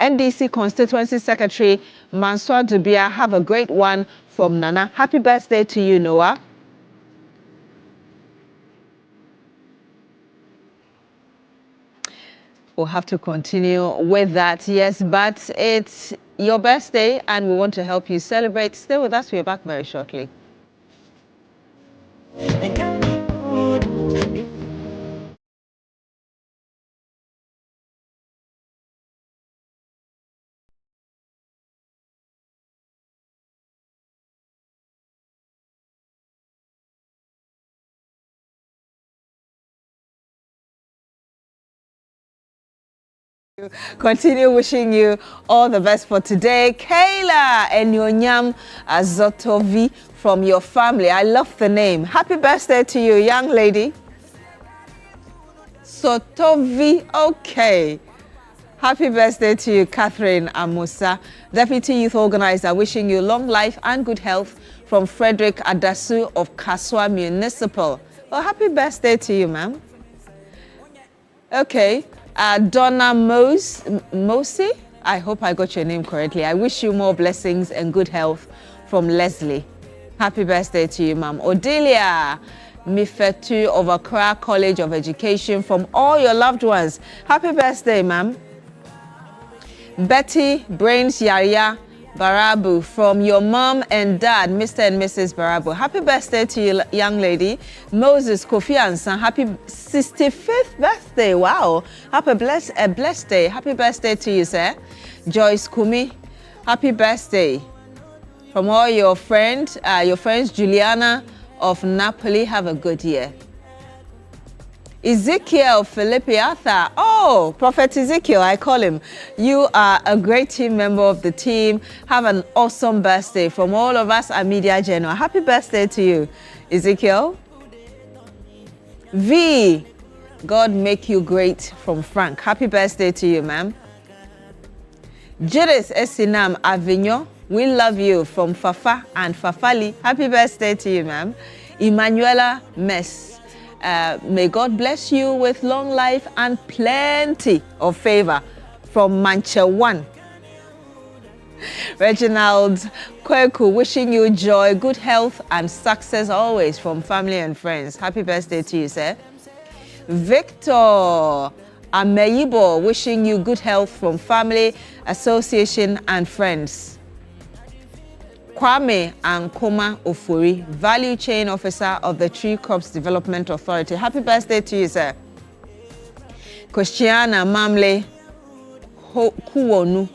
[SPEAKER 1] NDC Constituency Secretary Mansour Dubia. Have a great one from Nana. Happy birthday to you, Noah. We'll have to continue with that, yes, but it's your birthday and we want to help you celebrate. Stay with us, we're back very shortly. Continue wishing you all the best for today. Kayla Enyonyam Azotovi from your family. I love the name. Happy birthday to you, young lady. Sotovi, okay. Happy birthday to you, Catherine Amusa, Deputy Youth Organizer, wishing you long life and good health from Frederick Adasu of Kaswa Municipal. Well, happy birthday to you, ma'am. Okay. Donna Mosi, I hope I got your name correctly. I wish you more blessings and good health from Leslie. Happy birthday to you, ma'am. Odelia Mifetu of Accra College of Education, from all your loved ones. Happy birthday, ma'am. Betty Brains Yaya Barabu, from your mom and dad, Mr. and Mrs. Barabu. Happy birthday to you, young lady. Moses Kofi Ansan, happy 65th birthday. Wow. Happy blessed day. Happy birthday to you, sir. Joyce Kumi, happy birthday. From all your friends, Juliana of Napoli, have a good year. Ezekiel Philippi Arthur. Oh, Prophet Ezekiel, I call him. You are a great team member of the team. Have an awesome birthday from all of us at Media General. Happy birthday to you, Ezekiel. V, God make you great, from Frank. Happy birthday to you, ma'am. Judith Esinam Avignon, we love you, from Fafa and Fafali. Happy birthday to you, ma'am. Emanuela Mess. May God bless you with long life and plenty of favor, from Mancha 1. Reginald Kweku, wishing you joy, good health and success always, from family and friends. Happy birthday to you, sir. Victor Ameyibo, wishing you good health from family, association and friends. Kwame Ankoma Ofuri, Value Chain Officer of the Tree Crops Development Authority. Happy birthday to you, sir. Christiana Mamle Kuwonu,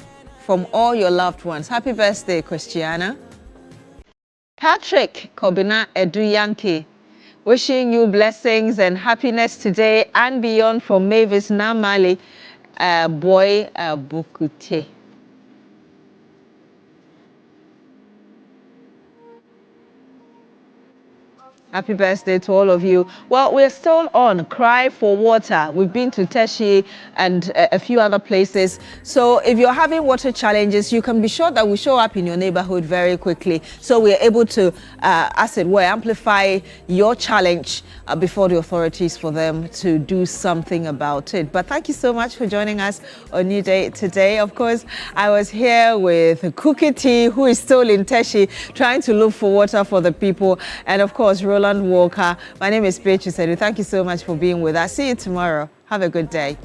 [SPEAKER 1] from all your loved ones. Happy birthday, Christiana. Patrick Kobina Edu Yankee, wishing you blessings and happiness today and beyond, from Mavis Namali Boy Bukute. Happy birthday to all of you. Well, we're still on Cry for Water. We've been to Teshi and a few other places. So if you're having water challenges, you can be sure that we show up in your neighborhood very quickly. So we're able to, as it were, amplify your challenge before the authorities for them to do something about it. But thank you so much for joining us on Newday today. Of course, I was here with Cookie T, who is still in Teshi, trying to look for water for the people. And of course, Roland Walker. My name is Beatrice Edu. Thank you so much for being with us. See you tomorrow. Have a good day.